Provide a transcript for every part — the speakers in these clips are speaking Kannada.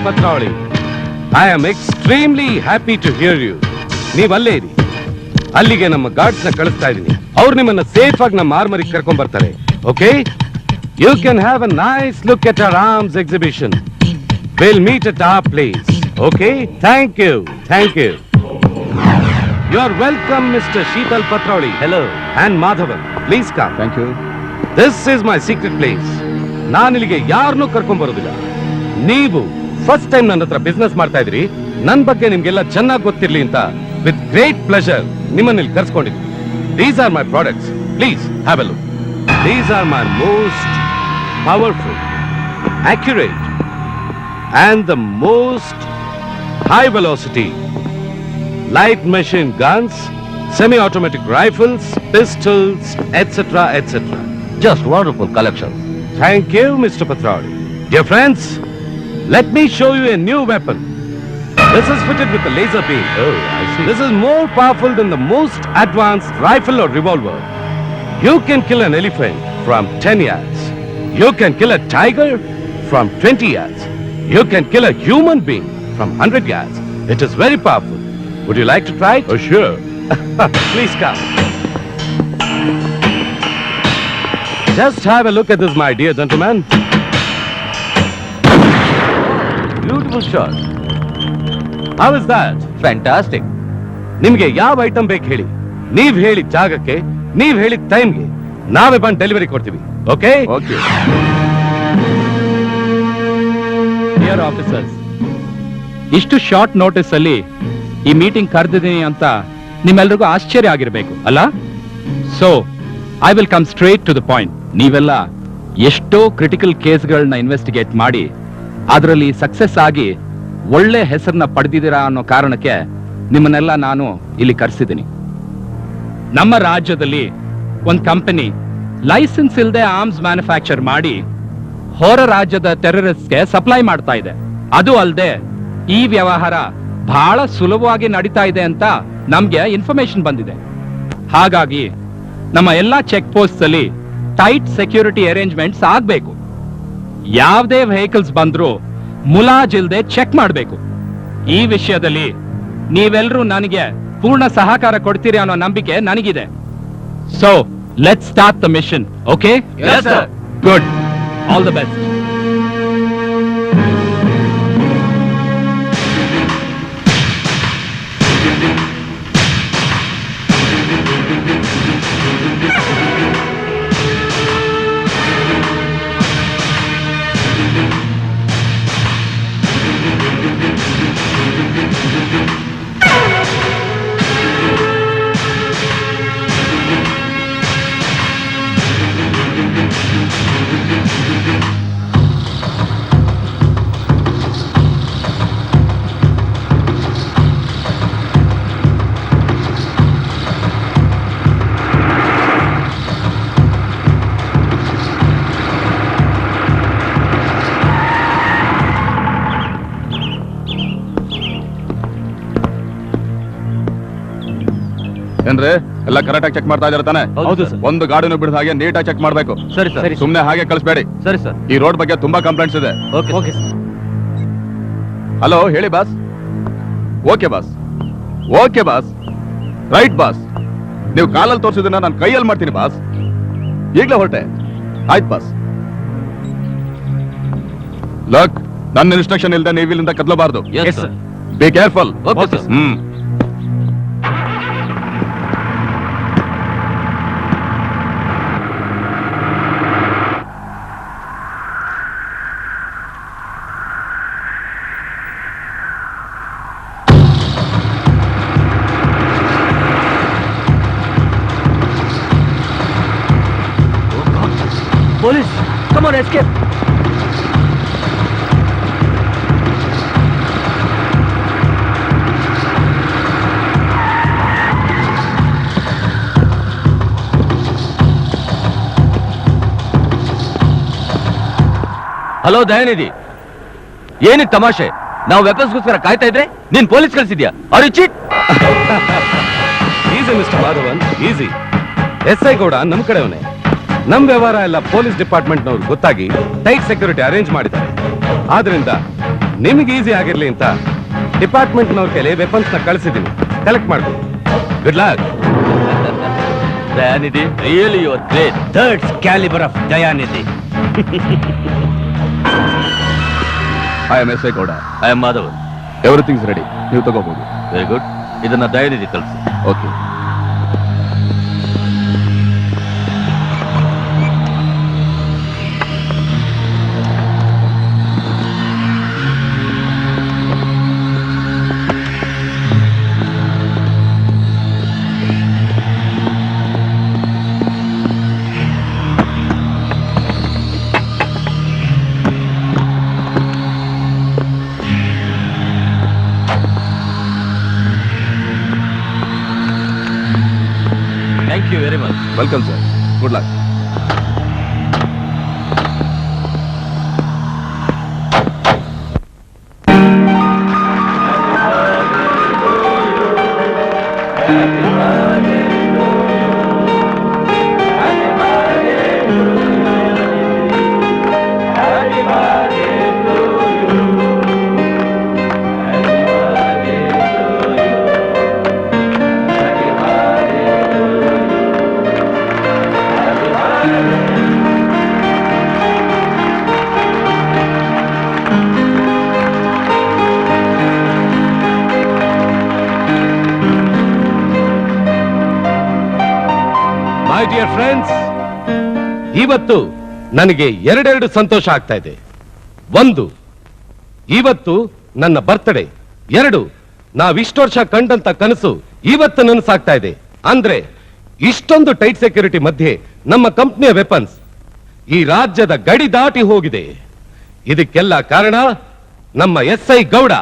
Patrauli. I am extremely happy to hear you. ನೀವು ಅಲ್ಲೇ ಇರಿ. ಅಲ್ಲಿಗೆ ನಮ್ಮ ಗಾರ್ಡ್ಸ್ ನ ಕಳಿಸ್ತಾ ಇದೀನಿ. ಅವ್ರು ನಿಮ್ಮನ್ನ ಸೇಫ್ ಆಗಿ ನಮ್ಮ ಆರ್ಮರಿಗೆ ಕರ್ಕೊಂಡ್ ಬರ್ತಾರೆ. Okay? You can have a nice look at our arms exhibition. We'll meet at our place. Okay? Thank you. Thank you. You're welcome, Mr. Sheetal Patrauli. Hello. And Madhavan. Please come. Thank you. This is my secret place. ನಾನು ಇಲ್ಲಿಗೆ ಯಾರನ್ನೂ ಕರ್ಕೊಂಡ್ ಬರೋದಿಲ್ಲ. ನೀವು ಫಸ್ಟ್ ಟೈಮ್ ನನ್ನ ಹತ್ರ ಬಿಸ್ನೆಸ್ ಮಾಡ್ತಾ ಇದ್ರಿ. ನನ್ನ ಬಗ್ಗೆ ನಿಮ್ಗೆಲ್ಲ ಚೆನ್ನಾಗಿ ಗೊತ್ತಿರ್ಲಿ ಅಂತ ವಿತ್ ಗ್ರೇಟ್ ಪ್ಲೆಷರ್ ನಿಮ್ಮನ್ನ ಇಲ್ಲಿ ಕರ್ಸ್ಕೊಂಡಿದ್ವಿ. These are my products. Please have a look. These are my most powerful, accurate, and the most high velocity light machine guns, semi-automatic rifles, pistols, etc., etc. Just wonderful collections. Thank you, Mr. Patrauli. Dear friends, let me show you a new weapon. This is fitted with a laser beam. Oh, I see. This is more powerful than the most advanced rifle or revolver. You can kill an elephant from 10 yards. You can kill a tiger from 20 yards. You can kill a human being from 100 yards. It is very powerful. Would you like to try it? Oh, sure. Please come. Just have a look at this, my dear gentleman. Beautiful shot. How is that? Fantastic. ನಿಮಗೆ ಯಾವ ಐಟಮ್ ಬೇಕು ಹೇಳಿ. ನೀವ್ ಹೇಳಿದ ಜಾಗಕ್ಕೆ, ನೀವ್ ಹೇಳಿದ ಟೈಮ್ಗೆ ನಾವೇ ಬಂದು ಡೆಲಿವರಿ ಕೊಡ್ತೀವಿ. ಓಕೆ? Okay. ಡಿಯರ್ ಆಫೀಸರ್ಸ್, ಇಷ್ಟು ಶಾರ್ಟ್ ನೋಟಿಸ್ ಅಲ್ಲಿ ಈ ಮೀಟಿಂಗ್ ಕರೆದಿದ್ದೀನಿ ಅಂತ ನಿಮ್ಮೆಲ್ರಿಗೂ ಆಶ್ಚರ್ಯ ಆಗಿರ್ಬೇಕು ಅಲ್ಲ? So I will come straight to the point. ನೀವೆಲ್ಲ ಎಷ್ಟೋ ಕ್ರಿಟಿಕಲ್ ಕೇಸ್ಗಳನ್ನ ಇನ್ವೆಸ್ಟಿಗೇಟ್ ಮಾಡಿ ಅದರಲ್ಲಿ ಸಕ್ಸಸ್ ಆಗಿ ಒಳ್ಳೆ ಹೆಸರನ್ನ ಪಡೆದಿದ್ದೀರಾ ಅನ್ನೋ ಕಾರಣಕ್ಕೆ ನಿಮ್ಮನ್ನೆಲ್ಲ ನಾನು ಇಲ್ಲಿ ಕರೆಸಿದ್ದೀನಿ. ನಮ್ಮ ರಾಜ್ಯದಲ್ಲಿ ಒಂದು ಕಂಪನಿ ಲೈಸೆನ್ಸ್ ಇಲ್ಲದೆ ಆರ್ಮ್ಸ್ ಮ್ಯಾನುಫ್ಯಾಕ್ಚರ್ ಮಾಡಿ ಹೊರ ರಾಜ್ಯದ ಟೆರರಿಸ್ಟ್ಗೆ ಸಪ್ಲೈ ಮಾಡ್ತಾ ಇದೆ. ಅದು ಅಲ್ಲದೆ ಈ ವ್ಯವಹಾರ ಬಹಳ ಸುಲಭವಾಗಿ ನಡೀತಾ ಇದೆ ಅಂತ ನಮ್ಗೆ ಇನ್ಫಾರ್ಮೇಶನ್ ಬಂದಿದೆ. ಹಾಗಾಗಿ ನಮ್ಮ ಎಲ್ಲಾ ಚೆಕ್ ಪೋಸ್ಟ್ ಅಲ್ಲಿ ಟೈಟ್ ಸೆಕ್ಯೂರಿಟಿ ಅರೇಂಜ್ಮೆಂಟ್ಸ್ ಆಗ್ಬೇಕು. ಯಾವುದೇ ವೆಹಿಕಲ್ಸ್ ಬಂದ್ರು ಮುಲಾಜಿಲ್ದೆ ಚೆಕ್ ಮಾಡಬೇಕು. ಈ ವಿಷಯದಲ್ಲಿ ನೀವೆಲ್ಲರೂ ನನಗೆ ಪೂರ್ಣ ಸಹಕಾರ ಕೊಡ್ತೀರಿ ಅನ್ನೋ ನಂಬಿಕೆ ನನಗಿದೆ. So let's start the mission. Okay? Yes, sir. Good. All the best. ಏನ್ರಿ ಎಲ್ಲ ಕರೆಕ್ಟ್ ಆಗಿ ಚೆಕ್ ಮಾಡ್ತಾ ಇದಾರೆ ತಾನೆ? ಹೌದು ಸರ್. ಒಂದು ಗಾಡಿನೂ ಬಿಡದ ಹಾಗೆ ನೀಟಾಗಿ ಚೆಕ್ ಮಾಡ್ಬೇಕು. ಸರಿ ಸರ್. ಸುಮ್ನೆ ಹಾಗೆ ಕಳಿಸ್ಬೇಡಿ. ಸರಿ ಸರ್. ಈ ರೋಡ್ ಬಗ್ಗೆ ತುಂಬಾ ಕಂಪ್ಲೇಂಟ್ಸ್ ಇದೆ. Okay sir. ಹಲೋ, ಹೇಳಿ boss. Okay boss. Okay boss. Right boss. ನೀವು ಕಾಲಲ್ಲಿ ತೋರಿಸಿದನ್ನ ನಾನು ಕೈಯಲ್ಲಿ ಮಾಡ್ತೀನಿ ಬಾಸ್. ಈಗಲೇ ಹೊರಟೆ. ಆಯ್ತು ಬಾಸ್. ಲಕ್, ನನ್ನ ಇನ್ಸ್ಟ್ರಕ್ಷನ್ ಇಲ್ಲದೆ ನೀವು ಇಲ್ಲಿಂದ ಕದಲಬಾರ್ದು. Yes, sir. Be careful. Okay, sir. Police, come on, escape. Hello Dayanidhi, ಏನಿದ್ ತಮಾಷೆ? ನಾವು ವೆಪನ್ಸ್ಗೋಸ್ಕರ ಕಾಯ್ತಾ ಇದ್ರೆ ನೀನ್ ಪೊಲೀಸ್ ಕಳ್ಸಿದ್ಯಾ? Are you cheat? Easy mister Madhavan, easy. S I Gowda ನಮ್ ಕಡೆಯವನೇ. ನಮ್ ವ್ಯವಹಾರ ಎಲ್ಲ ಪೊಲೀಸ್ ಡಿಪಾರ್ಟ್ಮೆಂಟ್ ನವ್ರು ಗೊತ್ತಾಗಿ ಟೈಟ್ ಸೆಕ್ಯೂರಿಟಿ ಅರೇಂಜ್ ಮಾಡಿದ್ದಾರೆ. ಆದ್ರಿಂದ ನಿಮ್ಗೆ ಈಸಿ ಆಗಿರ್ಲಿ ಅಂತ ಡಿಪಾರ್ಟ್ಮೆಂಟ್ನವ್ರ ಕೈಲಿ ವೆಪನ್ಸ್ ನ ಕಳಿಸಿದೀನಿ. ಕಲೆಕ್ಟ್ ಮಾಡ್ತೀನಿ. Good luck. Dayanidhi, really you are great. Third caliber of Dayanidhi. I am S I Gowda. I am Madhavan. Everything's ready, ನೀವು ತಗೋಬಹುದು. Very good. ಇದನ್ನ ದಯಾನಿಧಿ ಕಳಿಸಿ. Okay. Thank you very much. Welcome sir. Good luck. My dear friends, ಇವತ್ತು ನನಗೆ ಎರಡೆರಡು ಸಂತೋಷ ಆಗ್ತಾ ಇದೆ. ಒಂದು, ಇವತ್ತು ನನ್ನ ಬರ್ತ್ಡೇ. ಎರಡು, ನಾವಿಷ್ಟು ವರ್ಷ ಕಂಡಂತ ಕನಸು ಇವತ್ತು ನನಸಾಗ್ತಾ ಇದೆ. ಅಂದ್ರೆ ಇಷ್ಟೊಂದು ಟೈಟ್ ಸೆಕ್ಯೂರಿಟಿ ಮಧ್ಯೆ ನಮ್ಮ ಕಂಪ್ನಿಯ ವೆಪನ್ಸ್ ಈ ರಾಜ್ಯದ ಗಡಿ ದಾಟಿ ಹೋಗಿದೆ. ಇದಕ್ಕೆಲ್ಲ ಕಾರಣ ನಮ್ಮ SI ಗೌಡ.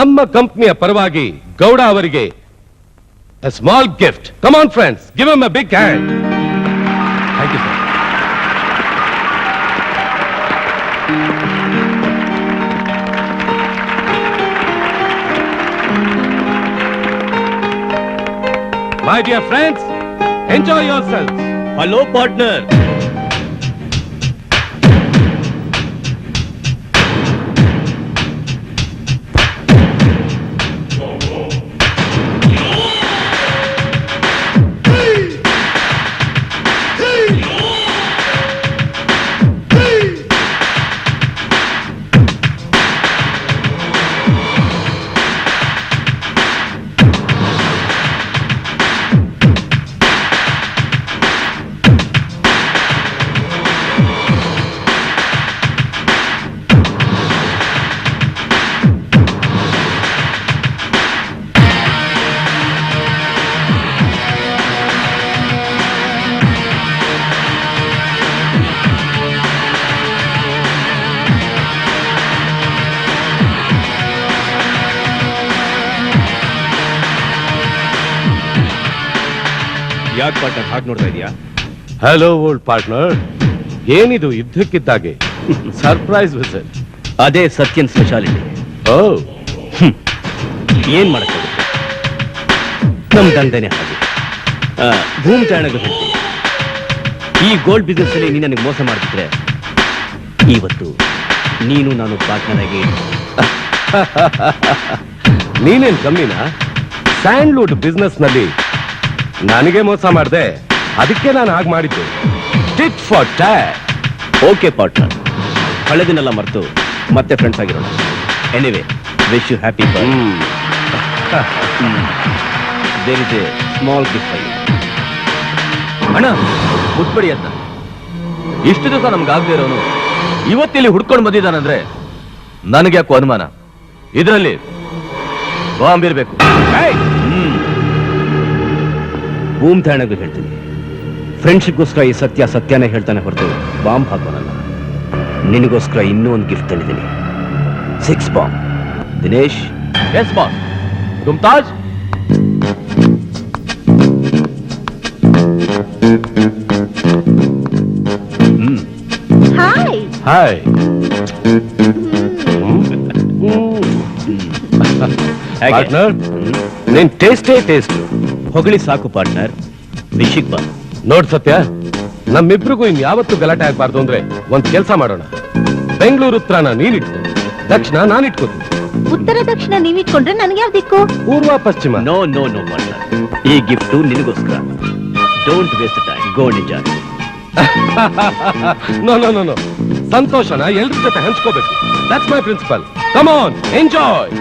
ನಮ್ಮ ಕಂಪ್ನಿಯ ಪರವಾಗಿ ಗೌಡ ಅವರಿಗೆ a small gift. Come on friends, give him a big hand. Thank you sir. My dear friends, enjoy yourselves. Hello, partner. ಯಾಕೆ ಪಾರ್ಟ್ನರ್ ಹಾಗೆ ನೋಡ್ತಾ ಇದೀಯಾ? Hello old partner. ಏನಿದು ಇದ್ದಕ್ಕಿದ್ದಾಗೆ ಸರ್ಪ್ರೈಸ್ ವಿಸಿಟ್? ಅದೇ ಸತ್ಯನ್ ಸ್ಪೆಷಾಲಿಟಿ. ಓ, ಏನ್ ಮಾಡಕ್ಕಾಗುತ್ತೆ, ನಮ್ ದಂಧೆನೆ ಹಾಗೆ. ಭೂಮಿ ಚಾರಣಗೂ ಹೇಳ್ತೀನಿ, ಈ ಗೋಲ್ಡ್ ಬಿಸ್ನೆಸ್ ಅಲ್ಲಿ ನೀನು ನನಗೆ ಮೋಸ ಮಾಡಿದ್ರೆ ಇವತ್ತು ನೀನು ನಾನು ಪಾರ್ಟ್ನರ್ ಆಗಿ ನೀನೇನ್ ಕಮ್ಮಿನಾ? ಸ್ಯಾಂಡ್ಲ್ವುಡ್ ಬಿಸ್ನೆಸ್ ನಲ್ಲಿ ನನಗೆ ಮೋಸ ಮಾಡಿದೆ, ಅದಕ್ಕೆ ನಾನು ಹಾಗೆ ಮಾಡಿದ್ದು. Tit for tat. Okay partner, ಹಳೆದಿನೆಲ್ಲ ಮರೆತು ಮತ್ತೆ ಫ್ರೆಂಡ್ಸ್ ಆಗಿರೋಣ. Anyway, wish you happy birth. There is a small gift for you. ಅಣ್ಣ, ಮುಟ್ಬೇಡಿ ಅಂತ. ಇಷ್ಟು ದಿವಸ ನಮ್ಗಾಗದೇ ಇರೋನು ಇವತ್ತಿಲ್ಲಿ ಹುಡ್ಕೊಂಡು ಬಂದಿದ್ದಾನಂದ್ರೆ ನನಗೆ ಯಾಕೋ ಅನುಮಾನ. ಇದರಲ್ಲಿ ಬಾಂಬ್ ಇರ್ಬೇಕು. ಭೂಮಿ ಧಾರಣೆಗೂ ಹೇಳ್ತೀನಿ, ಫ್ರೆಂಡ್ಶಿಪ್ಗೋಸ್ಕರ ಈ ಸತ್ಯನೇ ಹೇಳ್ತಾನೆ ಹೊರತು ಬಾಂಬ್ ಹಾಕೋನಲ್ಲ. ನಿನಗೋಸ್ಕರ ಇನ್ನೂ ಒಂದು ಗಿಫ್ಟ್ ತಂದಿದ್ದೀನಿ, 6 bomb. Dinesh. Yes boss. Tumtaj. Hi. Hi. Partner, ನೀನ್ ಟೇಸ್ಟ್ ಹೊಗಳಿ ಸಾಕು ಪಾರ್ಟ್ನರ್, ವಿಷಯಕ್ಕೆ ಬಾ. ನೋಡ್ ಸತ್ಯ, ನಮ್ಮಿಬ್ರಿಗೂ ಇನ್ ಯಾವತ್ತೂ ಗಲಾಟೆ ಆಗ್ಬಾರ್ದು ಅಂದ್ರೆ ಒಂದ್ ಕೆಲ್ಸ ಮಾಡೋಣ. ಬೆಂಗಳೂರು ಉತ್ತರನ ನೀನಿಟ್ಟು, ದಕ್ಷಿಣ ನಾನು ಇಟ್ಕೋತೀನಿ. ಉತ್ತರ ದಕ್ಷಿಣ ನೀವಿಟ್ಕೊಂಡ್ರೆ ನನಗೆ ಯಾವ ದಿಕ್ಕು? ಪೂರ್ವ ಪಶ್ಚಿಮ. ನೋ ನೋ ನೋ ಪಾರ್ಟ್ನರ್, ಈ ಗಿಫ್ಟ್ ನಿನಗೋಸ್ಕರ. Don't waste time, go enjoy. No no no no, ಸಂತೋಷನ ಎಲ್ರ ಜೊತೆ ಹಂಚ್ಕೋಬೇಕು. That's my principle. Come on, enjoy.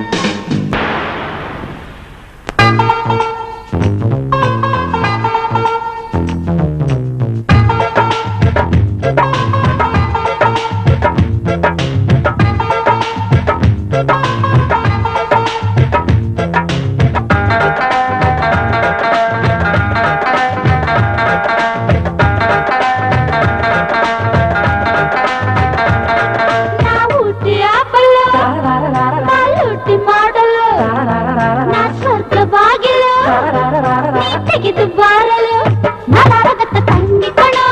ತೆಗೆದು ಬಾರಲು ನಲಾರಗತ್ತ ತಂಗಿ ಕಣೋ,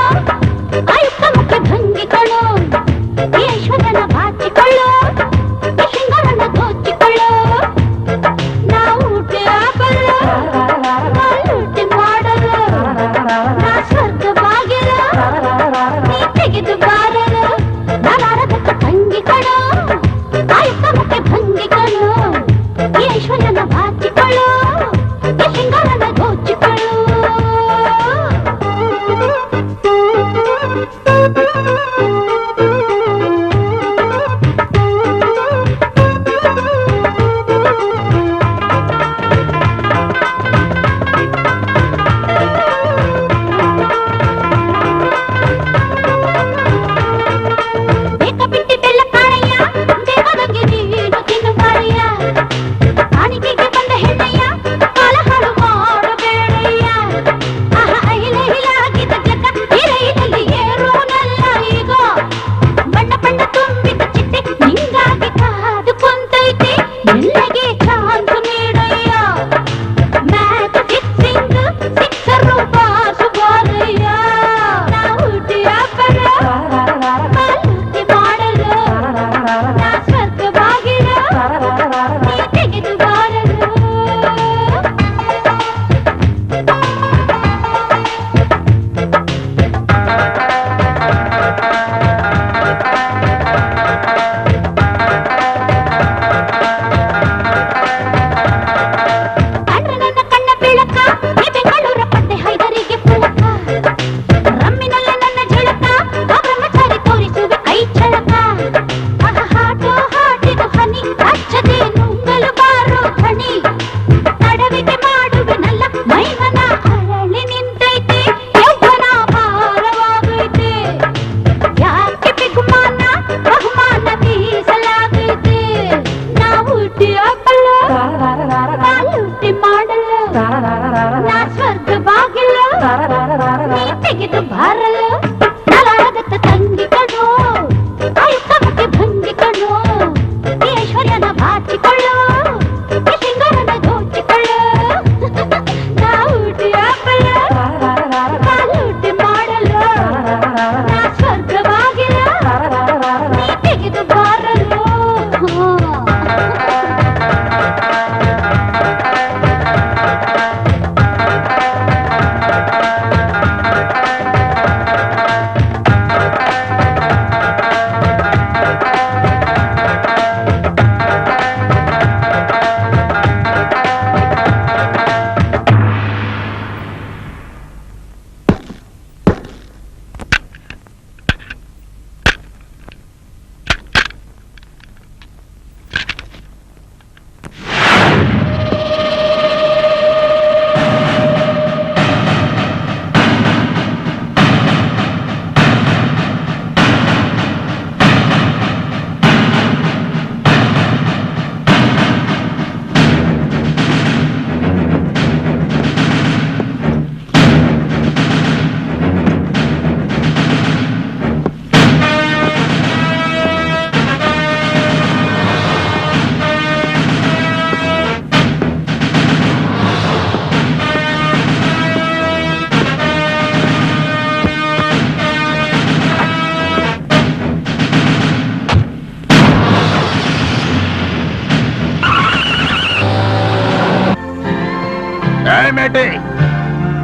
ಆಯುಕ್ತ ಮುಖ್ಯ ಭಂಗಿ ಕಣೋ, ಈಶ್ವರನ ಬಾಚಿಕೊಳ್ಳೋ, ಶೃಂಗಾರನ ದೋಚಿಕೊಳ್ಳೋ. ನಾವು ಬಲ್ಲ ಲೂಟಿ ಮಾಡಲು ನಾ ಸ್ವರ್ಗವಾಗಿಲ್ಲ, ನೀ ತೆಗೆದು ಬಾರಲು ನಲಾರಗತ್ತ ತಂಗಿ ಕಣೋ, ಆಯುಕ್ತ ಮುಖ್ಯ ಭಂಗಿ ಕಣೋ, ಈಶ್ವರನ ಬಾಚಿಕೊಳ್ಳೋ, ಶೃಂಗಾರನ ದೋಚಿಕೊಳ್ಳೋ. ಬೇಕ ಬಿಟ್ಟಿ ಬೆಲ್ಲ ಕಾಣಯ್ಯ, ದೇವರಂಗೆ ನೀನು ತಿನ್ನು ಬಾರಯ್ಯ, ಕಾಣಿಕೆಗೆ ಬಂದ ಹೆಣ್ಣಯ್ಯ, ಕಾಲ ಹಾಳು ಮಾಡಬೇಡಯ್ಯ. ಆಹಾ ಐಲಾಗಿದ್ದ ಜಗ ಇರೈನಲ್ಲಿ ಏರೋನಲ್ಲ ಈಗ, ಬಣ್ಣ ಬಣ್ಣ ತುಂಬಿದ ಚಿಟ್ಟೆ ನಿಂಗಾಗಿ ಕಾದು ಕುಂತೈತೆ, ಮೆಲ್ಲಗೆ ಚಾನ್ಸು ನೀಡಯ್ಯ. ಮ್ಯಾಚ್ ಫಿಕ್ಸಿಂಗ್ ಸಿಕ್ಸರು ಬಾಸು ಬಾರಯ್ಯ. ನಾವು ಡಿಯಾಪರ ಮಾಲೂಟಿ ಮಾಡಲು ನಾ ಸ್ವರ್ಗವಾಗಿರ, ನೀ ತೆಗೆದು ಬಾರಲು. ಕಂಡ್ರೆ ನನ್ನ ಕಣ್ಣ ಬೆಳಕ, ಈ ಬೆಂಗಳೂರ ಪಟ್ಟೆ ಹೈದರಿಗೆ ಪುಳಕ, ರಮ್ಮಿನಲ್ಲ ನನ್ನ ಝಳಕ, ಆ ಬ್ರಹ್ಮಚಾರಿ ತೋರಿಸುವೆ ಕೈ ಚಳಕ. ಹಾಟೋ ಹಾಟಿದು ಹನಿ, ಹಚ್ಚದೆ ನುಂಗಲು ಬಾರೋ ಧಣಿ, ತಡವಿಗೆ ಮಾಡುವೆನಲ್ಲ ಮೈಮನ ಅರಳಿ ನಿಂತೈತೆ, ಯೌವನ ಭಾರವಾಗೈತೆ, ಯಾಕೆ ಬಿಗುಮಾನ ಬಹುಮಾನ ಬೀಸಲಾಗೈತೆ. ನಾವು ಡಿಯಾಪಲ್ಲ ಮಾಲೂಟಿ ಮಾಡಲು ನಾ ಸ್ವರ್ಗವಾಗಿಲ್ಲ, ನೀ ತೆಗೆದು ಬಾರಲು ನಲಾಗತ್ತ ತಂಗಿ ಕಣೋ, ಆಯುಕ್ತ ಮುಖ್ಯ ಭಂಗಿ ಕಣೋ, ಈಶ್ವರ್ಯನ ಬಾಚಿಕೊಳ್ಳೋ, ಶೃಂಗಾರನ ದೋಚಿಕೊಳ್ಳೋ. ನಾವು ಡಿಯಾಪಲ್ಲ ಮಾಲೂಟಿ ಮಾಡಲು ನಾ ಸ್ವರ್ಗವಾಗಿಲ್ಲ, ನೀ ತೆಗೆದು ಬಾರಲು.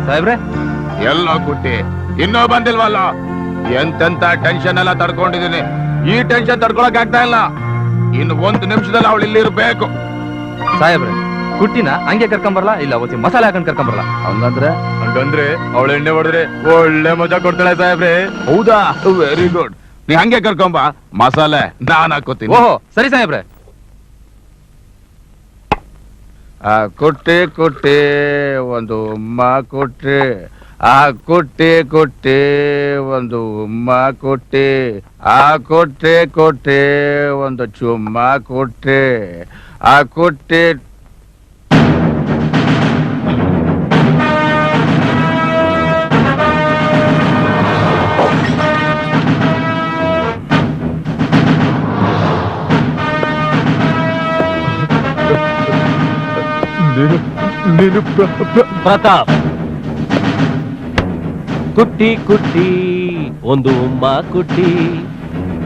ಸಾಹೇಬ್ರೆ, ಎಲ್ಲೋ ಕುಟ್ಟಿ ಇನ್ನೂ ಬಂದಿಲ್ವಲ್ಲ? ಎಂತೆಂತ ಟೆನ್ಷನ್ ಎಲ್ಲ ತಡ್ಕೊಂಡಿದ್ದೀನಿ, ಈ ಟೆನ್ಷನ್ ತಡ್ಕೊಳಕ್ ಆಗ್ತಾ ಇಲ್ಲ. ಇನ್ನು 1 ನಿಮಿಷದಲ್ಲಿ ಅವಳು ಇಲ್ಲಿ ಇರ್ಬೇಕು. ಸಾಹೇಬ್ರೆ ಕುಟ್ಟಿನ ಹಂಗೆ ಕರ್ಕೊಂಬರಲ್ಲ ಇಲ್ಲ ಒತ್ತಿ ಮಸಾಲೆ ಹಾಕೊಂಡ್ ಕರ್ಕೊಂಬರಲ್ಲ. ಹಂಗಂದ್ರೆ ಅವಳು ಎಣ್ಣೆ ಹೊಡೆದ್ರೆ ಒಳ್ಳೆ ಮಜಾ ಕೊಡ್ತಾಳೆ ಸಾಹೇಬ್ರೆ. ಹೌದಾ? Very good. ನೀ ಹಂಗೆ ಕರ್ಕೊಂಬ, ಮಸಾಲೆ ನಾನ್ ಹಾಕೋತೀನಿ. ಓಹೋ ಸರಿ ಸಾಹೇಬ್ರೆ. ಕೊಟ್ಟೆ ಕೊಟ್ಟೆ ಒಂದು ಉಮ್ಮ ಕೊಟ್ಟೆ, ಕೊಟ್ಟೆ ಕೊಟ್ಟೆ ಒಂದು ಉಮ್ಮ ಕೊಟ್ಟೆ, ಕೊಟ್ಟೆ ಕೊಟ್ಟೆ ಒಂದು ಚುಮ್ಮ ಕೊಟ್ಟೆ, ಕೊಟ್ಟೆ. ಪ್ರತಾಪ್, ಕುಟ್ಟಿ ಕುಟ್ಟಿ ಒಂದು ಉಮ್ಮ ಕುಟ್ಟಿ.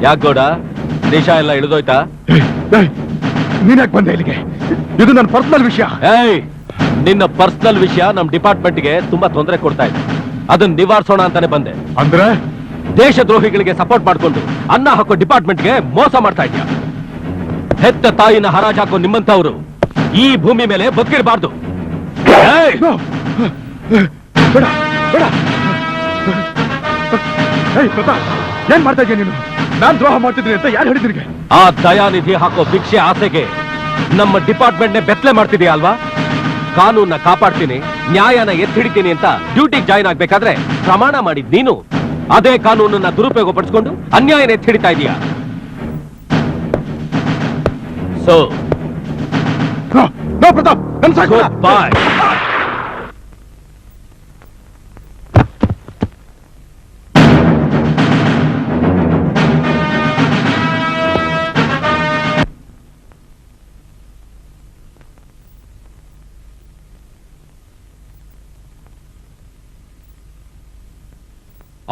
ಯಾಕೋಡ ದೇಶ ಎಲ್ಲ ಇಳಿದೋಯ್ತಾ? ನೀನ್ ಯಾಕೆ ಬಂದೆ ಇಲ್ಲಿಗೆ? ಇದು ನನ್ನ ಪರ್ಸನಲ್ ವಿಷಯ. ಏಯ್, ನಿನ್ನ ಪರ್ಸನಲ್ ವಿಷಯ ನಮ್ ಡಿಪಾರ್ಟ್ಮೆಂಟ್ಗೆ ತುಂಬಾ ತೊಂದರೆ ಕೊಡ್ತಾ ಇದೆ. ಅದನ್ನ ನಿವಾರಿಸೋಣ ಅಂತಾನೆ ಬಂದೆ. ಅಂದ್ರೆ ದೇಶದ್ರೋಹಿಗಳಿಗೆ ಸಪೋರ್ಟ್ ಮಾಡ್ಕೊಂಡು ಅನ್ನ ಹಾಕೋ ಡಿಪಾರ್ಟ್ಮೆಂಟ್ಗೆ ಮೋಸ ಮಾಡ್ತಾ ಇದ್ಯಾ. ಹೆತ್ತ ತಾಯಿನ ಹರಾಜ್ ಹಾಕೋ ನಿಮ್ಮಂತವ್ರು ಈ ಭೂಮಿ ಮೇಲೆ ಬದುಕಿರಬಾರ್ದು. ಬೇಡ ಬೇಡ. ಏನ್ ಮಾಡ್ತಾ ಇದೀಯ ನೀನು? ನಾನ್ ದ್ರೋಹ ಮಾಡ್ತಿದ್ದೀನಿ ಅಂತ ಯಾರು ಹೇಳಿದ್ರಿಗೆ? ಆ ದಯಾನಿಧಿ ಹಾಕೋ ಭಿಕ್ಷೆ ಆಸೆಗೆ ನಮ್ಮ ಡಿಪಾರ್ಟ್ಮೆಂಟ್ ನೇ ಬೆತ್ತಲೆ ಮಾಡ್ತಿದೀಯ ಅಲ್ವಾ? ಕಾನೂನ್ನ ಕಾಪಾಡ್ತೀನಿ, ನ್ಯಾಯನ ಎತ್ತಿಡಿತೀನಿ ಅಂತ ಡ್ಯೂಟಿಗೆ ಜಾಯಿನ್ ಆಗ್ಬೇಕಾದ್ರೆ ಪ್ರಮಾಣ ಮಾಡಿದ್ ನೀನು ಅದೇ ಕಾನೂನನ್ನ ದುರುಪಯೋಗ ಪಡಿಸ್ಕೊಂಡು ಅನ್ಯಾಯನ ಎತ್ತಿಡಿತಾ ಇದೀಯ. ಸೊ ಪ್ರತಾಪ್, ನನ್ ಸಾಕು. ಬಾಯ್.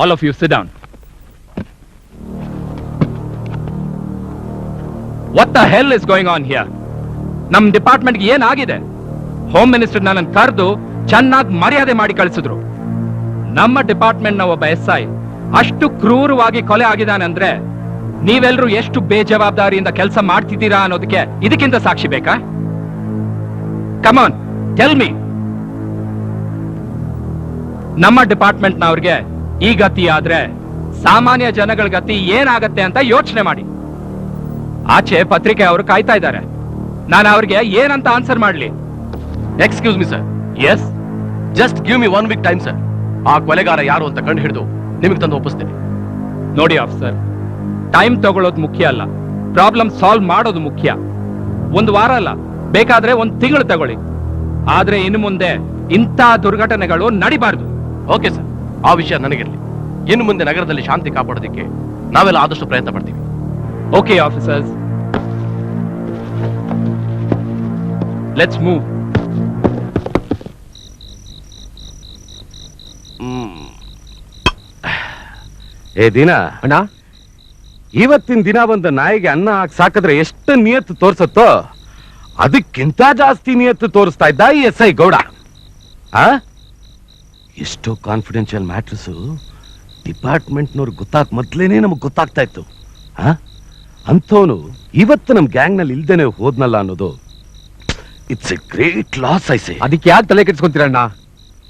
All of you sit down. What the hell is going on here? ನಮ್ ಡಿಪಾರ್ಟ್ಮೆಂಟ್ಗೆ ಏನಾಗಿದೆ? ಹೋಮ್ ಮಿನಿಸ್ಟರ್ ನನ್ನ ಕರೆದು ಚೆನ್ನಾಗಿ ಮರ್ಯಾದೆ ಮಾಡಿ ಕಳಿಸಿದ್ರು. ನಮ್ಮ ಡಿಪಾರ್ಟ್ಮೆಂಟ್ ನ ಒಬ್ಬ SI ಅಷ್ಟು ಕ್ರೂರವಾಗಿ ಕೊಲೆ ಆಗಿದ್ದಾನೆ ಅಂದ್ರೆ ನೀವೆಲ್ಲರೂ ಎಷ್ಟು ಬೇಜವಾಬ್ದಾರಿಯಿಂದ ಕೆಲಸ ಮಾಡ್ತಿದ್ದೀರಾ ಅನ್ನೋದಕ್ಕೆ ಇದಕ್ಕಿಂತ ಸಾಕ್ಷಿ ಬೇಕಾ? Come on, tell me. ನಮ್ಮ ಡಿಪಾರ್ಟ್ಮೆಂಟ್ ನವ್ರಿಗೆ ಈ ಗತಿ ಆದ್ರೆ ಸಾಮಾನ್ಯ ಜನಗಳ ಗತಿ ಏನಾಗತ್ತೆ ಅಂತ ಯೋಚನೆ ಮಾಡಿ. ಆಚೆ ಪತ್ರಿಕೆ ಅವರು ಕಾಯ್ತಾ ಇದ್ದಾರೆ. ನಾನು ಅವ್ರಿಗೆ ಏನಂತ ಆನ್ಸರ್ ಮಾಡ್ಲಿ? Excuse me sir. Yes, just give me 1 week time sir. ಆ ಕೊಲೆಗಾರ ಯಾರು ಅಂತ ಕಂಡು ಹಿಡಿದು ನಿಮಗೆ ತಂದು ಒಪ್ಪಿಸ್ತೀನಿ. ನೋಡಿ ಆಫೀಸರ್, ಟೈಮ್ ತಗೊಳ್ಳೋದು ಮುಖ್ಯ ಅಲ್ಲ, ಪ್ರಾಬ್ಲಮ್ ಸಾಲ್ವ್ ಮಾಡೋದು ಮುಖ್ಯ. 1 ವಾರ ಅಲ್ಲ, ಬೇಕಾದ್ರೆ 1 ತಿಂಗಳು ತಗೊಳ್ಳಿ. ಆದ್ರೆ ಇನ್ನು ಮುಂದೆ ಇಂಥ ದುರ್ಘಟನೆಗಳು ನಡಿಬಾರ್ದು. ಓಕೆ ಸರ್, ಆ ವಿಷಯ ನನಗಿರಲಿ. ಇನ್ನು ಮುಂದೆ ನಗರದಲ್ಲಿ ಶಾಂತಿ ಕಾಪಾಡೋದಕ್ಕೆ ನಾವೆಲ್ಲ ಆದಷ್ಟು ಪ್ರಯತ್ನ ಪಡ್ತೀವಿ. Okay officers, let's move. ಏ ದಿನ ಅಣ್ಣ, ಇವತ್ತಿನ ದಿನ ಒಂದು ನಾಯಿಗೆ ಅನ್ನ ಹಾಕಿ ಸಾಕಿದ್ರೆ ಎಷ್ಟು ನಿಯತ್ತು ತೋರ್ಸತ್ತೋ ಅದಕ್ಕಿಂತ ಜಾಸ್ತಿ ನಿಯತ್ತು ತೋರಿಸ್ತಾ ಇದ್ದ ಈ SI ಗೌಡ. ಎಷ್ಟೋ ಕಾನ್ಫಿಡೆನ್ಷಿಯಲ್ ಮ್ಯಾಟ್ರಸ್ ಡಿಪಾರ್ಟ್ಮೆಂಟ್ನವ್ರು ಮೊದ್ಲೇನೆ ನಮಗ್ ಗೊತ್ತಾಗ್ತಾ ಇತ್ತು. ಅಂಥವನು ಇವತ್ತು ನಮ್ ಗ್ಯಾಂಗ್ ನಲ್ಲಿ ಇಲ್ದೇನೆ ಹೋದ್ನಲ್ಲ ಅನ್ನೋದು ಇಟ್ಸ್ ಎ ಗ್ರೇಟ್ ಲಾಸ್. ಐಸೆ ಅದಕ್ಕೆ ಯಾಕೆ ತಲೆ ಕೆಡ್ಸ್ಕೊಂತೀರಣ್ಣ?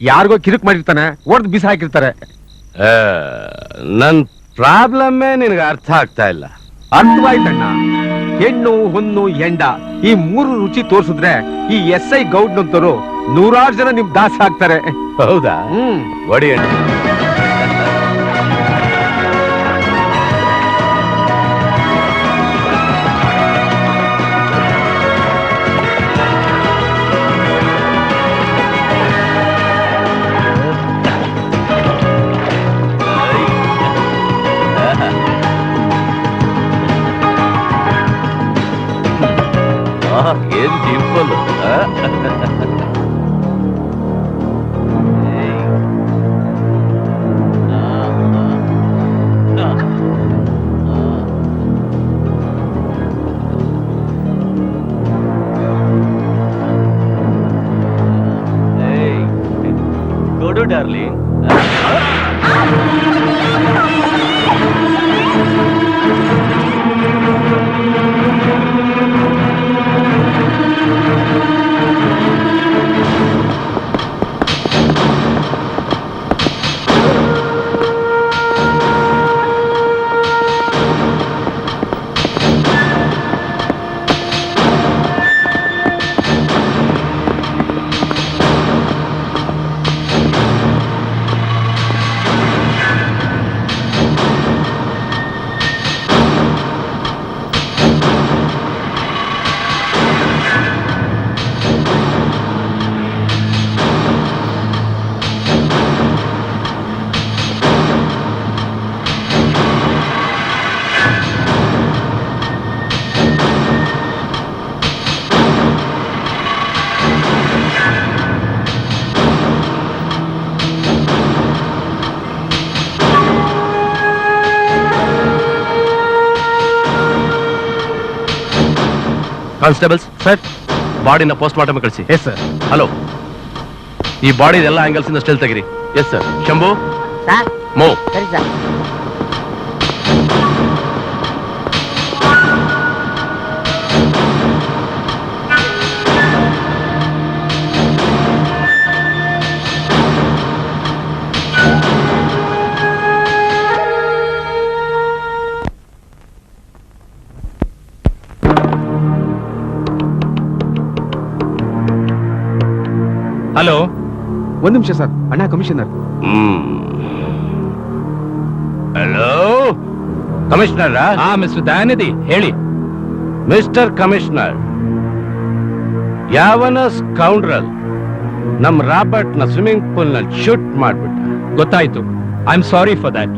ಯಾರಿಗೋ ಕಿರುಕ್ ಮಾಡಿರ್ತಾನೆ, ಹೊಡೆದು ಬಿಸಿ ಹಾಕಿರ್ತಾರೆ. ನನ್ ಪ್ರಾಬ್ಲಮ್ಮೇ ನಿನಗೆ ಅರ್ಥ ಆಗ್ತಾ ಇಲ್ಲ. ಅರ್ಥವಾಯ್ತಣ್ಣ. ಹೆಣ್ಣು ಹೊನ್ನು ಎಂಡ ಈ 3 ರುಚಿ ತೋರಿಸಿದ್ರೆ ಈ SI ಗೌಡ್ನಂತರು 100 ಜನ ನಿಮ್ ದಾಸ ಆಗ್ತಾರೆ. ಹೌದಾ? ಒಡಿಯಣ್ಣ. ಏನ್ ಡಿಂಪಲ್. ಕೊಡು ಡಾರ್ಲಿಂಗ್. ಕಾನ್ಸ್ಟೇಬಲ್ಸ್ ಸರ್, ಬಾಡಿನ ಪೋಸ್ಟ್ ಮಾರ್ಟಮ್ ಕಳಿಸಿ. Yes sir. ಹಲೋ, ಈ ಬಾಡಿ ಎಲ್ಲ ಆಂಗಲ್ಸ್ ಇಂದ ಸ್ಟಿಲ್ ತೆಗಿರಿ. Yes sir. ಶಂಭು, ಸರ್ ಮೋ. ಸರಿ ಸರ್. ಹಲೋ, ಒಂದ್ ನಿಮಿಷ ಸರ್. ಅಣ್ಣ ಕಮಿಷನರ್. Hello commissioner. ಹಾ ಮಿಸ್ಟರ್ ದಯಾನಿಧಿ ಹೇಳಿ. ಮಿಸ್ಟರ್ ಕಮಿಷನರ್, ಯಾವನ ಸ್ಕೌಂಡ್ರಲ್ ನಮ್ ರಾಬರ್ಟ್ ನ ಸ್ವಿಮ್ಮಿಂಗ್ ಪೂಲ್ ನಲ್ಲಿ ಶೂಟ್ ಮಾಡ್ಬಿಟ್ಟ. ಗೊತ್ತಾಯ್ತು. I am sorry for that.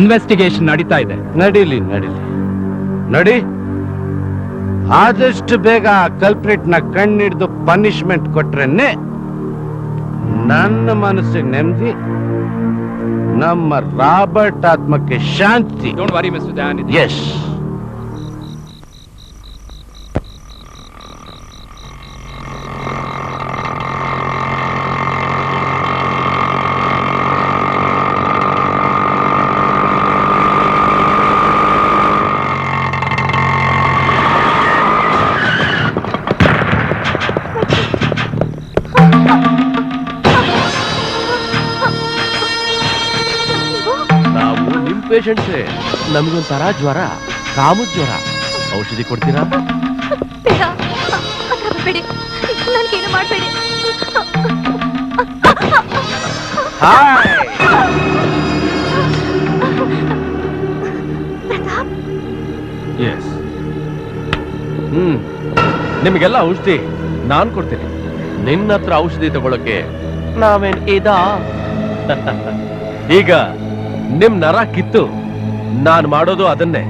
Investigation ನಡೀತಾ ಇದೆ. ನಡೀಲಿ ನಡಿ. ಆದಷ್ಟು ಬೇಗ ಕಲ್ಪ್ರಿಟ್ ನ ಕಣ್ಣಿಡ್ದು ಪನಿಷ್ಮೆಂಟ್ ಕೊಟ್ರೇನೆ ನನ್ನ ಮನಸ್ಸಿಗೆ ನೆಮ್ಮದಿ, ನಮ್ಮ ರಾಬರ್ಟ್ ಆತ್ಮಕ್ಕೆ ಶಾಂತಿ. Don't worry mister Dayanidhi. Yes. ನಾವು ನಿಮ್ ಪೇಷಂಟ್ಸೇ. ನಮ್ಗೊಂಥರ ಜ್ವರ, ಕಾಮದ ಜ್ವರ. ಔಷಧಿ ಕೊಡ್ತೀರಾ? ಬೇಡ, ಹತ್ರ ಬರ್ಬೇಡಿ, ನನ್ಗೇನು ಮಾಡ್ಬೇಡಿ. ಪ್ರತಾಪ್, ಎಸ್. ನಿಮಗೆಲ್ಲ ಔಷಧಿ ನಾನ್ ಕೊಡ್ತೀನಿ. ನಿನ್ನ ಹತ್ರ ಔಷಧಿ ತಗೊಳಕ್ಕೆ ನಾವೇನ್ ಇದಾ? ಈಗ ನಿಮ್ ನರ ಕಿತ್ತು ನಾನ್ ಮಾಡೋದು ಅದನ್ನೇ.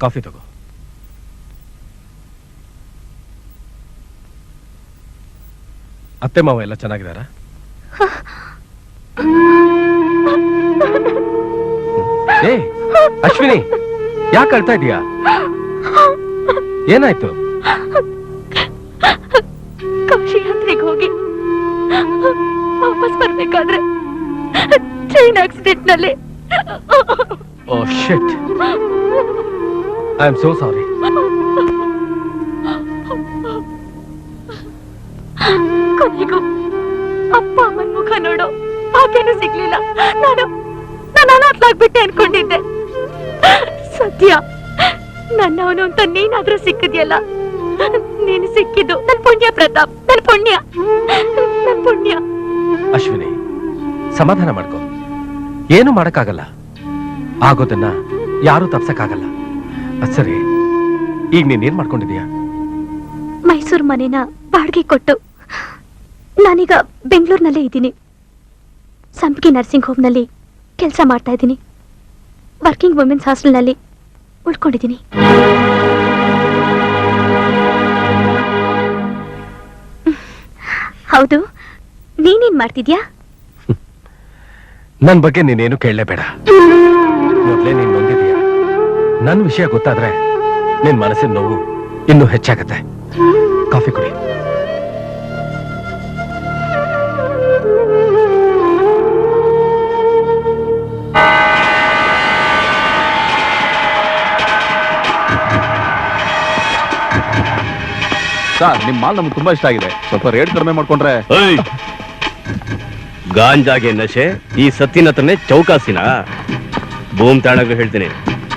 ಕಾಫಿ ತಗೋ. ಅತ್ತೆ ಮಾವ ಎಲ್ಲ ಚೆನ್ನಾಗಿದ್ದಾರಾ? ಏ ಅಶ್ವಿನಿ, ಯಾಕೆ ಅಳ್ತಾ ಇದೀಯಾ? ಏನಾಯ್ತು? ಕಾಶಿ ಯಾತ್ರೆಗೆ ಹೋಗಿ ವಾಪಸ್ ಬರ್ಬೇಕಾದ್ರೆ ಟ್ರೈನ್ ಆಕ್ಸಿಡೆಂಟ್ ನಲ್ಲಿ. ಓ ಶಿಟ್, ಐ ಆಮ್ ಸೋ ಸಾರಿ. ಕೊನೆಗೂ ಅಪ್ಪ ಅಮ್ಮನ ಮುಖ ನೋಡೋ ಭಾಗ್ಯನೂ ಸಿಗ್ಲಿಲ್ಲ. ನಾನು ಅನಾಥಲಾಗ್ಬಿಟ್ಟೆ ಅನ್ಕೊಂಡಿದ್ದೆ. ಸದ್ಯ ನನ್ನವನು ಅಂತ ನೀನಾದ್ರೂ ಸಿಕ್ಕಿದ್ಯಲ್ಲ. ನೀನು ಸಿಕ್ಕಿದ್ದು ನನ್ ಪುಣ್ಯ ಪ್ರತಾಪ್, ನನ್ ಪುಣ್ಯ. ಅಶ್ವಿನಿ, ಸಮಾಧಾನ ಮಾಡ್ಕೊ. ಏನು ಮಾಡಕ್ಕಾಗಲ್ಲ. ಆಗೋದನ್ನ ಯಾರು ತಪ್ಸಕ್ಕಾಗಲ್ಲ. ಸರಿ, ಈಗ ನೀನೇನ್ ಮಾಡ್ಕೊಂಡಿದೀಯಾ? ಮೈಸೂರು ಮನೆನ ಬಾಡಿಗೆ ಕೊಟ್ಟು ನಾನೀಗ ಬೆಂಗಳೂರಿನಲ್ಲೇ ಇದ್ದೀನಿ. ಸಂಪಿಗೆ ನರ್ಸಿಂಗ್ ಹೋಮ್ ನಲ್ಲಿ ಕೆಲಸ ಮಾಡ್ತಾ ಇದ್ದೀನಿ. ವರ್ಕಿಂಗ್ ವುಮೆನ್ಸ್ ಹಾಸ್ಟೆಲ್ನಲ್ಲಿ ಉಳ್ಕೊಂಡಿದ್ದೀನಿ. ಹೌದು, ನೀನೇನ್ ಮಾಡ್ತಿದ್ಯಾ? ನನ್ ಬಗ್ಗೆ ನೀನೇನು ಕೇಳಲೇಬೇಡ. ಮೊದ್ಲೇ ನೀನ್ ನೊಂದಿದೀಯ. ನನ್ ವಿಷಯ ಗೊತ್ತಾದ್ರೆ ನಿನ್ ಮನಸ್ಸಿನ ನೋವು ಇನ್ನೂ ಹೆಚ್ಚಾಗತ್ತೆ. ಕಾಫಿ ಕುಡಿ. ಸರ್ ನಿಮ್ ಮಾಲ್ ನಮ್ಗೆ ತುಂಬಾ ಇಷ್ಟ ಆಗಿದೆ, ಸ್ವಲ್ಪ ರೇಟ್ ಕಡಿಮೆ ಮಾಡ್ಕೊಂಡ್ರೆ. ಏಯ್! ಗಾಂಜಾಗೆ ನಶೆ, ಈ ಸತ್ತಿನ ಹತ್ರನೇ ಚೌಕಾಸಿನ. ಭೂಮ್ ತಾಣಗಳು ಹೇಳ್ತೀನಿ,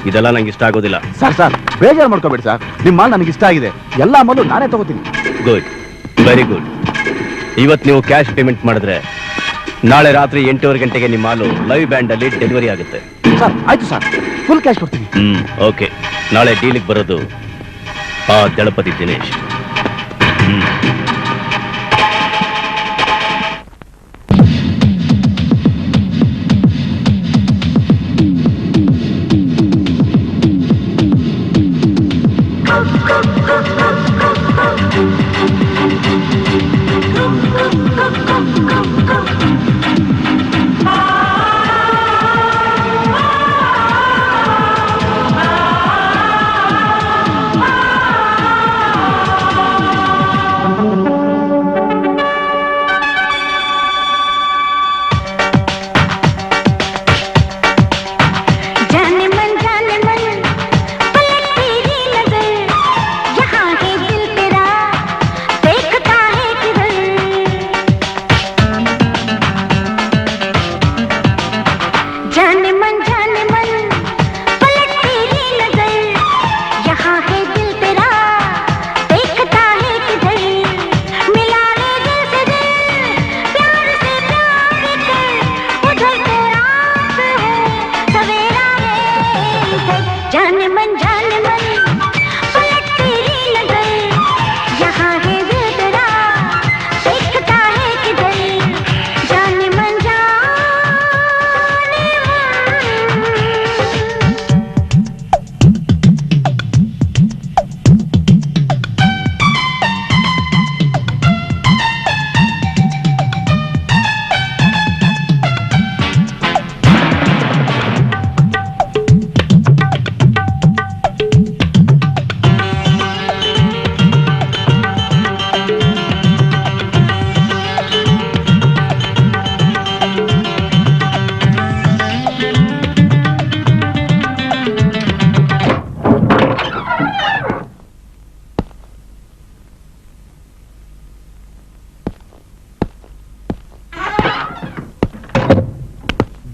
ಇದೆಲ್ಲ ನಂಗೆ ಇಷ್ಟ ಆಗೋದಿಲ್ಲ. ಸರ್ ಬೇಜಾರು ಮಾಡ್ಕೋಬೇಡಿ ಸರ್, ನಿಮ್ ಮಾಲ್ ನನಗೆ ಇಷ್ಟ ಆಗಿದೆ, ಎಲ್ಲ ಮಾಲು ನಾನೇ ತಗೋತೀನಿ. Good, very good. ಇವತ್ತು ನೀವು ಕ್ಯಾಶ್ ಪೇಮೆಂಟ್ ಮಾಡಿದ್ರೆ ನಾಳೆ ರಾತ್ರಿ 8:15 ಗಂಟೆಗೆ ನಿಮ್ಮ ಮಾಲು ಲೈವ್ ಬ್ಯಾಂಡ್ ಅಲ್ಲಿ ಡೆಲಿವರಿ ಆಗುತ್ತೆ. ಸರ್ ಆಯ್ತು ಸರ್, ಫುಲ್ ಕ್ಯಾಶ್ ಕೊಡ್ತೀನಿ. ಓಕೆ. ನಾಳೆ ಡೀಲಿಗೆ ಬರೋದು ಆ ದಳಪತಿ ದಿನೇಶ್.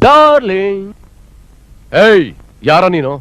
ಡಾರ್ಲಿಂಗ್. ಏಯ್, ಯಾರ ನೀನು?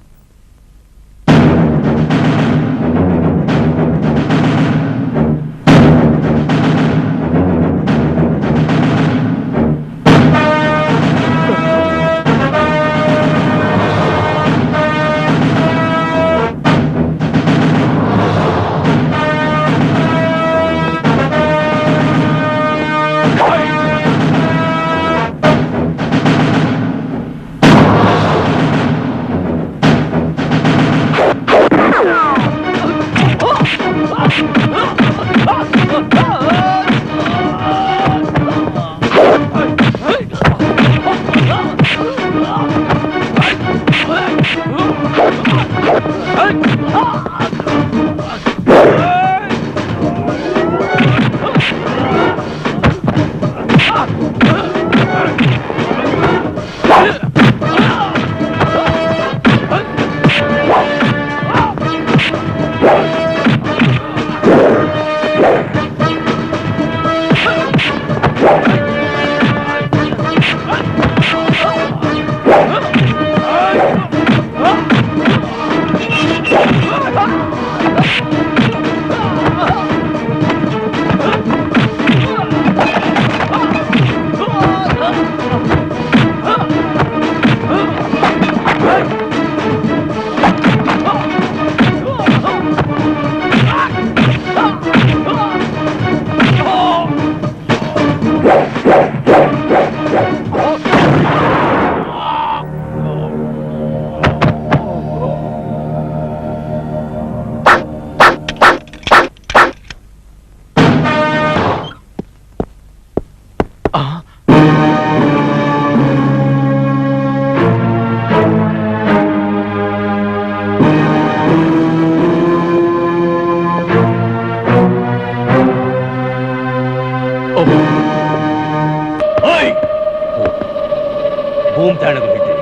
ಭೂಮ್ ತಾಣಗಳು ಹೇಳ್ತೀನಿ,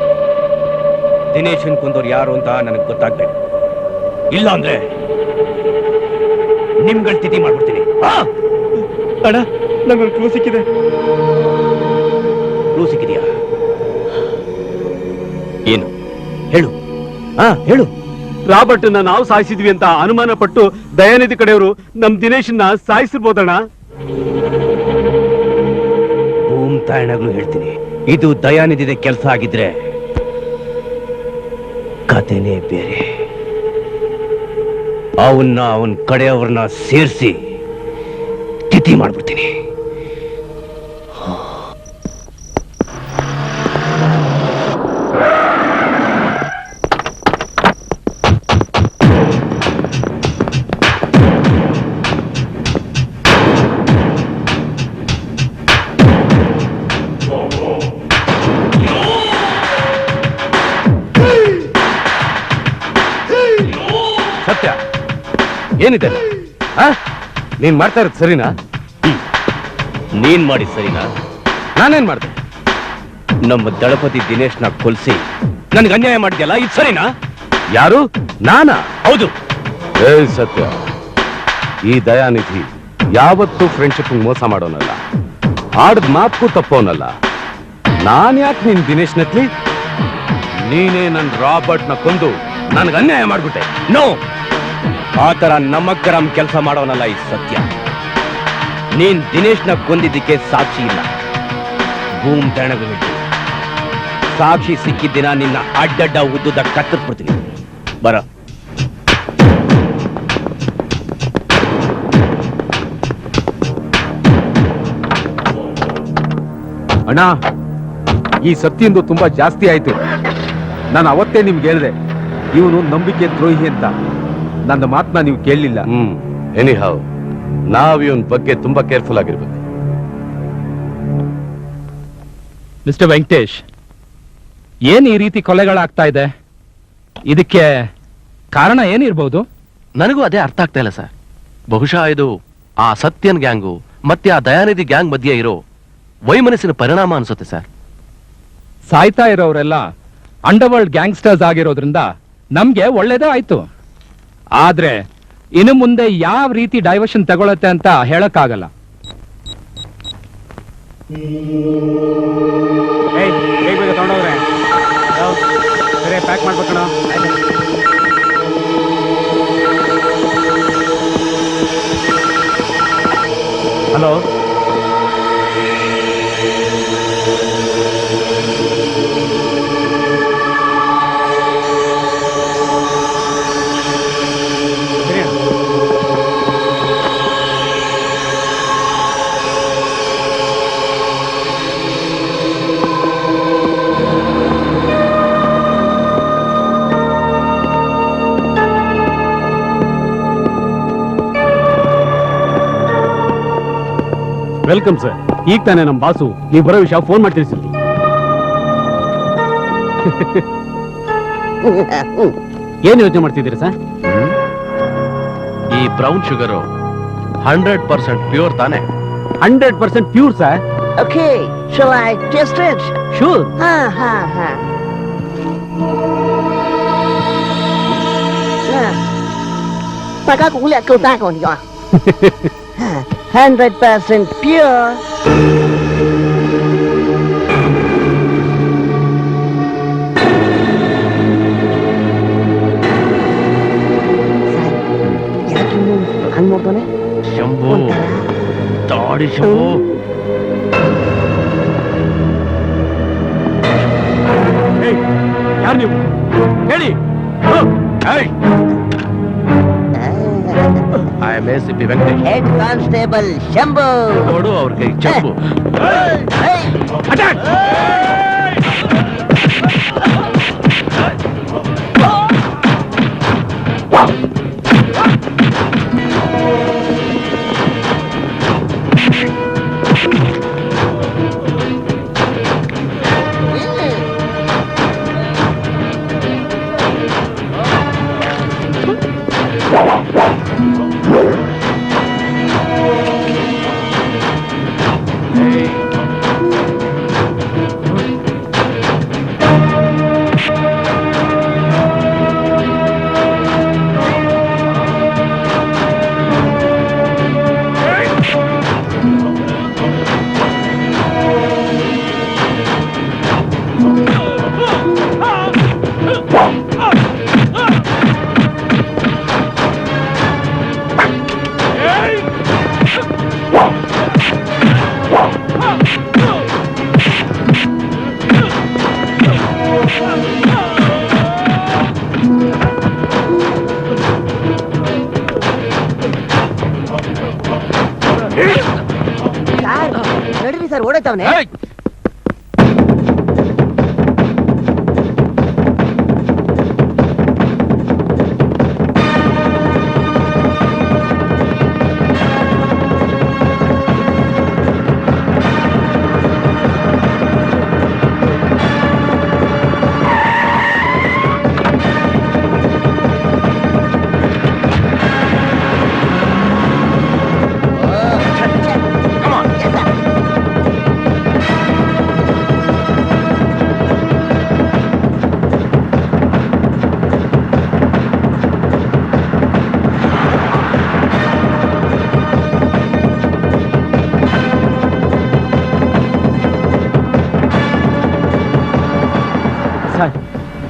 ದಿನೇಶನ್ ಕೊಂದವ್ರು ಯಾರು ಅಂತ ನನಗೆ ಗೊತ್ತಾಗ್ಬೇಕು. ಇಲ್ಲ ಅಂದ್ರೆ ನಿಮ್ಗಳ ತಿಥಿ ಮಾಡ್ಬಿಡ್ತೀನಿ. ಅಣ್ಣ ನಂಗೊಂದು ಕ್ಲೂ ಸಿಕ್ಕಿದೆ. ಕ್ಲೂ ಸಿಕ್ಕಿದ್ಯಾ? ಏನು ಹೇಳು? ಹೇಳು. ರಾಬರ್ಟ್ ನಾವು ಸಾಯಿಸಿದ್ವಿ ಅಂತ ಅನುಮಾನ ಪಟ್ಟು ದಯಾನಿಧಿ ಕಡೆಯವರು ನಮ್ ದಿನೇಶನ್ನ ಸಾಯಿಸಿರ್ಬೋದಣ್ಣ. ಭೂಮ್ ತಾಯಣಗಳು ಹೇಳ್ತೀನಿ, ಇದು ದಯಾನಿಧಿದೆ ಕೆಲಸ ಆಗಿದ್ರೆ ಕಥೆನೇ ಬೇರೆ. ಅವನ್ ಕಡೆಯವ್ರನ್ನ ಸೇರಿಸಿ ತಿಥಿ ಮಾಡ್ಬಿಡ್ತೀನಿ. ಸತ್ಯ ಏನಿದೆ? ನೀನ್ ಮಾಡ್ತಾ ಇರೋದು ಸರಿನಾ? ನೀನ್ ಮಾಡಿ ಸರಿನಾ? ನಾನೇನ್ ಮಾಡ್ದೆ? ನಮ್ಮ ದಳಪತಿ ದಿನೇಶ್ನ ಕೊಲ್ಸಿ ನನ್ಗೆ ಅನ್ಯಾಯ ಮಾಡಿದ್ಯಲ್ಲ, ಇದು ಸರಿನಾ? ಯಾರು? ನಾನಾ? ಹೌದು. ಸತ್ಯ, ಈ ದಯಾನಿಧಿ ಯಾವತ್ತೂ ಫ್ರೆಂಡ್ಶಿಪ್ ಮೋಸ ಮಾಡೋನಲ್ಲ, ಆಡದ್ ಮಾತ್ಗೂ ತಪ್ಪೋನಲ್ಲ. ನಾನ್ ಯಾಕೆ ನಿನ್ ದಿನೇಶ್ ನತ್ಲಿ? ನೀನೇ ನನ್ ರಾಬರ್ಟ್ ನ ಕೊಂದು ನನ್ಗೆ ಅನ್ಯಾಯ ಮಾಡ್ಬಿಟ್ಟೆ. ನೋ, ಆತರ ನಮಗ್ಗರಂ ಕೆಲಸ ಮಾಡೋನಲ್ಲ ಈ ಸತ್ಯ. ನೀನ್ ದಿನೇಶ್ನ ಕೊಂದಿದ್ದಕ್ಕೆ ಸಾಕ್ಷಿ ಇಲ್ಲ. ಭೂಮ್ ತಣಗು ಹೇಳ್ತೀನಿ, ಸಾಕ್ಷಿ ಸಿಕ್ಕಿದ್ದಿನ ನಿನ್ನ ಅಡ್ಡಡ್ಡ ಉದ್ದುದ ಕತ್ತರಿಸ್ಬಿಡ್ತೀನಿ. ಬರ. ಅಣ್ಣ, ಈ ಸತ್ಯಂದು ತುಂಬಾ ಜಾಸ್ತಿ ಆಯ್ತು. ನಾನು ಅವತ್ತೇ ನಿಮ್ಗೆ ಹೇಳಿದೆ, ಇವನು ನಂಬಿಕೆ ದ್ರೋಹಿ ಅಂತ. ನನ್ನ ಮಾತನ್ನ ನೀವು ಕೇಳಲಿಲ್ಲ. ಎನಿ ಹೌ, ನಾವ್ ಇವನ್ ಬಗ್ಗೆ ತುಂಬಾ ಕೇರ್ಫುಲ್ ಆಗಿರ್ಬೇಕು. ಮಿಸ್ಟರ್ ವೆಂಕಟೇಶ್, ಏನ್ ಈ ರೀತಿ ಕೊಲೆಗಳಾಗ್ತಾ ಇದೆ? ಇದಕ್ಕೆ ಕಾರಣ ಏನಿರ್ಬೋದು? ನನಗೂ ಅದೇ ಅರ್ಥ ಆಗ್ತಾ ಇಲ್ಲ ಸರ್. ಬಹುಶಃ ಇದು ಆ ಸತ್ಯನ್ ಗ್ಯಾಂಗು ಮತ್ತೆ ಆ ದಯಾನಿಧಿ ಗ್ಯಾಂಗ್ ಮಧ್ಯೆ ಇರೋ ವೈಮನಸ್ಸಿನ ಪರಿಣಾಮ ಅನ್ಸುತ್ತೆ ಸರ್. ಸಾಯ್ತಾ ಇರೋರೆಲ್ಲ ಅಂಡರ್ವರ್ಲ್ಡ್ ಗ್ಯಾಂಗ್ಸ್ಟರ್ಸ್ ಆಗಿರೋದ್ರಿಂದ ನಮ್ಗೆ ಒಳ್ಳೇದೇ ಆಯ್ತು. ಆದ್ರೆ ಇನ್ನು ಮುಂದೆ ಯಾವ ರೀತಿ ಡೈವರ್ಷನ್ ತಗೊಳತ್ತೆ ಅಂತ ಹೇಳಕ್ಕಾಗಲ್ಲ. ತಗೊಂಡೋಗ್ರೆ ಸರಿ, ಪ್ಯಾಕ್ ಮಾಡ್ಬೇಕಣ. Hello, welcome sir. ಈಗ ತಾನೇ ನಮ್ಮ ಬಾಸು ನೀವು ಬರೋ ವಿಷಯ ಫೋನ್ ಮಾಡಿ ತಿಳಿಸಿದ್ರು. ಏನ್ ಯೋಚನೆ ಮಾಡ್ತಿದ್ದೀರಾ ಸರ್? ಈ ಬ್ರೌನ್ ಶುಗರು 100% ಪ್ಯೂರ್ ತಾನೆ? 100% pure sir. Okay, shall I taste it? Sure. Ha. Pakai aku lihat kau tak kau ni ah. 100% pure. Shambhu, ದಾಡಿ ಶಂಭು. ಯಾರು ನೀವು ಹೇಳಿ? I am ACP Venkatesh. Head Constable Shambhu. ನೋಡು ಅವ್ರ ಕೈ ಚಂಬು. Hey. ಸರ್ ಓಡೈತವನೆ. ಸರ್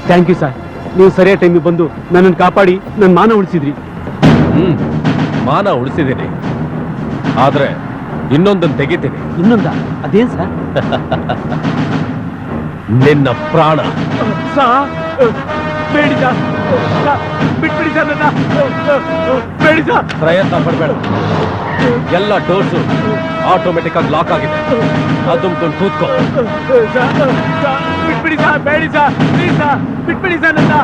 ಥ್ಯಾಂಕ್ ಯು ಸರ್, ನೀವು ಸರಿಯಾದ ಟೈಮಿಗೆ ಬಂದು ನನ್ನನ್ನು ಕಾಪಾಡಿ ನನ್ನ ಮಾನ ಉಳಿಸಿದ್ರಿ. ಮಾನ ಉಳಿಸಿದ್ದೀನಿ, ಆದ್ರೆ ಇನ್ನೊಂದನ್ನು ತೆಗಿತೀನಿ. ಇನ್ನೊಂದ? ಅದೇನ್ ಸರ್? ನಿನ್ನ ಪ್ರಾಣ. ಬೇಡಿ ಸರ್, ಬಿಟ್ಬಿಡಿ ಸರ್, ನನ್ನ ಬೇಡಿ ಸರ್. ಪ್ರಯತ್ನ ಪಡಬೇಡ. ಎಲ್ಲ ಡೋರ್ಸು ಆಟೋಮೆಟಿಕ್ ಆಗಿ ಲಾಕ್ ಆಗಿದೆ. ಅದು ಕೂತ್ಕೋ. ಬಿಟ್ಬಿಡಿ ಸರ್, ಬೇಡಿ ಸರ್, ಪ್ಲೀಸ್ ಸರ್, ಬಿಟ್ಬಿಡಿ ಸರ್ ನನ್ನ.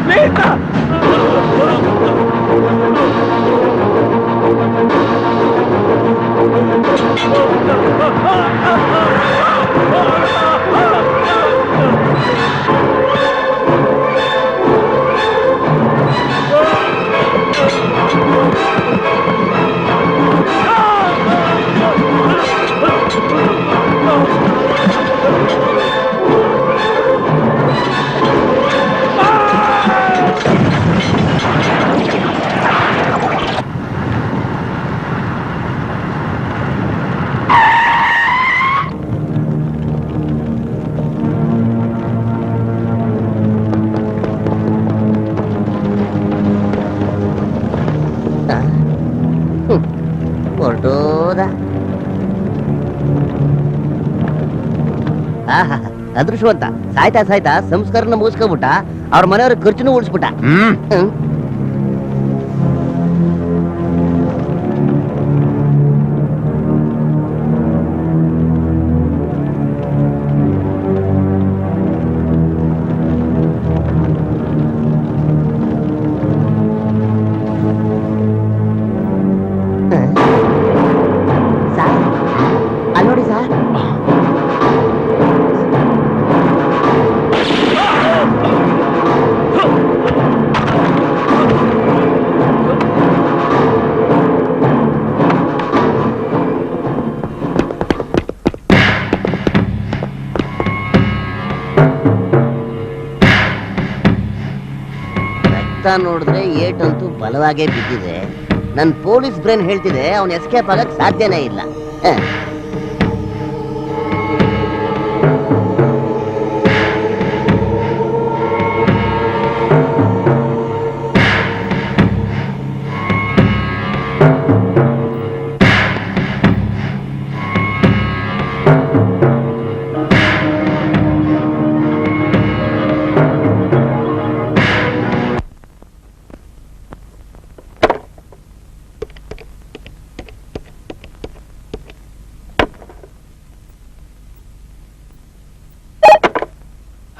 Please sir. ಹೊರಟೋದ. ಅದೃಷ್ಟವಂತ ಸಾಯ್ತಾ ಸಾಯ್ತಾ ಸಂಸ್ಕಾರನ ಮುಗಿಸ್ಕೊಬಿಟ್ಟ, ಅವ್ರ ಮನೆಯವ್ರ ಖರ್ಚುನು ಉಳಿಸ್ಬಿಟ್ಟ. ಅಲ್ಲಿ ನೋಡಿ ಸರ್, ನೋಡಿದ್ರೆ ಏಟಂತೂ ಬಲವಾಗೇ ಬಿದ್ದಿದೆ. ನನ್ ಪೊಲೀಸ್ ಬ್ರೈನ್ ಹೇಳ್ತಿದೆ ಅವನ್ ಎಸ್ಕೇಪ್ ಆಗಕ್ ಸಾಧ್ಯನೇ ಇಲ್ಲ.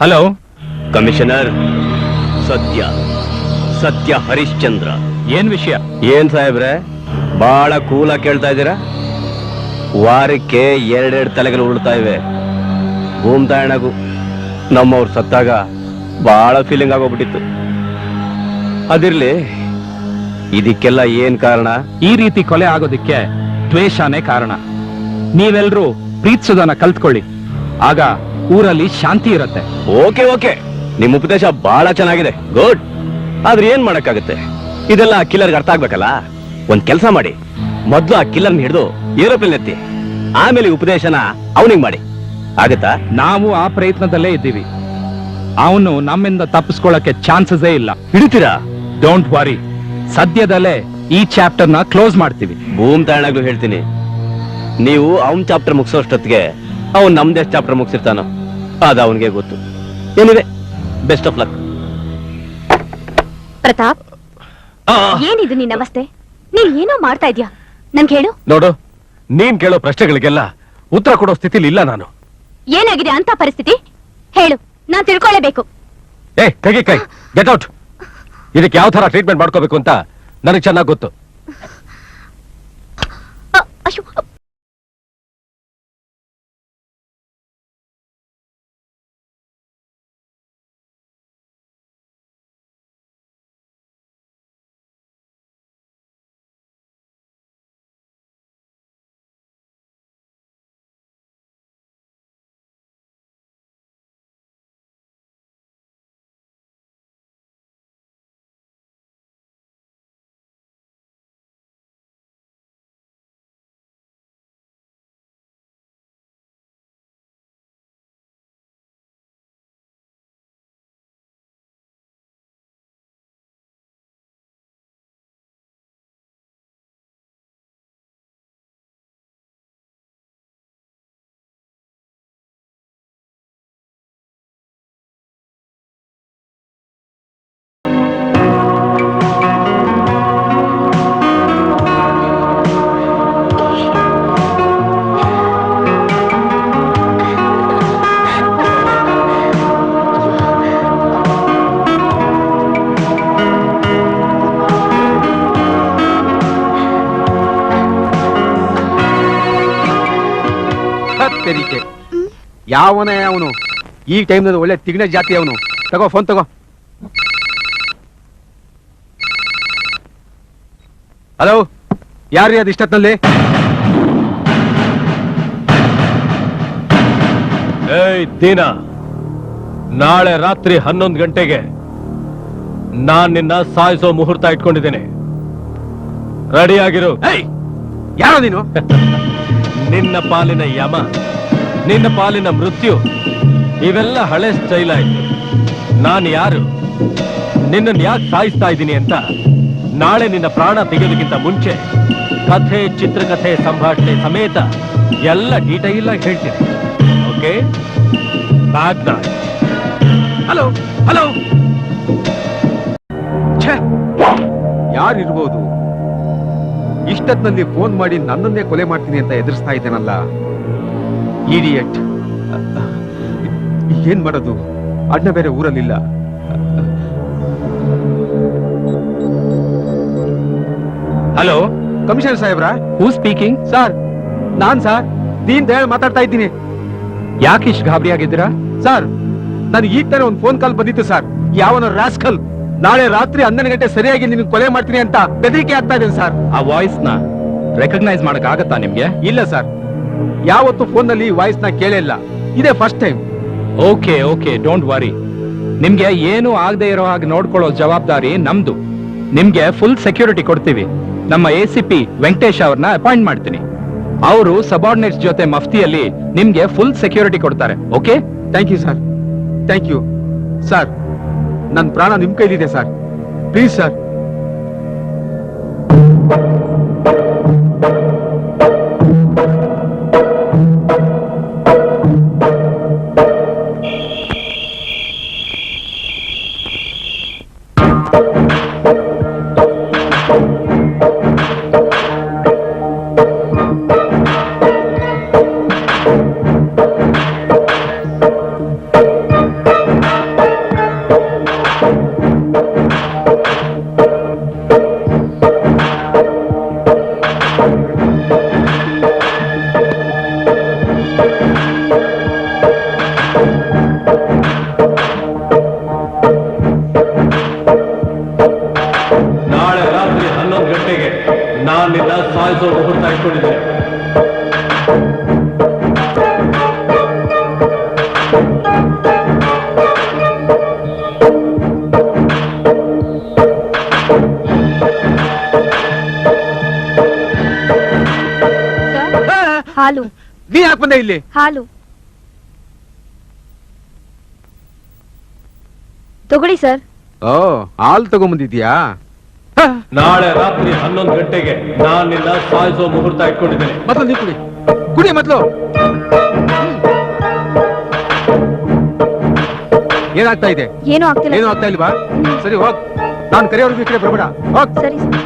ಹಲೋ ಕಮಿಷನರ್, ಸತ್ಯ ಸತ್ಯ ಹರಿಶ್ಚಂದ್ರ. ಏನ್ ವಿಷಯ? ಏನ್ ಸಾಹೇಬ್ರೆ ಬಹಳ ಕೂಲಾಗಿ ಕೇಳ್ತಾ ಇದ್ದೀರಾ? ವಾರಕ್ಕೆ ಎರಡೆರಡು ತಲೆಗಳು ಉಳ್ತಾ ಇವೆ. ಭೂಮ್ತಾಯಣಗೂ ನಮ್ಮವ್ರು ಸತ್ತಾಗ ಬಹಳ ಫೀಲಿಂಗ್ ಆಗೋಗ್ಬಿಟ್ಟಿತ್ತು. ಅದಿರ್ಲಿ, ಇದಕ್ಕೆಲ್ಲ ಏನ್ ಕಾರಣ? ಈ ರೀತಿ ಕೊಲೆ ಆಗೋದಿಕ್ಕೆ ದ್ವೇಷನೇ ಕಾರಣ. ನೀವೆಲ್ರೂ ಪ್ರೀತಿಸೋದನ್ನ ಕಲ್ತ್ಕೊಳ್ಳಿ, ಆಗ ಊರಲ್ಲಿ ಶಾಂತಿ ಇರತ್ತೆ. ಓಕೆ ಓಕೆ, ನಿಮ್ ಉಪದೇಶ ಬಹಳ ಚೆನ್ನಾಗಿದೆ, ಗುಡ್. ಆದ್ರೆ ಏನ್ ಮಾಡಕ್ಕಾಗತ್ತೆ? ಇದೆಲ್ಲ ಆ ಕಿಲ್ಲರ್ಗೆ ಅರ್ಥ ಆಗ್ಬೇಕಲ್ಲ. ಒಂದ್ ಕೆಲಸ ಮಾಡಿ, ಮೊದ್ಲು ಆ ಕಿಲ್ಲರ್ನ ಹಿಡಿದು ಏರೋಪ್ಲೇನ್ ಎತ್ತಿ, ಆಮೇಲೆ ಉಪದೇಶನ ಅವನಿಗೆ ಮಾಡಿ. ಆಗತ್ತಾ? ನಾವು ಆ ಪ್ರಯತ್ನದಲ್ಲೇ ಇದ್ದೀವಿ. ಅವನು ನಮ್ಮಿಂದ ತಪ್ಪಿಸ್ಕೊಳ್ಳಕ್ಕೆ ಚಾನ್ಸಸ್ಸೇ ಇಲ್ಲ. ಹಿಡಿತೀರಾ? ಡೋಂಟ್ ವರಿ, ಸದ್ಯದಲ್ಲೇ ಈ ಚಾಪ್ಟರ್ ನ ಕ್ಲೋಸ್ ಮಾಡ್ತೀವಿ. ಭೂಮ್ತಾಯಣಾಗ್ಲೂ ಹೇಳ್ತೀನಿ, ನೀವು ಅವನ್ ಚಾಪ್ಟರ್ ಮುಗಿಸೋಷ್ಟೊತ್ತಿಗೆ ಅವನ್ ನಮ್ದೇ ಚಾಪ್ಟರ್ ಮುಗಿಸಿರ್ತಾನೋ ಅದ ಅವನಿಗೆ ಗೊತ್ತು. ಏನಿದೆ, ಬೆಸ್ಟ್ ಆಫ್ ಲಕ್. ಪ್ರತಾಪ್, ಏನಿದು ನಿನ್ನ ಅವಸ್ಥೆ? ನೀನ್ ಏನೋ ಮಾಡ್ತಾ ಇದ್ಯಾ ನನ್ಗೆ ಹೇಳು. ನೋಡು, ನೀನ್ ಕೇಳೋ ಪ್ರಶ್ನೆಗಳಿಗೆಲ್ಲ ಉತ್ತರ ಕೊಡೋ ಸ್ಥಿತಿಲಿ ಇಲ್ಲ ನಾನು. ಏನಾಗಿದೆ ಅಂತ ಪರಿಸ್ಥಿತಿ ಹೇಳು, ನಾನ್ ತಿಳ್ಕೊಳ್ಳೇಬೇಕು. ಏ ಕೈ ಗೆಟ್ ಔಟ್. ಇದಕ್ಕೆ ಯಾವ ತರ ಟ್ರೀಟ್ಮೆಂಟ್ ಮಾಡ್ಕೋಬೇಕು ಅಂತ ನನಗೆ ಚೆನ್ನಾಗಿ ಗೊತ್ತು. ಅಯ್ಯೋ, ತೆರಿಗೆ ಯಾವನೇ ಅವನು ಈ ಟೈಮ್ನಲ್ಲಿ ಒಳ್ಳೆ ತಿಗಣೆ ಜಾತಿ ಅವನು. ತಗೋ ಫೋನ್ ತಗೋ. ಹಲೋ, ಯಾರ್ರೀ ಅದು ಇಷ್ಟೊತ್ತಿನಲ್ಲಿ? ಏಯ್ ದೀನ, ನಾಳೆ ರಾತ್ರಿ 11 ಗಂಟೆಗೆ ನಾನ್ ನಿನ್ನ ಸಾಯಿಸೋ ಮುಹೂರ್ತ ಇಟ್ಕೊಂಡಿದ್ದೇನೆ. ರೆಡಿ ಆಗಿರು. ಯಾರೋ ನೀನು? ನಿನ್ನ ಪಾಲಿನ ಯಮ, ನಿನ್ನ ಪಾಲಿನ ಮೃತ್ಯು, ಇವೆಲ್ಲ ಹಳೆ ಸ್ಟೈಲ್ ಆಯ್ತು. ನಾನು ಯಾರು, ನಿನ್ನನ್ನು ಯಾಕೆ ಸಾಯಿಸ್ತಾ ಇದ್ದೀನಿ ಅಂತ ನಾಳೆ ನಿನ್ನ ಪ್ರಾಣ ತೆಗೆಯೋದಕ್ಕಿಂತ ಮುಂಚೆ ಕಥೆ, ಚಿತ್ರಕಥೆ, ಸಂಭಾಷಣೆ ಸಮೇತ ಎಲ್ಲ ಡೀಟೈಲ್ ಆಗಿ ಹೇಳ್ತೀನಿ. Okay, bad night. Hello hello, ಯಾರಿರ್ಬೋದು ಇಷ್ಟೊತ್ತಿನಲ್ಲಿ ಫೋನ್ ಮಾಡಿ ನನ್ನನ್ನೇ ಕೊಲೆ ಮಾಡ್ತೀನಿ ಅಂತ ಎದುರಿಸ್ತಾ ಇದ್ದೇನಲ್ಲ. ಇಡಿಯಟ್. ಏನ್ ಮಾಡೋದು? ಅಣ್ಣ ಬೇರೆ ಊರಲ್ಲಿಲ್ಲ. ಹಲೋ, ಕಮಿಷನರ್ ಸಾಹೇಬ್ರಾ? Who speaking? ಸರ್, ನಾನ್ ಸರ್ ದೀನ್ ದಯಾಳ್ ಮಾತಾಡ್ತಾ ಇದ್ದೀನಿ. ಯಾಕೆ ಇಷ್ಟು ಗಾಬರಿ ಆಗಿದ್ದೀರಾ? ಸರ್, ನನಗೆ ಈಗ ತಾನೇ ಒಂದು ಫೋನ್ ಕಾಲ್ ಬಂದಿತ್ತು ಸರ್. ಯಾವನ ರಾಸ್ಕಲ್ ನಾಳೆ ರಾತ್ರಿ 11 ಗಂಟೆ ಸರಿಯಾಗಿ ನಿಮ್ಗೆ ಕೊಲೆ ಮಾಡ್ತೀನಿ ಅಂತ ಬೆದರಿಕೆ ಆಗ್ತಾ ಇದೆ ಸರ್. ಆ ವಾಯ್ಸ್ ನ ರೆಕಗ್ನೈಸ್ ಮಾಡಕ್ ಆಗತ್ತಾ ನಿಮ್ಗೆ? ಇಲ್ಲ ಸರ್, ಯಾವತ್ತು ಫೋನ್ ನಲ್ಲಿ ವಾಯ್ಸ್ ನ ಕೇಳಿಲ್ಲ. ಇದೇ first time. Okay okay, don't worry. ನಿಮ್ಗೆ ಏನು ಆಗದೆ ಇರೋ ಹಾಗೆ ನೋಡ್ಕೊಳ್ಳೋ ಜವಾಬ್ದಾರಿ ನಮ್ದು. ನಿಮ್ಗೆ ಫುಲ್ ಸೆಕ್ಯೂರಿಟಿ ಕೊಡ್ತೀವಿ. ನಮ್ಮ ACP ವೆಂಕಟೇಶ್ ಅವ್ರನ್ನ ಅಪಾಯಿಂಟ್ ಮಾಡ್ತೀನಿ. ಅವರು ಸಬಾರ್ಡಿನೇಟ್ಸ್ ಜೊತೆ ಮಫ್ತಿಯಲ್ಲಿ ನಿಮ್ಗೆ ಫುಲ್ ಸೆಕ್ಯೂರಿಟಿ ಕೊಡ್ತಾರೆ. Okay? Thank you sir, thank you sir. ನನ್ನ ಪ್ರಾಣ ನಿಮ್ ಕೈಲಿದೆ ಸರ್. Please sir. ನಾನು ನಿನ್ನ ಸಾಯಿಸೋ ಮುಹೂರ್ತ ಇಟ್ಕೊಂಡಿದ್ದೇನೆ. ಹಾಲು. ನೀ ಯಾಕೆ ಬಂದೆ ಇಲ್ಲಿ? ಹಾಲು ತಗೊಳ್ಳಿ ಸರ್. ಓ, ಹಾಲು ತಗೊಂಬಂದಿದ್ಯಾ? ನಾಳೆ ರಾತ್ರಿ 11 ಗಂಟೆಗೆ ನಾನು ನಿನ್ನ ಸಾಯಿಸೋ ಮುಹೂರ್ತ ಇಟ್ಕೊಂಡಿದ್ದೇನೆ. ಮೊದಲು ನೀ ಕುಡಿ, ಕುಡಿ ಮೊದಲು. ಏನಾಗ್ತಾ ಇದೆ? ಏನೂ ಆಗ್ತಿಲ್ಲ. ಏನೂ ಆಗ್ತಾ ಇಲ್ವಾ? ಸರಿ ಹೋಗ್, ನಾನು ಕರೆಯೋರ್ಗು ಈ ಕಡೆ ಬರ್ಬೇಡ. ಹೋಗ್. ಸರಿ ಸರ್.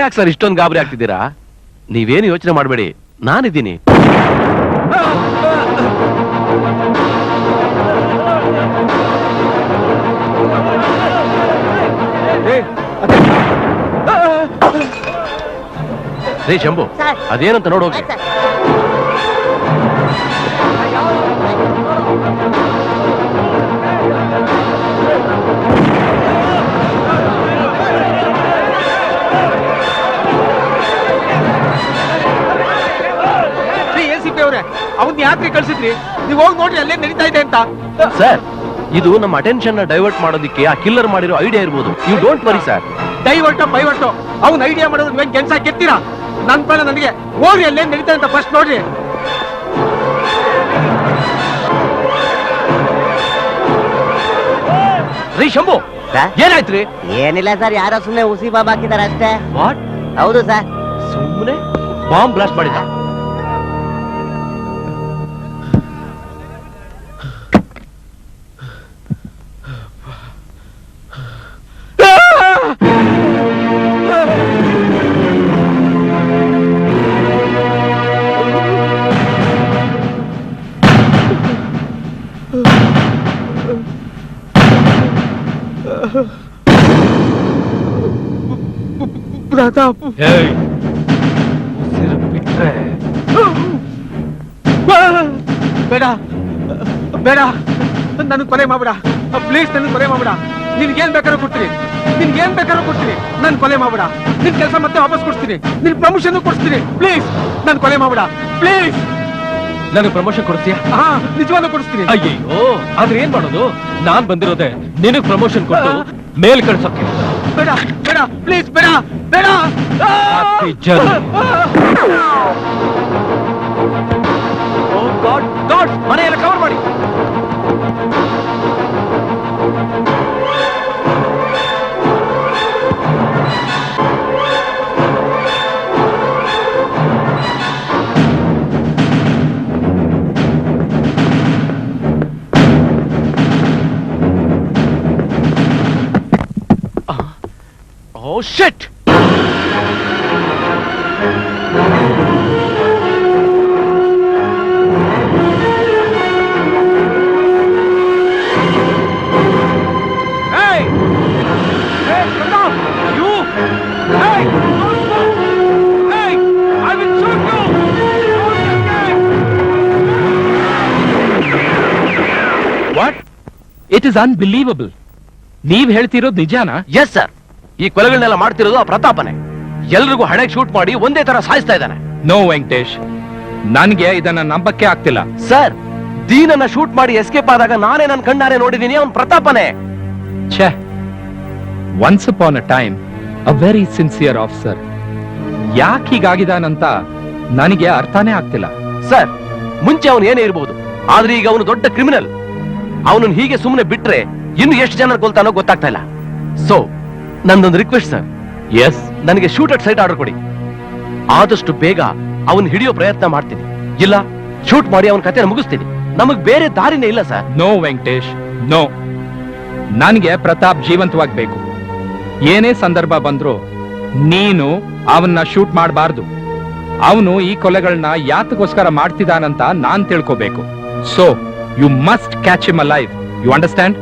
ನೀವ್ಯಾಕೆ ಸರ್ ಇಷ್ಟೊಂದು ಗಾಬರಿ ಆಗ್ತಿದ್ದೀರಾ? ನೀವೇನು ಯೋಚನೆ ಮಾಡಬೇಡಿ, ನಾನಿದ್ದೀನಿ. ರೇ ಶಂಭು, ಸರ್. ಅದೇನಂತ ನೋಡೋಗಿ. ಆಯ್ತ್ ಸರ್. ACP ಅವ್ರೆ, ಅವ್ನ್ ಯಾಕ್ರಿ ಕಳ್ಸಿದ್ರಿ? ನೀವ್ ಹೋಗಿ ನೋಡ್ರಿ ಅಲ್ಲೇ ನಡೀತಾ ಇದೆ ಅಂತ. ಸರ್, ಇದು ನಮ್ಮ ಅಟೆನ್ಷನ್ ನ ಡೈವರ್ಟ್ ಮಾಡೋದಕ್ಕೆ ಆ ಕಿಲ್ಲರ್ ಮಾಡಿರೋ ಐಡಿಯಾ ಇರ್ಬೋದು. You don't worry sir. ಡೈವರ್ಟೋ ಅವ್ನ್ ಐಡಿಯಾ ಮಾಡೋದು ನೀವೇನ್ ಕೆಲ್ಸ ಕೆತ್ತೀರಾ? ನನ್ ಬೇಡ ನನಗೆ. ಹೋಗ್ರಿ ಅಲ್ಲೇ ನಡೀತಾ ಅಂತ ಫಸ್ಟ್ ನೋಡ್ರಿ. ರೀ ಶಂಭು, ಸರ್? ಏನಾಯ್ತ್ರಿ? ಏನಿಲ್ಲ ಸರ್, ಯಾರೋ ಸುಮ್ನೆ ಹುಸಿ ಬಾಬ್ ಹಾಕಿದಾರೆ ಅಷ್ಟೇ. ವಾಟ್? ಹೌದು ಸರ್. ಸುಮ್ಮನೆ ಬಾಂಬ್ ಬ್ಲಾಸ್ಟ್ ಮಾಡಿದ. ಪ್ರತಾಪ್, ಬಿಟ್ರೆ ಬೇಡ ಬೇಡ, ನನ್ ಕೊಲೆ ಮಾಡ್ಬೇಡ ಪ್ಲೀಸ್, ನನ್ ಕೊಲೆ ಮಾಡ್ಬೇಡ. ನಿನ್ಗೇನ್ ಬೇಕಾದ್ರೂ ಕೊಡ್ತೀನಿ, ನನ್ ಕೊಲೆ ಮಾಡ್ಬೇಡ. ನಿನ್ ಕೆಲಸ ಮತ್ತೆ ವಾಪಸ್ ಕೊಡ್ತೀನಿ, ನಿನ್ ಪ್ರಮೋಷನ್ ಕೊಡ್ತೀನಿ. ಪ್ಲೀಸ್ ನನ್ ಕೊಲೆ ಮಾಡ್ಬೇಡ, ಪ್ಲೀಸ್. ನನಗೆ ಪ್ರಮೋಷನ್ ಕೊಡ್ತೀಯಾ? ಹಾ, ನಿಜವಾಗ್ಲೂ ಕೊಡಿಸ್ತೀನಿ. ಅಯ್ಯೋ, ಆದ್ರೆ ಏನ್ ಮಾಡೋದು? ನಾನ್ ಬಂದಿರೋದೆ ನಿನಗ್ ಪ್ರಮೋಷನ್ ಕೊಟ್ಟು ಮೇಲ್ ಕಳ್ಸೋಕೆ. ಬೇಡ ಬೇಡ, ಪ್ಲೀಸ್ ಬೇಡ ಬೇಡ. ಗಾಡ್, ಮನೆಯೆಲ್ಲ ಕವರ್ ಮಾಡಿ. Oh shit! Hey! Hey, Pratap! You! Hey! Don't move! Hey! I will shoot you! Don't escape! What? It is unbelievable. ನೀವ್ ಹೇಳ್ತಿರೋದು ನಿಜಾನಾ? ಎಸ್ ಸರ್, ಈ ಕೊಲೆಗಳನ್ನೆಲ್ಲ ಮಾಡ್ತಿರೋದು ಆ ಪ್ರತಾಪನೇ. ಎಲ್ರಿಗೂ ಹಣೆಗೆ ಶೂಟ್ ಮಾಡಿ ಒಂದೇ ತರ ಸಾಯಿಸ್ತಾ ಇದ್ದಾನೆ. ನೋ ವೆಂಕಟೇಶ್, ನನ್ಗೆ ಇದನ್ನ ನಂಬಕ್ಕೆ ಆಗ್ತಿಲ್ಲ. ಸರ್, ದೀನನ್ನ ಶೂಟ್ ಮಾಡಿ ಎಸ್ಕೇಪ್ ಆದಾಗ ನಾನೇ ನನ್ನ ಕಣ್ಣಾರೆ ನೋಡಿದೀನಿ, ಅವನ್ ಪ್ರತಾಪನೇ. ಛೇ, once upon a time a very sincere officer. ಯಾಕೆ ಹೀಗಾಗಿದಾನಂತ ನನಗೆ ಅರ್ಥನೇ ಆಗ್ತಿಲ್ಲ. ಸರ್, ಮುಂಚೆ ಅವನು ಏನೇ ಇರಬಹುದು, ಆದ್ರೆ ಈಗ ಅವನು ದೊಡ್ಡ ಕ್ರಿಮಿನಲ್. ಅವನನ್ನು ಹೀಗೆ ಸುಮ್ಮನೆ ಬಿಟ್ರೆ ಇನ್ನು ಎಷ್ಟು ಜನ ಕೊಲ್ತಾನೋ ಗೊತ್ತಾಗ್ತಾ ಇಲ್ಲ. ಸೊ ನಂದೊಂದು ರಿಕ್ವೆಸ್ಟ್ ಸರ್. ಎಸ್, ನನಗೆ ಶೂಟ್ ಅಟ್ ಸೈಟ್ ಆರ್ಡರ್ ಕೊಡಿ. ಆದಷ್ಟು ಬೇಗ ಅವನ್ ಹಿಡಿಯೋ ಪ್ರಯತ್ನ ಮಾಡ್ತೀನಿ, ಇಲ್ಲ ಶೂಟ್ ಮಾಡಿ ಅವನ ಕಥೆನ ಮುಗಿಸ್ತೀನಿ. ನಮಗ್ ಬೇರೆ ದಾರಿನೇ ಇಲ್ಲ ಸರ್. No Venkatesh, no. ನನಗೆ ಪ್ರತಾಪ್ ಜೀವಂತವಾಗ್ಬೇಕು. ಏನೇ ಸಂದರ್ಭ ಬಂದ್ರು ನೀನು ಅವನ್ನ ಶೂಟ್ ಮಾಡಬಾರ್ದು. ಅವನು ಈ ಕೊಲೆಗಳನ್ನ ಯಾತಕ್ಕೋಸ್ಕರ ಮಾಡ್ತಿದ್ದಾನಂತ ನಾನ್ ತಿಳ್ಕೋಬೇಕು. So you must catch him alive. You understand?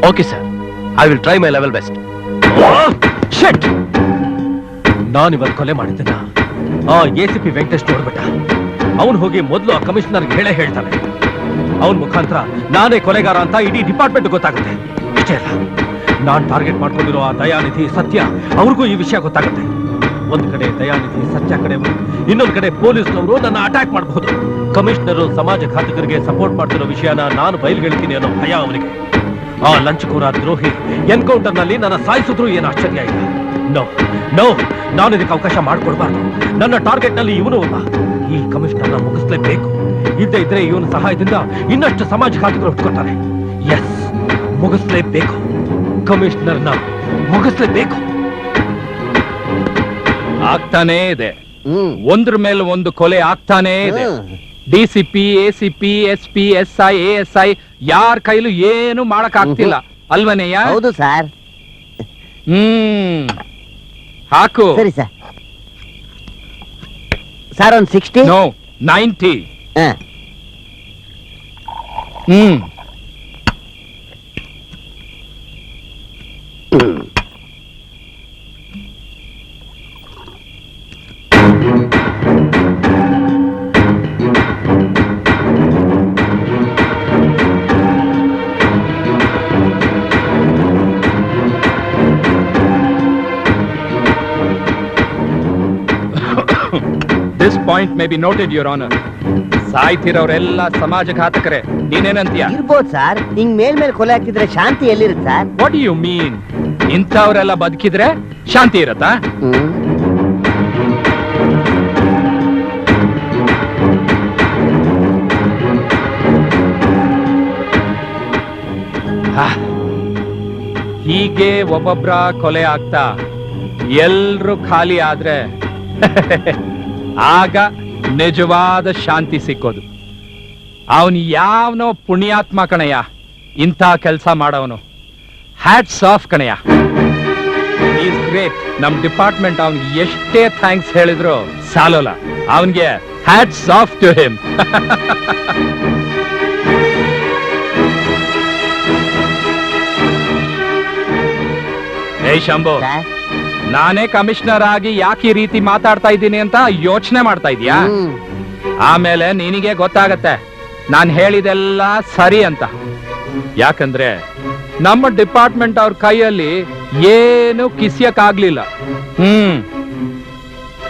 Okay sir, I will try my level best. Shut! ನಾನಿವತ್ತು ಕೊಲೆ ಮಾಡಿದ್ದನ್ನ ಆ ACP ವೆಂಕಟೇಶ್ ನೋಡ್ಬಿಟ್ಟ. ಅವನು ಹೋಗಿ ಮೊದಲು ಆ ಕಮಿಷನರ್ಗೆ ಹೇಳ್ತಾನೆ. ಅವನ ಮುಖಾಂತರ ನಾನೇ ಕೊಲೆಗಾರ ಅಂತ ಇಡೀ ಡಿಪಾರ್ಟ್ಮೆಂಟ್ ಗೊತ್ತಾಗುತ್ತೆ. ಇಷ್ಟೇ ಅಲ್ಲ, ನಾನ್ ಟಾರ್ಗೆಟ್ ಮಾಡ್ಕೊಂಡಿರೋ ಆ ದಯಾನಿಧಿ ಸತ್ಯ ಅವ್ರಿಗೂ ಈ ವಿಷಯ ಗೊತ್ತಾಗುತ್ತೆ. ಒಂದ್ ಕಡೆ ದಯಾನಿಧಿ ಸತ್ಯ ಕಡೆ, ಇನ್ನೊಂದ್ ಕಡೆ ಪೊಲೀಸ್ನವರು ನನ್ನ ಅಟ್ಯಾಕ್ ಮಾಡಬಹುದು. ಕಮಿಷನರ್ ಸಮಾಜಘಾತಕರಿಗೆ ಸಪೋರ್ಟ್ ಮಾಡ್ತಿರೋ ವಿಷಯನ ನಾನು ಬಯಲ್ಗೆಳ್ತೀನಿ ಅನ್ನೋ ಭಯ ಅವನಿಗೆ. ಆ ಲಂಚಕೋರ ದ್ರೋಹಿ ಎನ್ಕೌಂಟರ್ ನಲ್ಲಿ ನನ್ನ ಸಾಯಿಸಿದ್ರು ಏನು ಆಶ್ಚರ್ಯ ಇಲ್ಲ. ನೋ ನೋ, ನಾನು ಇದಕ್ಕೆ ಅವಕಾಶ ಮಾಡಿಕೊಡ್ಬಾರ್ದು. ನನ್ನ ಟಾರ್ಗೆಟ್ ನಲ್ಲಿ ಇವನು ಒಬ್ಬ. ಈ ಕಮಿಷನರ್ನ ಮುಗಿಸ್ಲೇಬೇಕು. ಇದ್ದೇ ಇದ್ರೆ ಇವನ ಸಹಾಯದಿಂದ ಇನ್ನಷ್ಟು ಸಮಾಜಘಾತಕರು ಹುಟ್ಕೊತಾರೆ. ಎಸ್, ಮುಗಿಸ್ಲೇಬೇಕು. ಕಮಿಷನರ್ನ ಮುಗಿಸ್ಲೇಬೇಕು. ಆಗ್ತಾನೇ ಇದೆ, ಒಂದ್ರ ಮೇಲೆ ಒಂದು ಕೊಲೆ ಆಗ್ತಾನೇ ಇದೆ. DCP, ACP, SP, SI, ASI ಯಾರ ಕೈಲೂ ಏನು ಮಾಡಕ್ ಆಗ್ತಿಲ್ಲ ಅಲ್ವನೇಯ? ಹೌದು ಸರ್. ಹಾಕು. ಸರಿ ಸರ್. ಸರ್ ಒಂದು 60. ನೋ 90. ಹಾ. ಹ್ಮ್. This point may be noted, Your Honor. ಸಾಯ್ತಿರೋರೆಲ್ಲ ಸಮಾಜಘಾತಕರೇ. ನೀನೇನಂತೀಯ? ಇರ್ಬೋದು ಸರ್. ಹಿಂಗ್ ಮೇಲ್ ಕೊಲೆ ಹಾಕಿದ್ರೆ ಶಾಂತಿ ಎಲ್ಲಿರುತ್ತೆ sir? What do you mean? ಇಂಥವ್ರೆಲ್ಲ ಬದುಕಿದ್ರೆ ಶಾಂತಿ ಇರತ್ತಾ? ಹೀಗೆ ಒಬ್ಬೊಬ್ರ ಕೊಲೆ ಆಗ್ತಾ ಎಲ್ರು ಖಾಲಿ ಆದ್ರೆ ಆಗ ನಿಜವಾದ ಶಾಂತಿ ಸಿಕ್ಕೋದು. ಅವನು ಯಾವನೋ ಪುಣ್ಯಾತ್ಮ ಕಣಯ್ಯ ಇಂಥ ಕೆಲಸ ಮಾಡವನು. ಹ್ಯಾಟ್ಸ್ ಆಫ್ ಕಣಯ್ಯ. Is great. ನಮ್ ಡಿಪಾರ್ಟ್ಮೆಂಟ್ ಅವನಿಗೆ ಎಷ್ಟೇ ಥ್ಯಾಂಕ್ಸ್ ಹೇಳಿದ್ರು ಸಾಲೋಲ್ಲ. ಅವನಿಗೆ ಹ್ಯಾಟ್ಸ್ ಆಫ್ ಟು ಹಿಮ್. ಏ ಶಂಭು, ಸರ್? ನಾನೇ ಕಮಿಷನರ್ ಆಗಿ ಯಾಕೆ ಈ ರೀತಿ ಮಾತಾಡ್ತಾ ಇದ್ದೀನಿ ಅಂತ ಯೋಚನೆ ಮಾಡ್ತಾ ಇದೀಯಾ? ಆಮೇಲೆ ನಿನಗೆ ಗೊತ್ತಾಗತ್ತೆ ನಾನ್ ಹೇಳಿದೆಲ್ಲ ಸರಿ ಅಂತ. ಯಾಕಂದ್ರೆ ನಮ್ಮ ಡಿಪಾರ್ಟ್ಮೆಂಟ್ ಅವ್ರ ಕೈಯಲ್ಲಿ ಏನು ಕಿಸಿಯಕ್ಕಾಗ್ಲಿಲ್ಲ.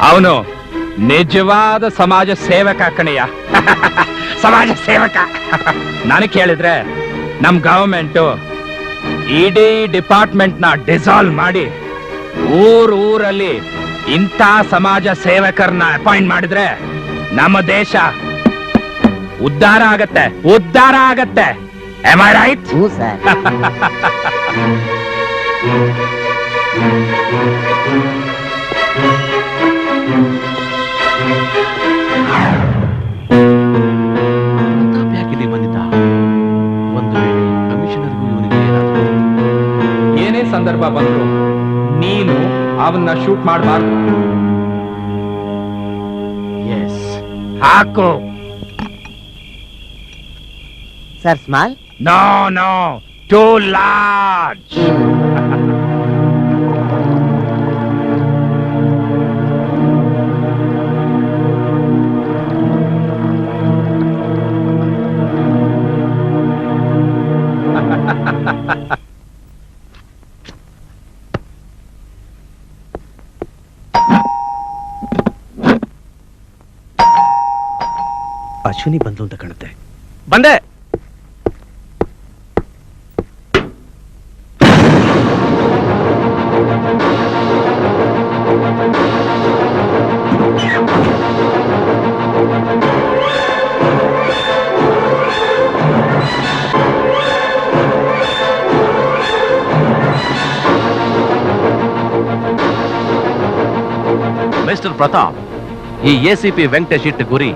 ಅವನು ನಿಜವಾದ ಸಮಾಜ ಸೇವಕ ಕಣಯ್ಯ. ಸಮಾಜ ಸೇವಕ. ನನಗೆ ಕೇಳಿದ್ರೆ ನಮ್ ಗವರ್ಮೆಂಟು ಇಡೀ ಡಿಪಾರ್ಟ್ಮೆಂಟ್ ನ ಡಿಸಾಲ್ವ್ ಮಾಡಿ ಊರಲ್ಲಿ ಇಂಥ ಸಮಾಜ ಸೇವಕರನ್ನ ಅಪಾಯಿಂಟ್ ಮಾಡಿದ್ರೆ ನಮ್ಮ ದೇಶ ಉದ್ಧಾರ ಆಗತ್ತೆ. ಉದ್ಧಾರ ಆಗತ್ತೆ. Am I right? ಹ್ಞೂ ಸರ್. ಯಾಕಿಲ್ಲಿ ಬಂದಿದ್ದ? ಒಂದು ವೇಳೆ ಕಮಿಷನರ್ಗೂ ಇವನಿಗೆ ಏನಾದ್ರು ಏನೇ ಸಂದರ್ಭ ಬಂದ್ರು ನೀನು ಅವನ್ನ ಶೂಟ್ ಮಾಡಬಾರ್ದು. ಎಸ್. ಹಾಕು. Sir small? No no, too large. Ashwini ಬಂದು ಅಂತ ಕಾಣುತ್ತೆ. ಬಂದೆ. ಮಿಸ್ಟರ್ ಪ್ರತಾಪ್, ಈ ಎಸಿಪಿ ವೆಂಕಟೇಶ್ ಇಟ್ಟ ಗುರಿ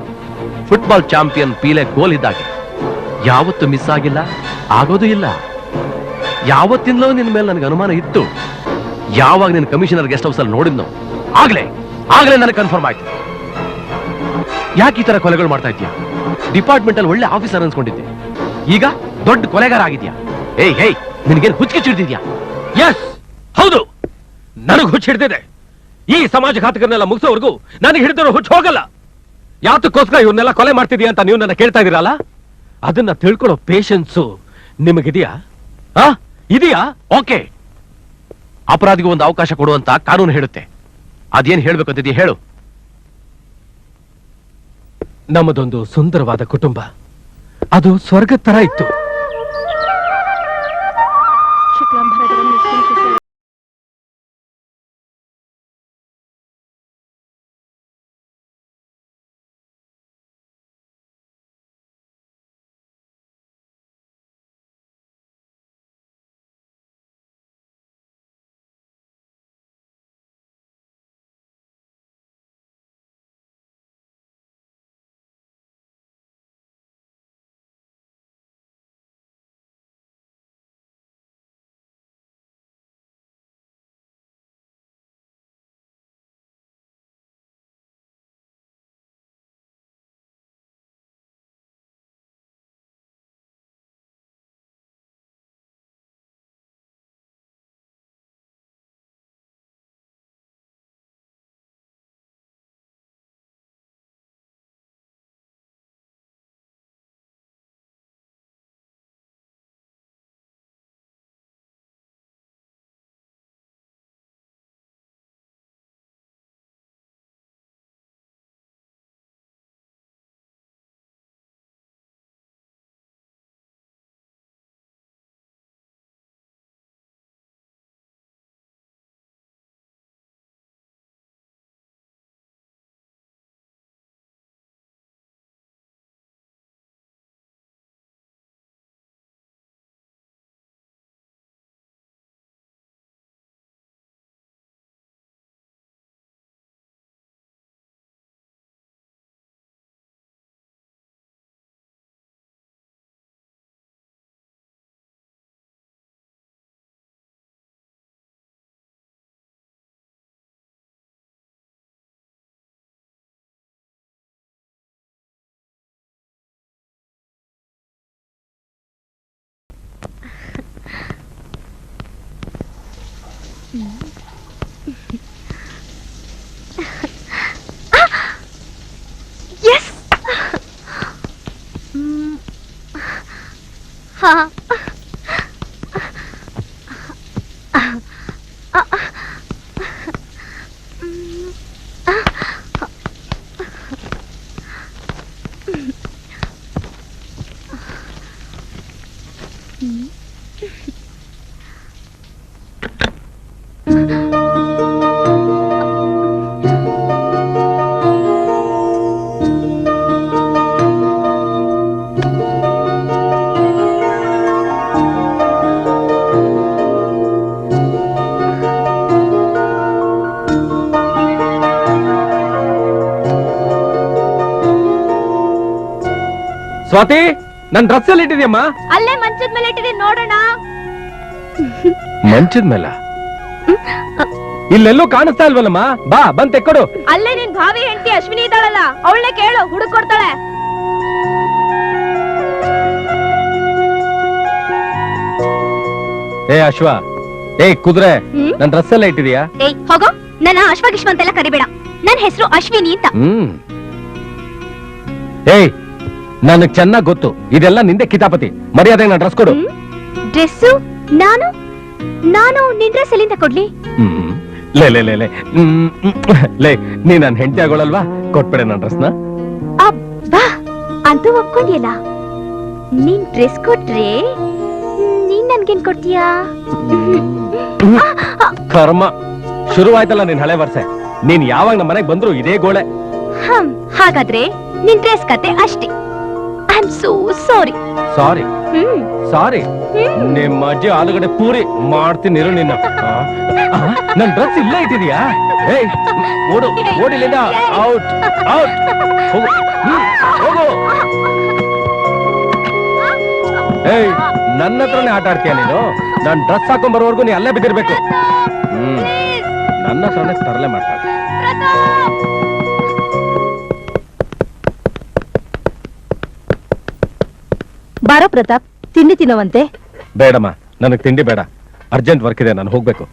ಫುಟ್ಬಾಲ್ ಚಾಂಪಿಯನ್ ಪೀಲೆ ಗೋಲ್ ಇದ್ದಾಗೆ. ಯಾವತ್ತು ಮಿಸ್ ಆಗಿಲ್ಲ, ಆಗೋದು ಇಲ್ಲ. ಯಾವತ್ತಿಂದಲೂ ನಿನ್ನ ಮೇಲೆ ನನಗೆ ಅನುಮಾನ ಇತ್ತು. ಯಾವಾಗ ನಿನ್ನ ಕಮಿಷನರ್ ಗೆಸ್ಟ್ ಹೌಸ್ ಅಲ್ಲಿ ನೋಡಿದ್ನೋ ಆಗ್ಲೇ ನನಗೆ ಕನ್ಫರ್ಮ್ ಆಯ್ತು. ಯಾಕೆ ಈ ತರ ಕೊಲೆಗಳು ಮಾಡ್ತಾ ಇದ್ಯಾ? ಡಿಪಾರ್ಟ್ಮೆಂಟ್ ಅಲ್ಲಿ ಒಳ್ಳೆ ಆಫೀಸರ್ ಅನ್ಸ್ಕೊಂಡಿದ್ದೆ, ಈಗ ದೊಡ್ಡ ಕೊಲೆಗಾರ ಆಗಿದ್ಯಾ. ಏಯ್ ನಿನಗೇನು ಹುಚ್ಚಿಡ್ತಿದ್ಯಾ? ಎಸ್, ಹೌದು, ನನಗೆ ಹುಚ್ಚು ಹಿಡ್ದಿದೆ. ಈ ಸಮಾಜಘಾತಕರನ್ನೆಲ್ಲ ಮುಗಿಸೋವರೆಗೂ ನನಗೆ ಹಿಡಿದಿರೋ ಹುಚ್ಚು ಹೋಗಲ್ಲ. ಯಾತಕ್ಕೋಸ್ಕರ ಇವನ್ನೆಲ್ಲ ಕೊಲೆ ಮಾಡ್ತಿದ್ಯಾ ಅಂತ ನೀವು ನನ್ನ ಕೇಳ್ತಾ ಇದೀರಲ್ಲ, ಅದನ್ನ ತಿಳ್ಕೊಳ್ಳೋ ಪೇಷನ್ಸು ನಿಮಗಿದೆಯಾ? ಇದೆಯಾ? ಓಕೆ, ಅಪರಾಧಿಗೂ ಒಂದು ಅವಕಾಶ ಕೊಡುವಂತ ಕಾನೂನು ಹೇಳುತ್ತೆ. ಅದೇನ್ ಹೇಳ್ಬೇಕಂತಿದ್ಯಾ ಹೇಳು. ನಮ್ಮದೊಂದು ಸುಂದರವಾದ ಕುಟುಂಬ, ಅದು ಸ್ವರ್ಗದ ತರ ಇತ್ತು. ಎಸ್ ಹಾ ಸ್ವಾತಿ ನನ್ ಡ್ರೆಸ್ ಅಲ್ಲಿ ಇಟ್ಟಿದ್ಯಮ್ಮ. ಅಲ್ಲೇ ಮಂಚದ ಮೇಲೆ ಇಟ್ಟಿದ್ದೀನಿ ನೋಡೋಣ. ಮಂಚದ ಮೇಲ ಇಲ್ಲೆಲ್ಲೂ ಕಾಣಿಸ್ತಾ ಇಲ್ವಲ್ಲಮ್ಮ. ಬಾ ಬಂದ್ ತೆಕ್ಕೊಡು. ಅಲ್ಲೇ ನಿನ್ ಭಾವಿ ಹೆಂಡತಿ ಅಶ್ವಿನಿ ಇದ್ದಾಳಲ್ಲ, ಅವಳನ್ನೇ ಕೇಳು, ಹುಡುಕ್ ಕೊಡ್ತಾಳೆ. ಏ ಅಶ್ವ, ಏ ಕುದುರೆ, ನನ್ ಡ್ರೆಸ್ ಎಲ್ಲ ಇಟ್ಟಿದ್ಯಾ? ಏಯ್ ಹೋಗೋ, ನನ್ನ ಅಶ್ವಗಿಶ್ವ ಅಂತೆಲ್ಲ ಕರಿಬೇಡ. ನನ್ ಹೆಸರು ಅಶ್ವಿನಿ ಅಂತ. ಏಯ್ ನನಗ್ ಚೆನ್ನಾಗ್ ಗೊತ್ತು, ಇದೆಲ್ಲ ನಿಂದೆ ಕಿತಾಪತಿ. ಮರ್ಯಾದೆ ನನ್ ಡ್ರೆಸ್ ಕೊಡು. ಡ್ರೆಸ್ಸು? ನಾನು ನಿನ್ ಡ್ರೆಸ್ ಎಲ್ಲಿಂದ ಕೊಡ್ಲಿ? ಲೇ ಲೇ ಲೇ ಲೇ ಲೇ, ನೀ ನನ್ ಹೆಂಡತಿ ಆಗೋಳಲ್ವಾ? ಕೊಟ್ಬಿಡೆ ನನ್ ಡ್ರೆಸ್ನ. ಅಬ್ಬಾ, ಅಂತೂ ಒಪ್ಕೊಂಡಿಯಲ್ಲ. ನೀನ್ ಡ್ರೆಸ್ ಕೊಟ್ರೆ ನೀನ್ ನನ್ಗೇನ್ ಕೊಡ್ತೀಯಾ? ಕರ್ಮ, ಶುರುವಾಯ್ತಲ್ಲ ನಿನ್ ಹಳೆ ವರ್ಷ. ನೀನ್ ಯಾವಾಗ ನಮ್ಮ ಮನೆಗ್ ಬಂದ್ರು ಇದೇ ಗೋಳೆ. ಹಾಗಾದ್ರೆ ನಿನ್ ಡ್ರೆಸ್ ಕತೆ ಅಷ್ಟೇ. I am so sorry. Sorry sorry, ನಿಮ್ಮ ಅಜ್ಜಿ ಆಲೂಗಡ್ಡೆ ಪೂರಿ ಮಾಡ್ತೀನಿ ನಿನ್ನ. ನನ್ ಡ್ರೆಸ್ ಇಲ್ಲೇ ಇಟ್ಟಿದ್ಯಾ? ಏಯ್ ಓಡು, ಓಡಿಲಿಂದ ಔಟ್ ಔಟ್. ಹೋಗು ಹೋಗು. ಏಯ್ ನನ್ನ ಹತ್ರನೇ ಆಟ ಆಡ್ತೀಯ ನೀನು? ನಾನ್ ಡ್ರೆಸ್ ಹಾಕೊಂಡ್ ಬರೋವರೆಗೂ ನೀ ಅಲ್ಲೇ ಬಿದ್ದಿರ್ಬೇಕು. ನನ್ನ ಹತ್ರನೇ ತರಲೆ ಮಾಡ್ತಾಳೆ. ಬಾರೋ ಪ್ರತಾಪ್, ತಿಂಡಿ ತಿನ್ನೋವಂತೆ. ಬೇಡಮ್ಮ, ನನಗ್ ತಿಂಡಿ ಬೇಡ. ಅರ್ಜೆಂಟ್ ವರ್ಕ್ ಇದೆ, ನಾನು ಹೋಗ್ಬೇಕು.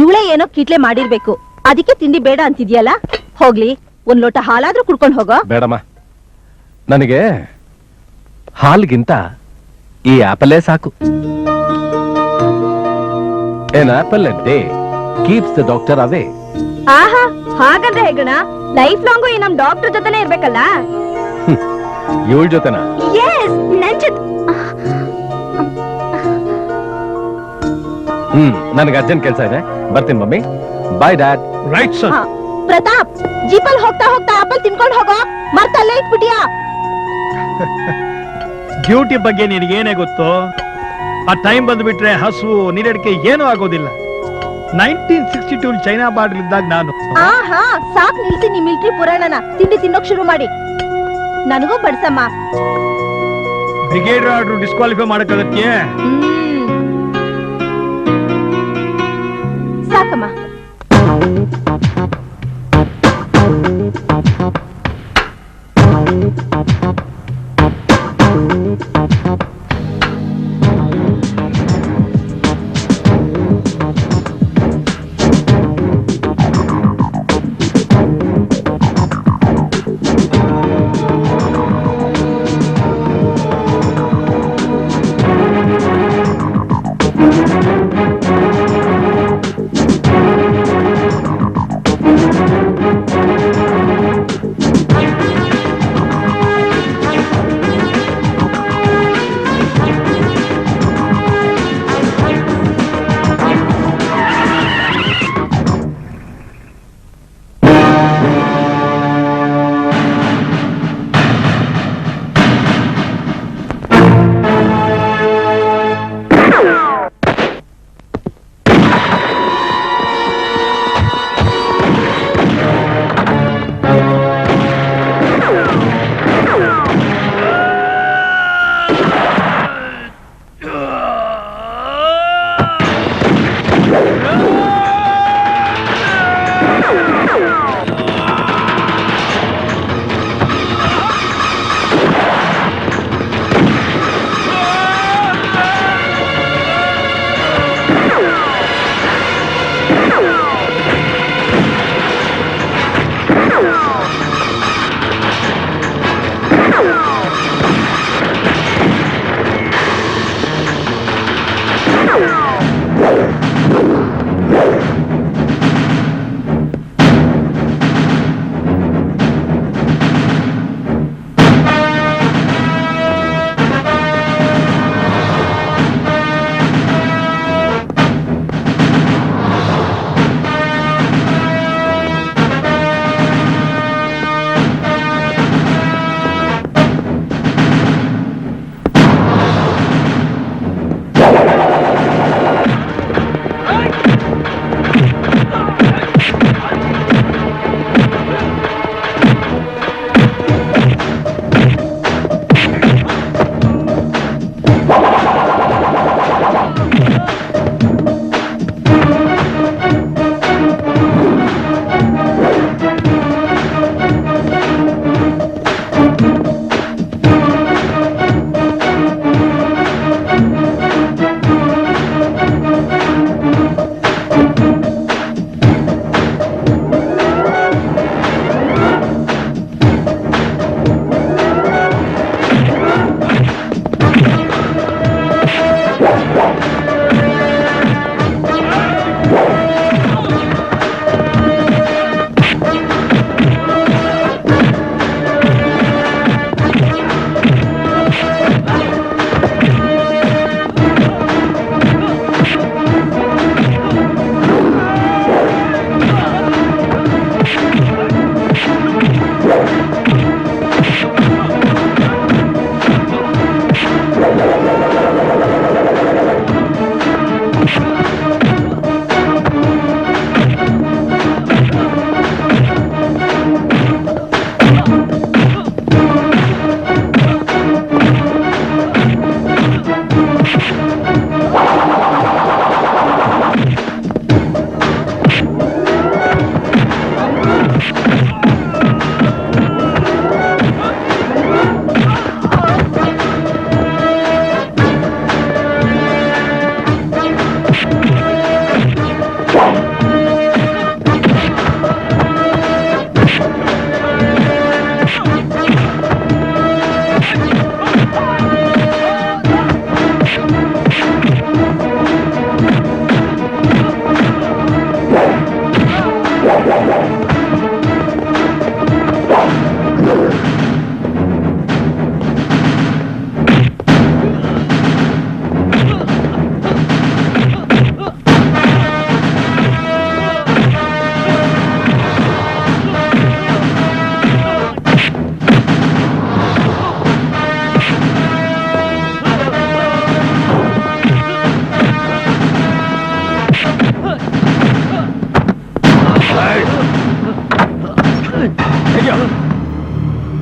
ಇವಳೇ ಏನೋ ಕಿಟ್ಲೆ ಮಾಡಿರ್ಬೇಕು, ಅದಕ್ಕೆ ತಿಂಡಿ ಬೇಡ ಅಂತಿದ್ಯಲ್ಲ. ಹೋಗ್ಲಿ, ಒಂದ್ ಲೋಟ ಹಾಲಾದ್ರೂ ಕುಡ್ಕೊಂಡು ಹೋಗೋ. ಬೇಡಮ್ಮ, ನನಗೆ ಹಾಲ್ಗಿಂತ ಈ ಆಪಲ್ಲೇ ಸಾಕು. An apple a day keeps the doctor away. ಆಹಾ, ಹಾಗಂದ್ರೆ ಹೇಗಣ? ಲೈಫ್ ಲಾಂಗು ಈ ನಮ್ ಡಾಕ್ಟರ್ ಜೊತೆನೆ ಇರ್ಬೇಕಲ್ಲ. ಇವಳ ಜೊತೆನಾ? ಎಸ್, ನನ್ ಜೊತೆ. ನನಗೆ ಅರ್ಜೆಂಟ್ ಕೆಲಸ ಇದೆ, ಬರ್ತೀನಿ mummy. Bye dad. Right sir. Pratap, ಜೀಪಲ್ ಹೋಗ್ತಾ ಹೋಗ್ತಾ ಆಪಲ್ ತಿನ್ಕೊಂಡು ಹೋಗೋ, ಮರ್ತಲ್ಲೇ ಇಟ್ಬಿಟ್ಟಿಯಾ? ಡ್ಯೂಟಿ ಬಗ್ಗೆ ನಿನಗೇನೇ ಗೊತ್ತು? ಆ ಟೈಮ್ ಬಂದ್ಬಿಟ್ರೆ ಹಸು ನೀರಡಿಕೆ ಏನೂ ಆಗೋದಿಲ್ಲ. 1962 ಚೈನಾ ಬಾರ್ಡರ್ ಇದ್ದಾಗ ನಾನು. ಆಹಾ, ಸಾಕ್ ನಿಲ್ಸಿ ನಿಮ್ ಮಿಲ್ಟ್ರಿ ಪುರಾಣನ. ತಿಂಡಿ ತಿನ್ನೋಕ್ ಶುರು ಮಾಡಿ. ನನಗೂ ಬಡ್ಸಮ್ಮ. ಬ್ರಿಗೇಡ್ ಆರ್ಡರ್ ಡಿಸ್ಕ್ವಾಲಿಫೈ ಮಾಡಕ್ಕಾಗತ್ತೆ? ಸಾಕಮ್ಮ.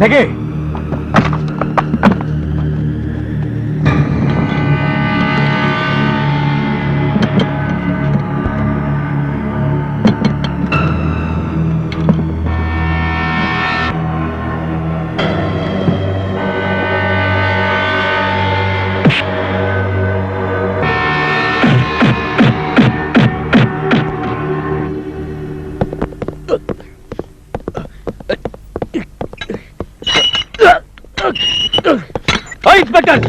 ತೆಗೆ. ಇನ್ಸ್ಪೆಕ್ಟರ್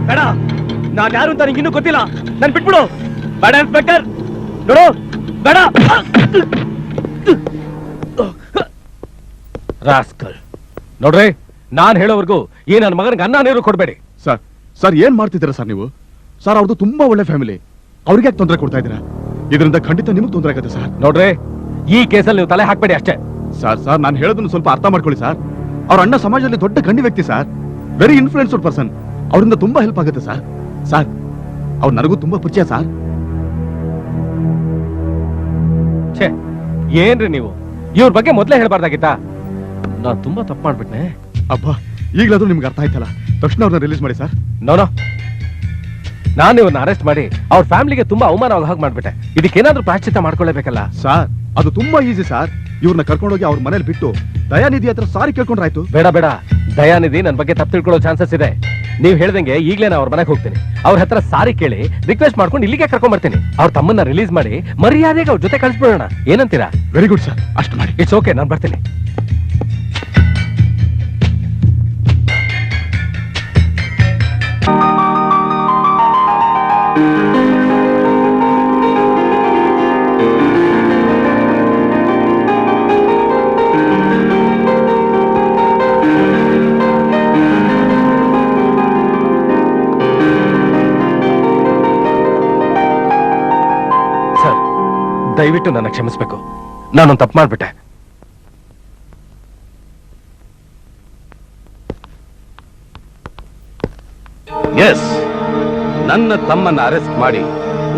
ಬೇಡ, ನಾನ್ ಯಾರು ಅಂತ ನಿಂಗೆ ಇನ್ನೂ ಗೊತ್ತಿಲ್ಲ. ನನ್ ಬಿಟ್ಬಿಡು. ಬೇಡ ಇನ್ಸ್ಪೆಕ್ಟರ್, ನೋಡು ಬೇಡ. ರಾಸ್ಕಲ್. ನೋಡ್ರಿ, ನಾನ್ ಹೇಳೋವರೆಗೂ ಈ ನನ್ನ ಮಗನಿಗೆ ಅನ್ನ ನೀರು ಕೊಡ್ಬೇಡಿ. ಸರ್ ಸರ್ ಏನ್ ಮಾಡ್ತಿದ್ದೀರಾ ಸರ್ ನೀವು? ಸರ್ ಅವ್ರದ್ದು ತುಂಬಾ ಒಳ್ಳೆ ಫ್ಯಾಮಿಲಿ, ಅವ್ರಿಗೆ ಯಾಕೆ ತೊಂದರೆ ಕೊಡ್ತಾ ಇದ್ದೀರಾ? ಇದರಿಂದ ಖಂಡಿತ ನಿಮ್ಗೆ ತೊಂದರೆ ಆಗುತ್ತೆ ಸರ್. ನೋಡ್ರಿ, ಈ ಕೇಸಲ್ಲಿ ನೀವು ತಲೆ ಹಾಕ್ಬೇಡಿ ಅಷ್ಟೇ. ಸರ್ ನಾನು ಹೇಳೋದನ್ನು ಸ್ವಲ್ಪ ಅರ್ಥ ಮಾಡ್ಕೊಳ್ಳಿ ಸರ್. ಅವ್ರ ಅಣ್ಣ ಸಮಾಜದಲ್ಲಿ ದೊಡ್ಡ ಗಣ್ಯ ವ್ಯಕ್ತಿ ಸರ್, ವೆರಿ ಇನ್ಫ್ಲೂಯೆನ್ಸ್ಡ್ ಪರ್ಸನ್. ಅವರಿಂದ ತುಂಬಾ ಹೆಲ್ಪ್ ಆಗುತ್ತೆ ಸರ್. ಸರ್ ಅವ್ರು ನನಗೂ ತುಂಬಾ ಪರಿಚಯ ಸರ್. ಛೇ, ಏನ್ರಿ ನೀವು ಇವ್ರ ಬಗ್ಗೆ ಮೊದಲೇ ಹೇಳ್ಬಾರ್ದಾಗಿತ್ತಾ? ನಾನ್ ತುಂಬಾ ತಪ್ಪು ಮಾಡ್ಬಿಟ್ನೆ. ಅಬ್ಬಾ, ಈಗಲಾದ್ರೂ ನಿಮ್ಗೆ ಅರ್ಥ ಆಯ್ತಲ್ಲ, ತಕ್ಷಣ ಅವ್ರನ್ನ ರಿಲೀಸ್ ಮಾಡಿ ಸರ್. ನೋನೋ, ನಾನು ಇವ್ರನ್ನ ಅರೆಸ್ಟ್ ಮಾಡಿ ಅವ್ರ ಫ್ಯಾಮಿಲಿಗೆ ತುಂಬಾ ಅವಮಾನವಾಗ ಹಾಗೆ ಮಾಡ್ಬಿಟ್ಟೆ. ಇದಕ್ಕೇನಾದ್ರೂ ಪ್ರಾಶ್ಚಿತ್ತ ಮಾಡ್ಕೊಳ್ಳೇಬೇಕಲ್ಲ ಸರ್. ಅದು ತುಂಬಾ ಈಸಿ ಸರ್. ಇವ್ರನ್ನ ಕರ್ಕೊಂಡೋಗಿ ಅವ್ರ ಮನೇಲಿ ಬಿಟ್ಟು ದಯಾನಿಧಿ ಹತ್ರ ಸಾರಿ ಕೇಳ್ಕೊಂಡ್ರಾಯ್ತು. ಬೇಡ ಬೇಡ, ದಯಾನಿಧಿ ನನ್ ಬಗ್ಗೆ ತಪ್ಪು ತಿಳ್ಕೊಳ್ಳೋ ಚಾನ್ಸಸ್ ಇದೆ. ನೀವ್ ಹೇಳ್ದಂಗೆ ಈಗ್ಲೇ ನಾ ಅವ್ರ ಮನೆಗೆ ಹೋಗ್ತೀನಿ. ಅವ್ರ ಹತ್ರ ಸಾರಿ ಕೇಳಿ ರಿಕ್ವೆಸ್ಟ್ ಮಾಡ್ಕೊಂಡು ಇಲ್ಲಿಗೆ ಕರ್ಕೊಂಡ್ ಬರ್ತೀನಿ. ಅವ್ರ ತಮ್ಮನ್ನ ರಿಲೀಸ್ ಮಾಡಿ ಮರ್ಯಾದೆಗೆ ಅವ್ರ ಜೊತೆ ಕಳಿಸ್ಬಿಡೋಣ. ಏನಂತೀರಾ? ವೆರಿ ಗುಡ್ ಸರ್, ಅಷ್ಟು ಮಾಡಿ. ಇಟ್ಸ್ ಓಕೆ, ನಾನು ಬರ್ತೀನಿ. ದಯವಿಟ್ಟು ನನ್ನ ಕ್ಷಮಿಸ್ಬೇಕು. ನಾನೊಂದು ತಪ್ಪು ಮಾಡ್ಬಿಟ್ಟೆ. ಎಸ್, ನನ್ನ ತಮ್ಮನ್ನ ಅರೆಸ್ಟ್ ಮಾಡಿ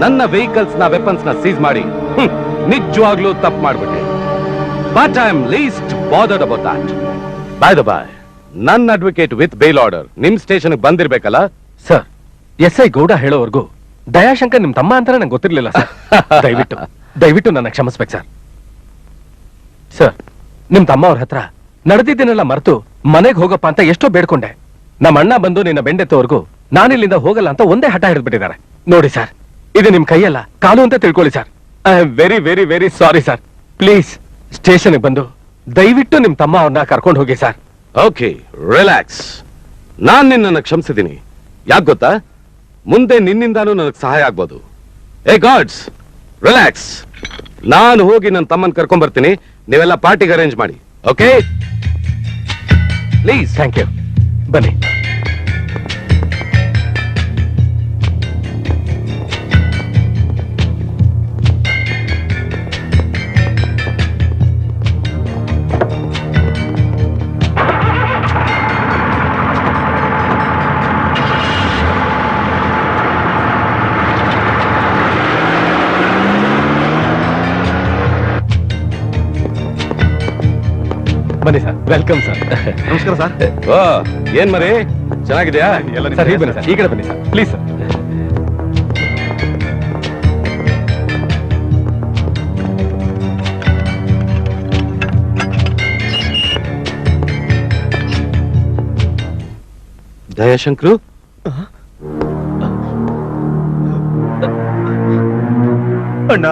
ನನ್ನ ವೆಹಿಕಲ್ಸ್ ನ ವೆಪನ್ಸ್ ನ ಸೀಸ್ ಮಾಡಿ ನಿಜವಾಗ್ಲೂ ತಪ್ಪು ಮಾಡ್ಬಿಟ್ಟೆ. But I am list bothered about that. By the by, ನನ್ನ ಅಡ್ವೊಕೇಟ್ ವಿತ್ ಬೇಲ್ ಆರ್ಡರ್ ನಿಮ್ station ಬಂದಿರ್ಬೇಕಲ್ಲ sir. SI Gowda ಹೇಳೋವರೆಗೂ Dayashankar ನಿಮ್ ತಮ್ಮ ಅಂತಾನೆ ನಂಗೆ ಗೊತ್ತಿರ್ಲಿಲ್ಲ ಸರ್. ದಯವಿಟ್ಟು ನನ್ನ ಕ್ಷಮಿಸ್ಬೇಕು ಸರ್. ಸರ್, ನಿಮ್ ತಮ್ಮ ಅವ್ರ ಹತ್ರ ನಡೆದಿದ್ದನ್ನೆಲ್ಲ ಮರೆತು ಮನೆಗೆ ಹೋಗಪ್ಪ ಅಂತ ಎಷ್ಟೋ ಬೇಡ್ಕೊಂಡೆ. ನಮ್ಮ ಅಣ್ಣ ಬಂದು ನಿನ್ನ ಬೆಂಡೆತ್ತವರೆಗೂ ನಾನಿಲ್ಲಿಂದ ಹೋಗಲ್ಲ ಅಂತ ಒಂದೇ ಹಠ ಹಿಡಿದ್ಬಿಟ್ಟಿದ್ದಾರೆ. ನೋಡಿ ಸರ್, ಇದು ನಿಮ್ ಕೈಯಲ್ಲ ಕಾಲು ಅಂತ ತಿಳ್ಕೊಳ್ಳಿ sir. I am very very very sorry sir. Please ಸ್ಟೇಷನ್ಗೆ ಬಂದು ದಯವಿಟ್ಟು ನಿಮ್ ತಮ್ಮ ಅವ್ರನ್ನ ಕರ್ಕೊಂಡು ಹೋಗಿ ಸರ್. Okay, relax. ನಾನ್ ನಿನ್ನನ್ನು ಕ್ಷಮಿಸಿದ್ದೀನಿ. ಯಾಕೆ ಗೊತ್ತಾ? ಮುಂದೆ ನಿನ್ನಿಂದಾನು ನನಗೆ ಸಹಾಯ ಆಗ್ಬೋದು. ಏ ಗಾಡ್ಸ್, ರಿಲ್ಯಾಕ್ಸ್. ನಾನು ಹೋಗಿ ನನ್ನ ತಮ್ಮನ್ ಕರ್ಕೊಂಡ್ ಬರ್ತೀನಿ. ನೀವೆಲ್ಲ ಪಾರ್ಟಿಗೆ ಅರೇಂಜ್ ಮಾಡಿ. Okay please. Thank you. ಬನ್ನಿ. ಬನ್ನಿ ಸರ್. Welcome sir. ನಮಸ್ಕಾರ ಸರ್. ಓ, ಏನ್ ಮರಿ, ಚೆನ್ನಾಗಿದ್ಯಾ? ಎಲ್ಲ ಸರ್, ಬನ್ನಿ ಸರ್, ಈ ಕಡೆ ಬನ್ನಿ ಸರ್, ಪ್ಲೀಸ್ ಸರ್. ದಯಾಶಂಕರು, ಅಣ್ಣ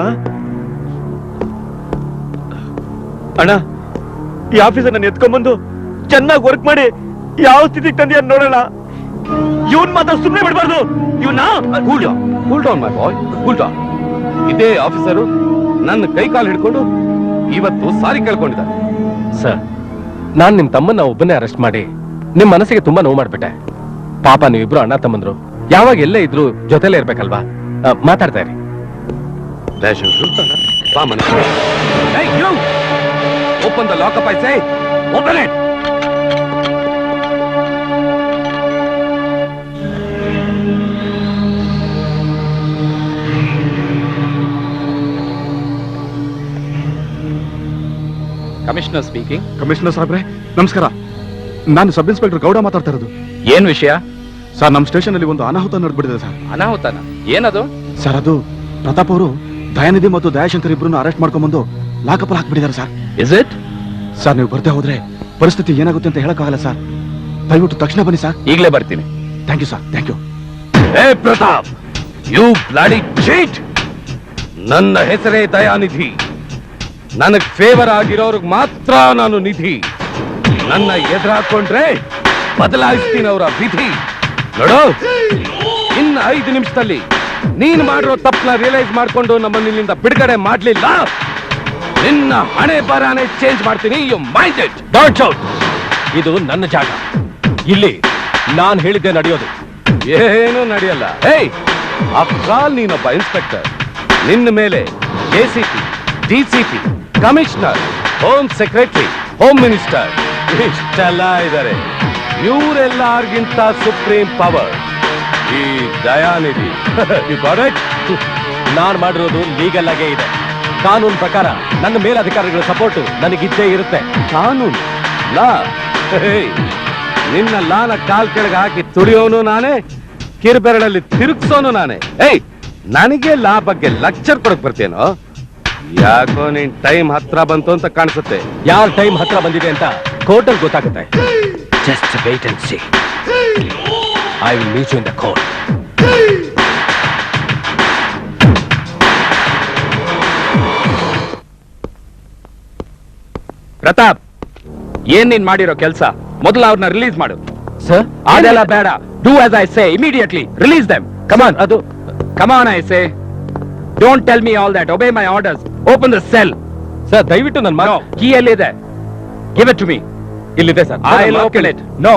ಅಣ್ಣ, ಈ ಆಫೀಸರ್ ನನ್ನ ಎತ್ಕೊಂಡ್ಬಂದು ಚೆನ್ನಾಗಿ ವರ್ಕ್ ಮಾಡಿ ಯಾವ ಸ್ಥಿತಿಗೆ ತಂದಿಯ ನೋಡೋಣ. ಇವನ್ ಮಾತ್ರ ಸುಮ್ಮನೆ ಬಿಡಬಾರ್ದು. ಇವನ್ನ cool down my boy, cool down. ಇದೇ ಆಫೀಸರು ನನ್ನ ಕೈ ಕಾಲು ಹಿಡ್ಕೊಂಡು ಇವತ್ತು ಸಾರಿ ಕೇಳ್ಕೊಂಡಿದ್ದಾರೆ. ಸರ್, ನಾನ್ ನಿಮ್ ತಮ್ಮನ್ನ ಒಬ್ಬನೇ ಅರೆಸ್ಟ್ ಮಾಡಿ ನಿಮ್ ಮನಸ್ಸಿಗೆ ತುಂಬಾ ನೋವು ಮಾಡ್ಬಿಟ್ಟೆ. ಪಾಪ ನೀವಿಬ್ರು ಅಣ್ಣ ತಮ್ಮಂದ್ರು, ಯಾವಾಗ ಎಲ್ಲೇ ಇದ್ರು ಜೊತೆಲೇ ಇರ್ಬೇಕಲ್ವಾ? ಮಾತಾಡ್ತಾ ಇರಿ. ದಯಾಶಂಕರು, ಬಾ ಮನಸ್ಸು. Open the lockup, I say. Open it. Commissioner speaking. Commissioner ಸಾಹೇಬ್ರೆ ನಮಸ್ಕಾರ. ನಾನು ಸಬ್ ಇನ್ಸ್ಪೆಕ್ಟರ್ ಗೌಡ ಮಾತಾಡ್ತಾ ಇರೋದು. ಏನ್ ವಿಷಯ? ಸರ್ ನಮ್ಮ ಸ್ಟೇಷನ್ ಅಲ್ಲಿ ಒಂದು ಅನಾಹುತ ನಡೆದ್ಬಿಟ್ಟಿದೆ ಸರ್. ಅನಾಹುತನ? ಏನದು? ಸರ್ ಅದು ಪ್ರತಾಪ್ ಅವರು ದಯಾನಿಧಿ ಮತ್ತು ದಯಾಶಂಕರ್ ಇಬ್ಬರನ್ನು ಅರೆಸ್ಟ್ ಮಾಡ್ಕೊಂಡ್ಬಂದು ಲಾಕಪ್ ಹಾಕ್ಬಿಟ್ಟಿದ್ದಾರೆ ಸರ್. Is it? ಸರ್ ನೀವು ಬರ್ದೇ ಹೋದ್ರೆ ಪರಿಸ್ಥಿತಿ ಏನಾಗುತ್ತೆ ಅಂತ ಹೇಳಕ್ಕಾಗಲ್ಲ ಸರ್. ದಯವಿಟ್ಟು ತಕ್ಷಣ ಬನ್ನಿ ಸರ್. ಈಗಲೇ ಬರ್ತೀನಿ. Thank you sir, thank you. ಏ ಪ್ರತಾಪ್, ಯು ಬ್ಲಡಿ ಚೀಟ್! ನನ್ನ ಹೆಸರೇ ದಯಾನಿಧಿ. ನನಗ್ ಫೇವರ್ ಆಗಿರೋರ್ಗ್ ಮಾತ್ರ ನಾನು ನಿಧಿ. ನನ್ನ ಎದುರಾಕೊಂಡ್ರೆ ಬದಲಾಯಿಸ್ತೀನಿ ಅವರ ವಿಧಿ. ನೋಡು, ಇನ್ನ 5 ನಿಮಿಷದಲ್ಲಿ ನೀನ್ ಮಾಡಿರೋ ತಪ್ಪನ್ನ ರಿಯಲೈಸ್ ಮಾಡ್ಕೊಂಡು ನಮ್ಮನ್ನ ಇಲ್ಲಿಂದ ಬಿಡುಗಡೆ ಮಾಡ್ಲಿಲ್ಲ, ನಿನ್ನ ಹಣೆ ಬರಾನೆ ಚೇಂಜ್ ಮಾಡ್ತೀನಿ. You mind it. Don't shout. ಇದು ನನ್ನ ಜಾಗ. ಇಲ್ಲಿ ನಾನ್ ಹೇಳಿದ್ದೆ ನಡೆಯೋದು. ಏನು ನಡೆಯಲ್ಲ. ಏಯ್, ಆಫ್ಟರ್ ಆಲ್ ನೀನೊಬ್ಬ ಇನ್ಸ್ಪೆಕ್ಟರ್. ನಿನ್ನ ಮೇಲೆ ACP, DCP, commissioner, home secretary, home minister ಇಷ್ಟೆಲ್ಲ ಇದ್ದಾರೆ. ಇವರೆಲ್ಲರಿಗಿಂತ ಸುಪ್ರೀಂ ಪವರ್ ಈ ದಯಾನಿಧಿ. You got it? ನಾನ್ ಮಾಡಿರೋದು ಲೀಗಲ್ ಆಗೇ ಇದೆ. ಕಾನೂನು ಪ್ರಕಾರ ನನ್ನ ಮೇಲಧಿಕಾರಿಗಳ ಸಪೋರ್ಟ್ ನನಗಿದ್ದೇ ಇರುತ್ತೆ. ಕಾನೂನು, ಲಾ. ನಿನ್ನ ಲಾನ ಕಾಲ್ ಕೆಳಗೆ ಹಾಕಿ ತುಳಿಯೋನು ನಾನೇ, ಕಿರುಬೆರಳಲ್ಲಿ ತಿರುಗ್ಸೋನು ನಾನೇ. ಏಯ್, ನನಗೆ ಲಾ ಬಗ್ಗೆ ಲೆಕ್ಚರ್ ಕೊಡಕ್ ಬರ್ತೇನೋ? ಯಾಕೋ ನಿನ್ ಟೈಮ್ ಹತ್ರ ಬಂತು ಅಂತ ಕಾಣಿಸುತ್ತೆ. ಯಾರ ಟೈಮ್ ಹತ್ರ ಬಂದಿದೆ ಅಂತ ಕೋರ್ಟಲ್ಲಿ ಗೊತ್ತಾಗುತ್ತೆ. Just wait and see. I will meet you in the court. Pratap, ಏನ್ ನೀನ್ ಮಾಡಿರೋ ಕೆಲಸ? ಮೊದಲು ಅವ್ರನ್ನ ರಿಲೀಸ್ ಮಾಡು. ಸರ್, ಅದೆಲ್ಲ ಬೇಡ. Do as I say. Immediately release them. Come on. ಅದು come on I say. Don't tell me all that. Obey my orders. Open the cell. Sir, ದಯವಿಟ್ಟು ನನ್ನ ಮಾತು. ಕೀ ಎಲ್ಲಿದೆ? Give it to me. ಇಲ್ಲಿದೆ sir. I will open it. No.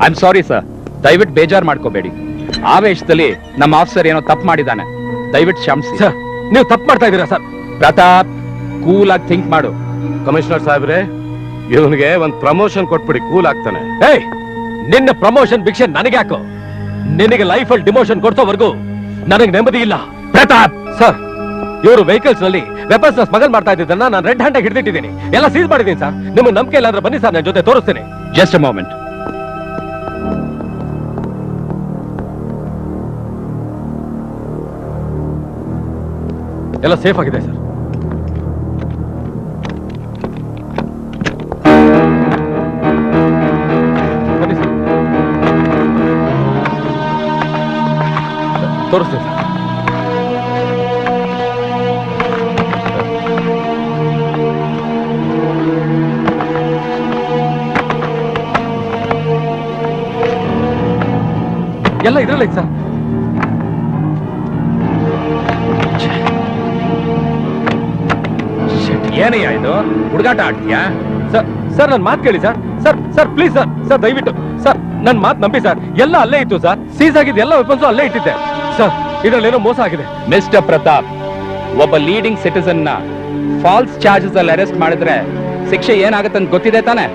I am sorry sir. ದಯವಿಟ್ಟು ಬೇಜಾರ್ ಮಾಡ್ಕೋಬೇಡಿ. ಆವೇಶದಲ್ಲಿ ನಮ್ಮ ಆಫೀಸರ್ ಏನೋ ತಪ್ಪು ಮಾಡಿದ್ದಾನೆ. ದಯವಿಟ್ಟು ಕ್ಷಮಿಸಿ. ಸರ್, ನೀವು ತಪ್ಪು ಮಾಡ್ತಾ ಇದ್ದೀರಾ ಸರ್. ಪ್ರತಾಪ್, ಕೂಲ್ ಆಗಿ ಥಿಂಕ್ ಮಾಡು. ಕಮಿಷನರ್ ಸಾಹೇಬ್ರೆ, ಇವನಿಗೆ ಒಂದು ಪ್ರಮೋಷನ್ ಕೊಟ್ಬಿಡಿ, ಕೂಲ್ ಆಗ್ತಾನೆ. ಏಯ್, ನಿನ್ನ ಪ್ರಮೋಷನ್ ಭಿಕ್ಷೆ ನನಗೆ ಯಾಕೋ? ನಿನಗೆ ಲೈಫಲ್ಲಿ ಡಿಮೋಷನ್ ಕೊಡ್ಸೋವರೆಗೂ ನನಗೆ ನೆಮ್ಮದಿ ಇಲ್ಲ. ಪ್ರತಾಪ್ ಸರ್, ಇವರು ವೆಹಿಕಲ್ಸ್ ನಲ್ಲಿ ವೆಪನ್ಸ್ ನ ಸ್ಮಗಲ್ ಮಾಡ್ತಾ ಇದ್ದನ್ನ ನಾನು ರೆಡ್ ಹ್ಯಾಂಡ್ ಆಗಿ ಹಿಡಿದಿಟ್ಟಿದ್ದೀನಿ. ಎಲ್ಲ ಸೀಸ್ ಮಾಡಿದ್ದೀನಿ ಸರ್. ನಿಮಗೆ ನಂಬಿಕೆ ಇಲ್ಲ ಅಂದ್ರೆ ಬನ್ನಿ ಸರ್, ನನ್ನ ಜೊತೆ ತೋರಿಸ್ತೀನಿ. Just a moment. ಎಲ್ಲ ಸೇಫ್ ಆಗಿದೆ ಸರ್. ಬನ್ನಿ ಸರ್, ತೋರಿಸ್ತೀನಿ ಸರ್. ಎಲ್ಲ ಇದ್ರಲ್ಲ ಸರ್. ಏನಯ್ಯ ಇದು? ಹುಡುಗಾಟ ಆಡ್ತೀಯಾ? ಸರ್, ಸರ್ ನನ್ನ ಮಾತು ಕೇಳಿ sir. Sir, sir please sir. Sir ದಯವಿಟ್ಟು ಸರ್, ನನ್ನ ಮಾತು ನಂಬಿ ಸರ್. ಎಲ್ಲ ಅಲ್ಲೇ ಇತ್ತು ಸರ್. ಸೀಸ್ ಆಗಿದ್ದು ಎಲ್ಲ ವೆಪನ್ಸು ಅಲ್ಲೇ ಇಟ್ಟಿದ್ದೆ ಸರ್. ಇದರಲ್ಲೇನೋ ಮೋಸ ಆಗಿದೆ. ಮಿಸ್ಟರ್ ಪ್ರತಾಪ್, ಒಬ್ಬ ಲೀಡಿಂಗ್ ಸಿಟಿಸನ್ ನ ಫಾಲ್ಸ್ ಚಾರ್ಜಸ್ ಅಲ್ಲಿ ಅರೆಸ್ಟ್ ಮಾಡಿದ್ರೆ ಶಿಕ್ಷೆ ಏನಾಗುತ್ತೆ ಅಂತ ಗೊತ್ತಿದೆ ತಾನೆ?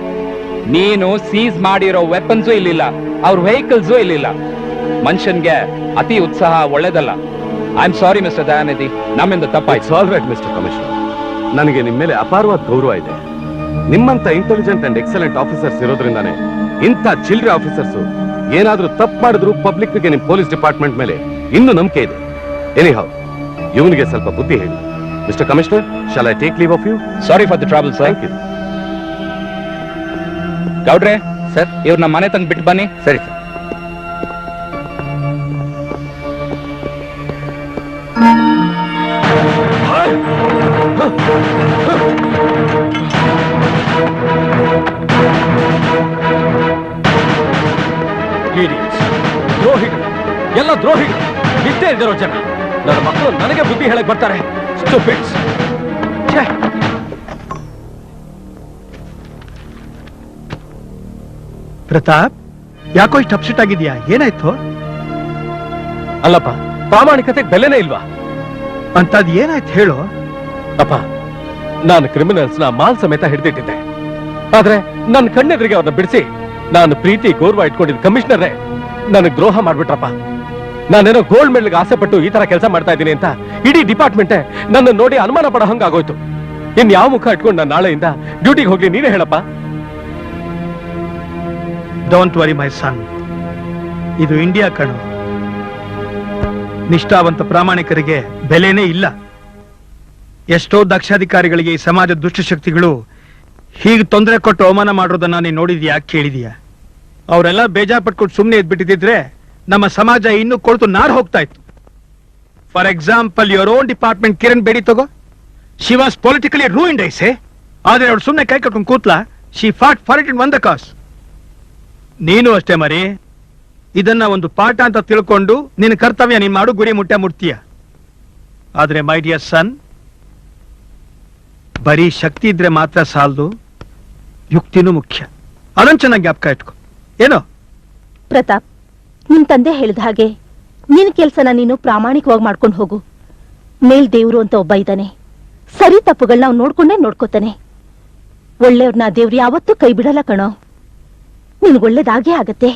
ನೀನು ಸೀಸ್ ಮಾಡಿರೋ ವೆಪನ್ಸು ಇಲ್ಲಿಲ್ಲ, ಅವ್ರ ವೆಹಿಕಲ್ಸು ಇಲ್ಲಿಲ್ಲ. ಮನುಷ್ಯನ್ಗೆ ಅತಿ ಉತ್ಸಾಹ ಒಳ್ಳೇದಲ್ಲ. I am sorry mister Dayanidhi, ನಮ್ಮಿಂದ ತಪ್ಪಾಯ್ತು. ಆಲ್ ರೈಟ್ ಮಿಸ್ಟರ್ ಕಮಿಷನರ್, ನನಗೆ ನಿಮ್ಮ ಮೇಲೆ ಅಪಾರವಾದ ಗೌರವ ಇದೆ. ನಿಮ್ಮಂತ ಇಂಟೆಲಿಜೆಂಟ್ ಅಂಡ್ ಎಕ್ಸಲೆಂಟ್ ಆಫೀಸರ್ಸ್ ಇರೋದ್ರಿಂದಾನೆ ಇಂಥ ಚಿಲ್ಡ್ರೆ ಆಫೀಸರ್ಸ್ ಏನಾದ್ರೂ ತಪ್ಪು ಮಾಡಿದ್ರು ಪಬ್ಲಿಕ್ ಗೆ ನಿಮ್ ಪೊಲೀಸ್ ಡಿಪಾರ್ಟ್ಮೆಂಟ್ ಮೇಲೆ ಇನ್ನೂ ನಂಬಿಕೆ ಇದೆ. ಎನಿಹೌ, ಇವನಿಗೆ ಸ್ವಲ್ಪ ಬುದ್ಧಿ ಹೇಳಿ. Mister commissioner, shall I take leave of you? Sorry for the trouble sir. Thank you. ಗೌಡ್ರೆ ಸರ್, ಇವ್ರನ್ನ ಮನೆ ತಂದು ಬಿಟ್ಟು ಬನ್ನಿ. ಸರಿ ಸರ್. ದ್ರೋಹಿಗಳು, ಎಲ್ಲ ದ್ರೋಹಿಗಳು. ಇಷ್ಟೇ ಇದ್ದಾರೋ ಜನ. ನನ್ನ ಮಕ್ಕಳು ನನಗೆ ಬುದ್ಧಿ ಹೇಳಕ್ ಬರ್ತಾರೆ. Stupids. ಛೆ. ಪ್ರತಾಪ್, ಯಾಕೋ ಇಷ್ಟು ಅಪ್ಸೆಟ್ ಆಗಿದ್ಯಾ? ಏನಾಯ್ತು? ಅಲ್ಲಪ್ಪ, ಪ್ರಾಮಾಣಿಕತೆಗೆ ಬೆಲೆನೇ ಇಲ್ವಾ? ಅಂತದ್ ಏನಾಯ್ತು ಹೇಳು. ಅಪ್ಪ, ನಾನು ಕ್ರಿಮಿನಲ್ಸ್ ನ ಮಾಲ್ ಸಮೇತ ಹಿಡಿದಿಟ್ಟಿದ್ದೆ. ಆದ್ರೆ ನನ್ನ ಕಣ್ಣೆದುರಿಗೆ ಅವ್ರನ್ನ ಬಿಡಿಸಿ ನಾನು ಪ್ರೀತಿ ಗೌರವ ಇಟ್ಕೊಂಡಿದ್ದ ಕಮಿಷನರೇ ನನಗೆ ದ್ರೋಹ ಮಾಡ್ಬಿಟ್ರಪ್ಪ. ನಾನೇನೋ ಗೋಲ್ಡ್ ಮೆಡಲ್ಗೆ ಆಸೆ ಪಟ್ಟು ಈ ತರ ಕೆಲಸ ಮಾಡ್ತಾ ಇದ್ದೀನಿ ಅಂತ ಇಡೀ ಡಿಪಾರ್ಟ್ಮೆಂಟೇ ನನ್ನ ನೋಡಿ ಅನುಮಾನ ಪಡೋ ಹಂಗಾಗೋಯ್ತು. ಇನ್ ಯಾವ ಮುಖ ಇಟ್ಕೊಂಡು ನಾನು ನಾಳೆಯಿಂದ ಡ್ಯೂಟಿಗೆ ಹೋಗ್ಲಿ, ನೀನೇ ಹೇಳಪ್ಪ. ಡೋಂಟ್ ವರಿ ಮೈ ಸನ್, ಇದು ಇಂಡಿಯಾ ಕಣು. ನಿಷ್ಠಾವಂತ ಪ್ರಾಮಾಣಿಕರಿಗೆ ಬೆಲೆನೇ ಇಲ್ಲ. ಎಷ್ಟೋ ದಕ್ಷಾಧಿಕಾರಿಗಳಿಗೆ ಈ ಸಮಾಜದ ದುಷ್ಟಶಕ್ತಿಗಳು ಹೀಗೆ ತೊಂದರೆ ಕೊಟ್ಟು ಅವಮಾನ ಮಾಡೋದನ್ನ ನೀನು ನೋಡಿದ್ಯಾ, ಕೇಳಿದ್ಯಾ? ಅವರೆಲ್ಲ ಬೇಜಾರ್ ಪಟ್ಕೊಂಡು ಸುಮ್ಮನೆ ಎದ್ಬಿಟ್ಟಿದ್ರೆ ನಮ್ಮ ಸಮಾಜ ಇನ್ನೂ ಕೊಳ್ತು ನಾರ್ ಹೋಗ್ತಾ ಇತ್ತು. For example, your own department Kiran Bedi ತಗೋ. ಶಿ ವಾಸ್ ಪೊಲಿಟಿಕಲಿ ರೂಯಿಂಡ್ ಐಸೆ, ಆದ್ರೆ ಅವ್ರು ಸುಮ್ಮನೆ ಕೈ ಕಟ್ಕೊಂಡು ಕೂತ್ಲಾ? She fought for it in one the cause. ನೀನು ಅಷ್ಟೇ ಮರಿ, ಇದನ್ನ ಒಂದು ಪಾಠ ಅಂತ ತಿಳ್ಕೊಂಡು ನಿನ್ನ ಕರ್ತವ್ಯ ನೀನ್ ಮಾಡು, ಗುರಿ ಮುಟ್ತೀಯ. ಆದ್ರೆ ಮೈ ಡಿಯರ್ ಸನ್, ಬರೀ ಶಕ್ತಿ ಇದ್ರೆ ಮಾತ್ರ ಸಾಲದು, ಯುಕ್ತಿನೂ ಮುಖ್ಯ. ಅದನ್ನ ಚೆನ್ನಾಗಿ ಜ್ಞಾಪಕ ಇಟ್ಕೊ. ಏನೋ ಪ್ರತಾಪ್, ನಿಮ್ ತಂದೆ ಹೇಳಿದ ಹಾಗೆ ನಿನ್ ಕೆಲ್ಸನ ನೀನು ಪ್ರಾಮಾಣಿಕವಾಗಿ ಮಾಡ್ಕೊಂಡು ಹೋಗು. ಮೇಲ್ ದೇವ್ರು ಅಂತ ಒಬ್ಬ ಇದ್ದಾನೆ, ಸರಿ ತಪ್ಪುಗಳನ್ನ ಅವ್ನು ನೋಡ್ಕೊಂಡೇ ನೋಡ್ಕೋತಾನೆ. ಒಳ್ಳೆಯವ್ರನ್ನ ದೇವ್ರು ಯಾವತ್ತೂ ಕೈ ಬಿಡಲ್ಲ ಕಣೋ. ನಿನ್ಗೊಳ್ಳೇದಾಗೇ ಆಗತ್ತೆ.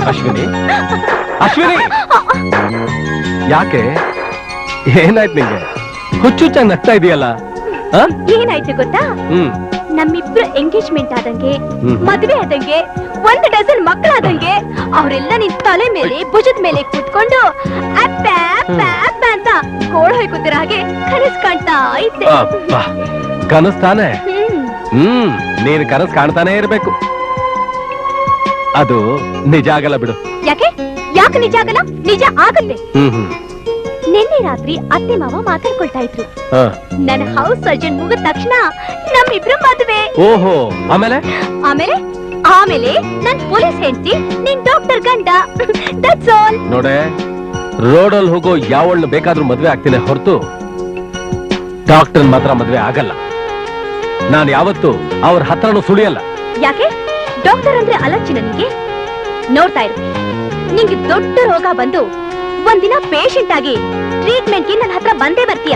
ಅಶ್ವಿನಿ, ಅಶ್ವಿನಿ, ಯಾಕೆ? ಏನಾಯ್ತು ನಿಂಗೆ? ಹುಚ್ಚುಚ್ಚಾಗಿ ನಗ್ತಾ ಇದೆಯಲ್ಲ? ಏನಾಯ್ತು ಗೊತ್ತಾ? ಹ್ಮ್. ನಮ್ಮಿಬ್ರು ಎಂಗೇಜ್ಮೆಂಟ್ ಆದಂಗೆ, ಹ್ಮ್. ಮದುವೆ ಆದಂಗೆ, 1 ಡಜನ್ ಮಕ್ಕಳಾದಂಗೆ ಅವರೆಲ್ಲ ನಿನ್ ತಲೆ ಮೇಲೆ ಭುಜದ ಮೇಲೆ ಕೂತ್ಕೊಂಡು ಅಪ್ಪ ಅಪ್ಪ ಅಪ್ಪ ಅಂತ ಗೋಳ ಹೊಯ್ಕೋತಿರ ಹಾಗೆ ಕನಸು ಕಾಣ್ತಾ ಇದ್ದೆ. ಅಪ್ಪ, ಕನಸು ತಾನೆ? ನೀನ್ ಕನಸು ಕಾಣ್ತಾನೆ ಇರ್ಬೇಕು. ಅದು ನಿಜ ಆಗಲ್ಲ ಬಿಡು. ಯಾಕೆ ನಿಜ ಆಗಲ್ಲ? ನಿಜ ಆಗತ್ತೆ. ಹ್ಮ್. ನಿನ್ನೆ ರಾತ್ರಿ ಅತ್ತೆ ಮಾವ ಮಾತಾಡ್ಕೊಳ್ತಾ ಇದ್ರು. ಹ. ನನ್ನ ಹೌಸ್ ಸರ್ಜನ್ ಮುಗಿದ ತಕ್ಷಣ ನಮ್ಮಿಬ್ರು ಮದುವೆ. ಓಹೋ, ಆಮೇಲೆ? ಆಮೇಲೆ ನನ್ ಪೊಲೀಸ್ ಹೆಂಡತಿ, ನಿನ್ ಡಾಕ್ಟರ್ ಗಂಡ. That's all. ನೋಡೆ, ರೋಡಲ್ಲಿ ಹೋಗೋ ಯಾವಳ್ನ ಬೇಕಾದ್ರೂ ಮದ್ವೆ ಆಗ್ತೀನಿ ಹೊರತು ಡಾಕ್ಟರ್ ಮಾತ್ರ ಮದ್ವೆ ಆಗಲ್ಲ. ನಾನು ಯಾವತ್ತು ಅವ್ರ ಹತ್ರನೂ ಸುಳಿಯಲ್ಲ. ಯಾಕೆ? ಡಾಕ್ಟರ್ ಅಂದ್ರೆ ಅಲಚ್ಚಿ ನನಗೆ. ನೋಡ್ತಾ ಇರು, ನಿಂಗೆ ದೊಡ್ಡ ರೋಗ ಬಂದು ಒಂದಿನ ಪೇಷಂಟ್ ಆಗಿ ಟ್ರೀಟ್ಮೆಂಟ್ಗೆ ನನ್ನ ಹತ್ರ ಬಂದೇ ಬರ್ತೀಯ.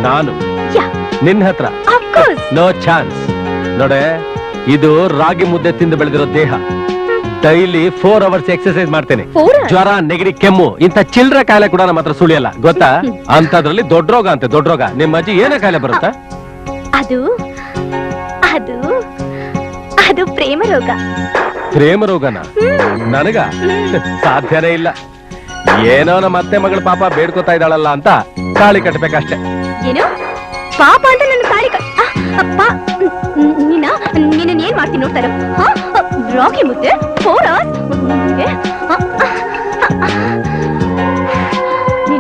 ನಾನು ಯಾ, ನಿನ್ನ ಹತ್ರ? Of course. No chance. ನೋಡೆ, ಇದು ರಾಗಿ ಮುದ್ದೆ ತಿಂದು ಬೆಳೆದಿರೋ ದೇಹ. ಡೈಲಿ 4 ಅವರ್ಸ್ ಎಕ್ಸರ್ಸೈಸ್ ಮಾಡ್ತೇನೆ. 4 hours? ಜ್ವರ, ನೆಗಡಿ, ಕೆಮ್ಮು ಇಂಥ ಚಿಲ್ಲರೆ ಕಾಯಿಲೆ ಕೂಡ ನಮ್ಮ ಹತ್ರ ಸುಳಿಯಲ್ಲ, ಗೊತ್ತಾ? ಅಂತದ್ರಲ್ಲಿ ದೊಡ್ಡ ರೋಗ ಅಂತೆ, ದೊಡ್ಡ ರೋಗ. ನಿಮ್ಮ ಅಜ್ಜಿ ಏನೇ ಕಾಯಿಲೆ ಬರುತ್ತಾ? ಅದು ಅದು ಅದು ಪ್ರೇಮ ರೋಗ. ಪ್ರೇಮ ರೋಗನ? ನನಗ ಸಾಧ್ಯನೇ ಇಲ್ಲ. ಏನೋ ನಮ್ಮ ಅತ್ತೆ ಮಗಳ ಪಾಪ ಬೇಡ್ಕೋತಾ ಇದ್ದಾಳಲ್ಲ ಅಂತ ತಾಳಿ ಕಟ್ಟಬೇಕಷ್ಟೇ. ಏನು ಪಾಪ ಅಂತ ನನ್ನ ತಾಳಿ ಅಪ್ಪ, ನಿನ್ನ ಏನ್ ಮಾಡ್ತೀನಿ ನೋಡ್ತಾರ? ರಾಗಿ ಮುದ್ದೆ 4 hours?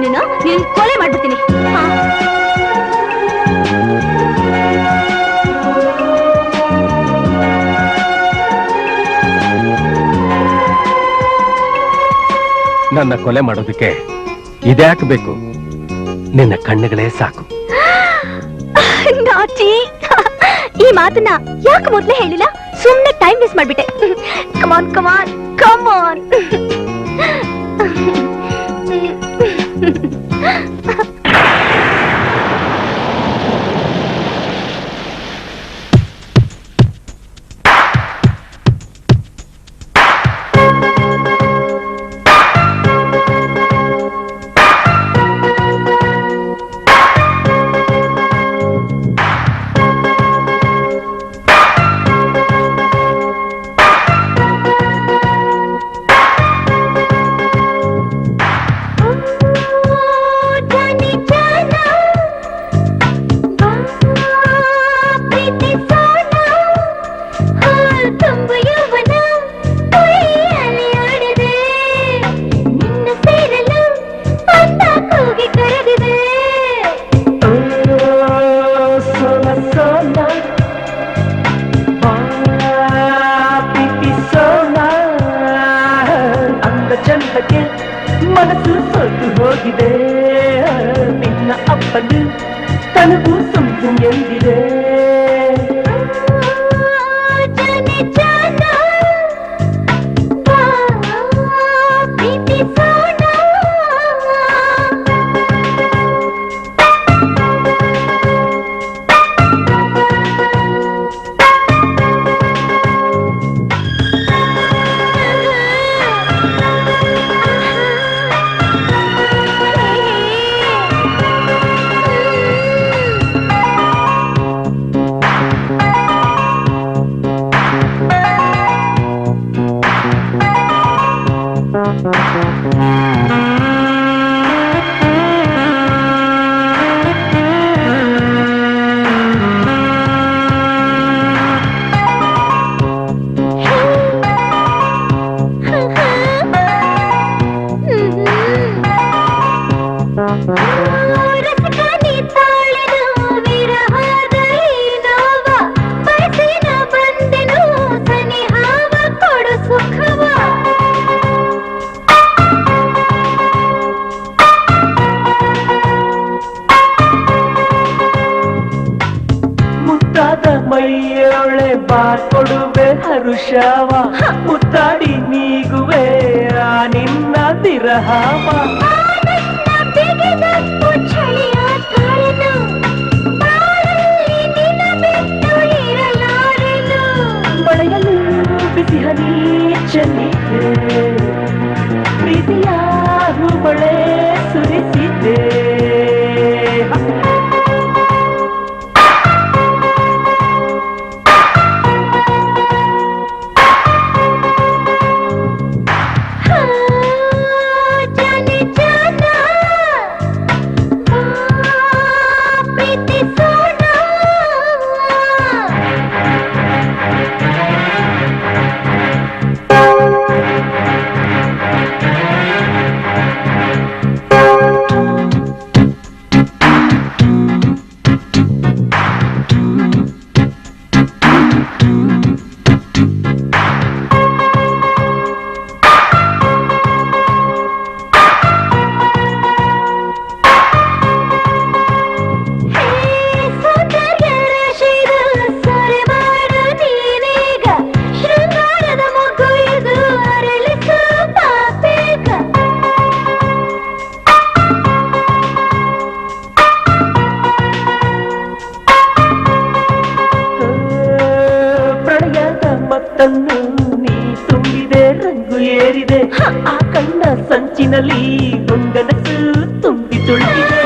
ನಿನ್ನ ಕೊಲೆ ಮಾಡ್ಬಿಡ್ತೀನಿ. ನನ್ನ ಕೊಲೆ ಮಾಡೋದಕ್ಕೆ ಇದ್ಯಾಕೆ ಬೇಕು? ನಿನ್ನ ಕಣ್ಣುಗಳೇ ಸಾಕು. ನಾಚಿ, ಈ ಮಾತನ್ನ ಯಾಕೆ ಮೊದ್ಲೇ ಹೇಳಿಲ್ಲ? ಸುಮ್ನೆ ಟೈಮ್ ವೇಸ್ಟ್ ಮಾಡ್ಬಿಟ್ಟೆ. ಕಮಾನ್ ಕಮಾನ್ ಕಮಾನ್. ತನಗೂ ಸುಮ್ಮು ಎಂದಿದೆ ಮೈಯೊಳೆ ಬಾಕೊಡುವೆ ಹರುಷವ ಮುತ್ತಾಡಿ ನೀಗುವೆ ಆ ನಿನ್ನ ದಿರಹಾವ ಬಳೆಯಲು ಬಿಸಿ ಹನಿ ಚೆಲ್ಲಿದ್ದೆ ಪ್ರೀತಿಯ ಹೂಬಳೆ ಸುರಿಸಿದ್ದೆ ತನ್ನು ನೀ ತುಂಬಿದೆ ರಂಗು ಏರಿದೆ ಆ ಕಣ್ಣ ಸಂಚಿನಲ್ಲಿ ಒಂಗನಸು ತುಂಬಿ ತುಳಿದಿದೆ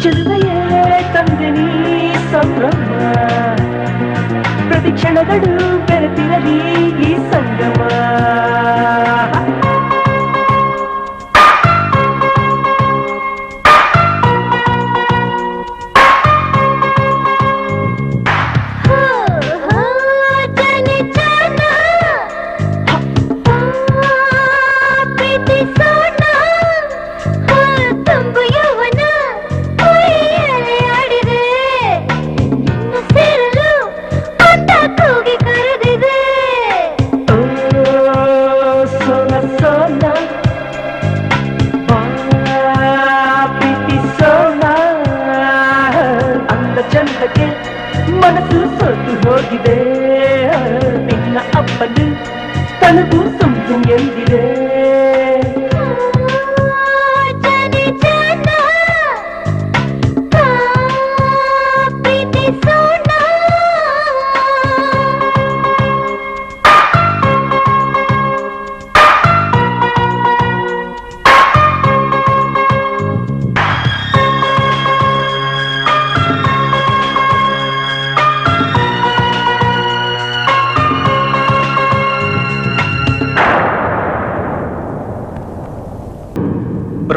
ಚೆಲುವೆಯೇ ತಂದೆ ನೀ ಸಂಭ್ರಮ ಪ್ರತಿ ಕ್ಷಣಗಳು ಬೆರೆತಿರಲಿ ಈ ಸಂಗಮ ಮನಸ್ಸು ಸೋತು ಹೋಗಿದೆ ನಿನ್ನ ಅಪ್ಪನು ತನಗೂ ಸುಮ್ಮು ಎಂದಿದೆ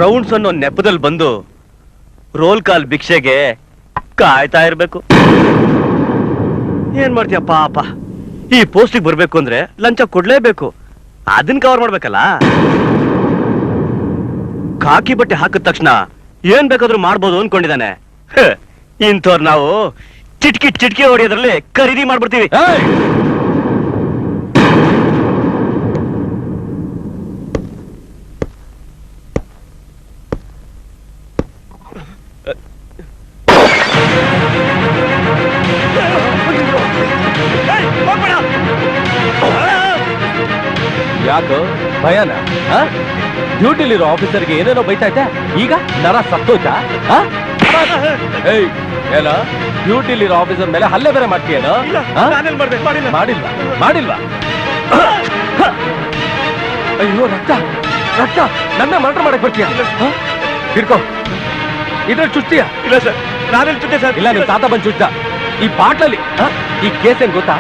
ರೌಂಡ್ಸ್ ಅನ್ನೋ ನೆಪದಲ್ಲಿ ಬಂದು ರೋಲ್ ಕಾಲ್ ಭಿಕ್ಷೆಗೆ ಕಾಯ್ತಾ ಇರ್ಬೇಕು. ಏನ್ ಮಾಡ್ತೀಯ ಪಾಪ, ಈ ಪೋಸ್ಟಿಗೆ ಬರ್ಬೇಕು ಅಂದ್ರೆ ಲಂಚ ಕೊಡ್ಲೇಬೇಕು, ಅದನ್ನ ಕವರ್ ಮಾಡ್ಬೇಕಲ್ಲ. ಕಾಕಿ ಬಟ್ಟೆ ಹಾಕಿದ ತಕ್ಷಣ ಏನ್ ಬೇಕಾದ್ರೂ ಮಾಡ್ಬೋದು ಅನ್ಕೊಂಡಿದ್ದಾನೆ. ಇಂಥವ್ರು ನಾವು ಚಿಟ್ಕಿ ಹೊಡೆಯೋದ್ರಲ್ಲಿ ಖರೀದಿ ಮಾಡ್ಬಿಡ್ತೀವಿ. ಯಾಕೋ ಭಯನ ಡ್ಯೂಟಿಲಿರೋ ಆಫೀಸರ್ಗೆ ಏನೇನೋ ಬೈತಾ ಈಗ ನರ ಸತ್ತೋಯ್ತಾ ಏಯ್ ಏನ ಡ್ಯೂಟಿಲಿರೋ ಆಫೀಸರ್ ಮೇಲೆ ಹಲ್ಲೆ ಬೇರೆ ಮಾಡ್ತೀಯೇನೋ ಮಾಡಿಲ್ವಾ ಮಾಡಿಲ್ವಾ ಅಯ್ಯೋ ರಕ್ತ ರಕ್ತ ನನ್ನ ಮರ್ಡರ್ ಮಾಡಕ್ ಬರ್ತೀಯ ಹಿಡ್ಕೋ ಇದ್ರಲ್ಲಿ ಚುಚ್ತೀಯ ಇಲ್ಲ ಸರ್ ನಾನೆಲ್ಲಿ ಚುಟ್ಟೆ ಸರ್ ಇಲ್ಲ ನಿಮ್ ತಾತ ಬಂದ್ ಚುಚ್ಚ ಈ ಬಾಟ್ಲಲ್ಲಿ ಈ ಕೇಸ್ ಏನ್ ಗೊತ್ತಾ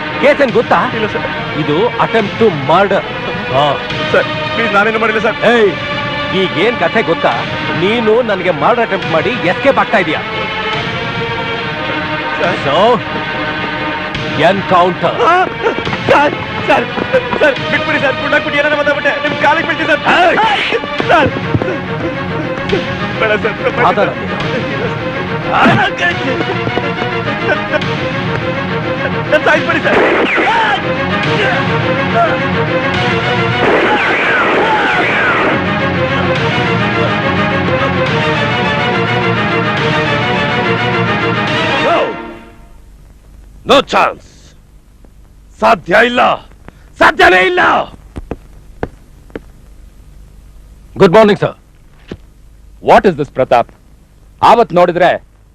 ಇಲ್ಲ ಸರ್ ಇದು attempt to murder sir please ನಾನೇನು ಮಾಡಿಲ್ಲ ಸರ್ ಏಯ್ ಈಗೇನ್ ಕಥೆ ಗೊತ್ತಾ ನೀನು ನನಗೆ ಮರ್ಡರ್ ಅಟೆಂಪ್ಟ್ ಮಾಡಿ ಎಸ್ಕೇಪ್ ಆಗ್ತಾ ಇದೀಯ so encounter sir sir sir ಬಿಟ್ಬಿಡಿ ಸರ್ ಗುಂಡಾಕ್ಬಿಟ್ಟು ಏನಾರ ಮಾತಾಡ್ಬಿಟ್ಟೆ ನಿಮ್ ಕಾಲಿಗೆ ಬೀಳ್ತೀನಿ ಸರ್ ಸರ್ ಬೇಡ ಸರ್ ಮಾತಾಡ ನನ್ನ ಸಾಯಿಸ್ಬಿಡಿ ಸರ್ ನೋ ಚಾನ್ಸ್ ಸಾಧ್ಯನೇ ಇಲ್ಲ good morning sir what is this Pratap? ಆವತ್ ನೋಡಿದ್ರೆ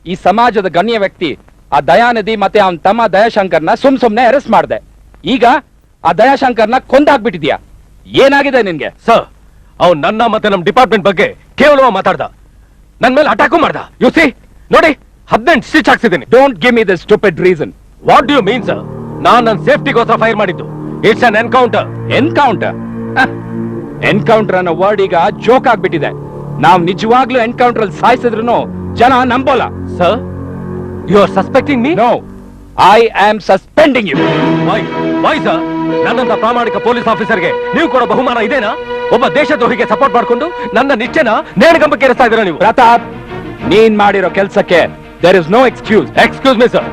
ಈ ಸಮಾಜದ ಗಣ್ಯ ವ್ಯಕ್ತಿ ಆ ದಯಾನಿಧಿ ಮತ್ತೆ ಅವನ ತಮ್ಮ ದಯಾಶಂಕರ್ನ ಸುಮ್ನೆ ಅರೆಸ್ಟ್ ಮಾಡಿದೆ. ಈಗ ಆ ದಯಾಶಂಕರ್ನ ಕೊಂದಾಕ್ಬಿಟ್ಟಿದ್ಯಾ. ಏನಾಗಿದೆ ನಿನ್ಗೆ? ಸರ್ ಅವ್ನು ನನ್ನ ಮತ್ತೆ ನಮ್ಮ ಡಿಪಾರ್ಟ್ಮೆಂಟ್ ಬಗ್ಗೆ ಕೇವಲ ಮಾತಾಡ್ದ, ನನ್ ಮೇಲೆ ಅಟ್ಯಾಕು ಮಾಡ್ದ. ಯು ಸಿ ನೋಡಿ 18 ಸ್ಟಿಚ್ ಹಾಕ್ಸಿದ್ದೀನಿ. Don't give me this stupid reason. What do you mean sir? ನಾನ್ ನನ್ನ ಸೇಫ್ಟಿಗೋಸ್ಕರ ಫೈರ್ ಮಾಡಿದ್ದು. It's an encounter. ಎನ್ಕೌಂಟರ್ ಅನ್ನೋ ವರ್ಡ್ ಈಗ ಜೋಕ್ ಆಗ್ಬಿಟ್ಟಿದೆ. ನಾವ್ ನಿಜವಾಗ್ಲೂ ಎನ್ಕೌಂಟರ್ ಅಲ್ಲಿ ಸಾಯಿಸಿದ್ರು ಜನ ನಂಬೋಲ್ಲ. Sir you are suspecting me? No, I am suspending you. Why sir? ನನ್ನಂತ ಪ್ರಾಮಾಣಿಕ ಪೊಲೀಸ್ ಆಫೀಸರ್ಗೆ ನೀವು ಕೊಡೋ ಬಹುಮಾನ ಇದೇನಾ? ಒಬ್ಬ ದೇಶದ್ರೋಹಿಗೆ ಸಪೋರ್ಟ್ ಮಾಡ್ಕೊಂಡು ನನ್ನ ನಿಚ್ಚೆನ ನೇಣಗಂಬಕ್ಕೆ ಏರಿಸ್ತಾ ಇದ್ದೀರಾ ನೀವು. ಪ್ರತಾಪ್, ನೀನ್ ಮಾಡಿರೋ ಕೆಲ್ಸಕ್ಕೆ there is no excuse. Excuse me sir,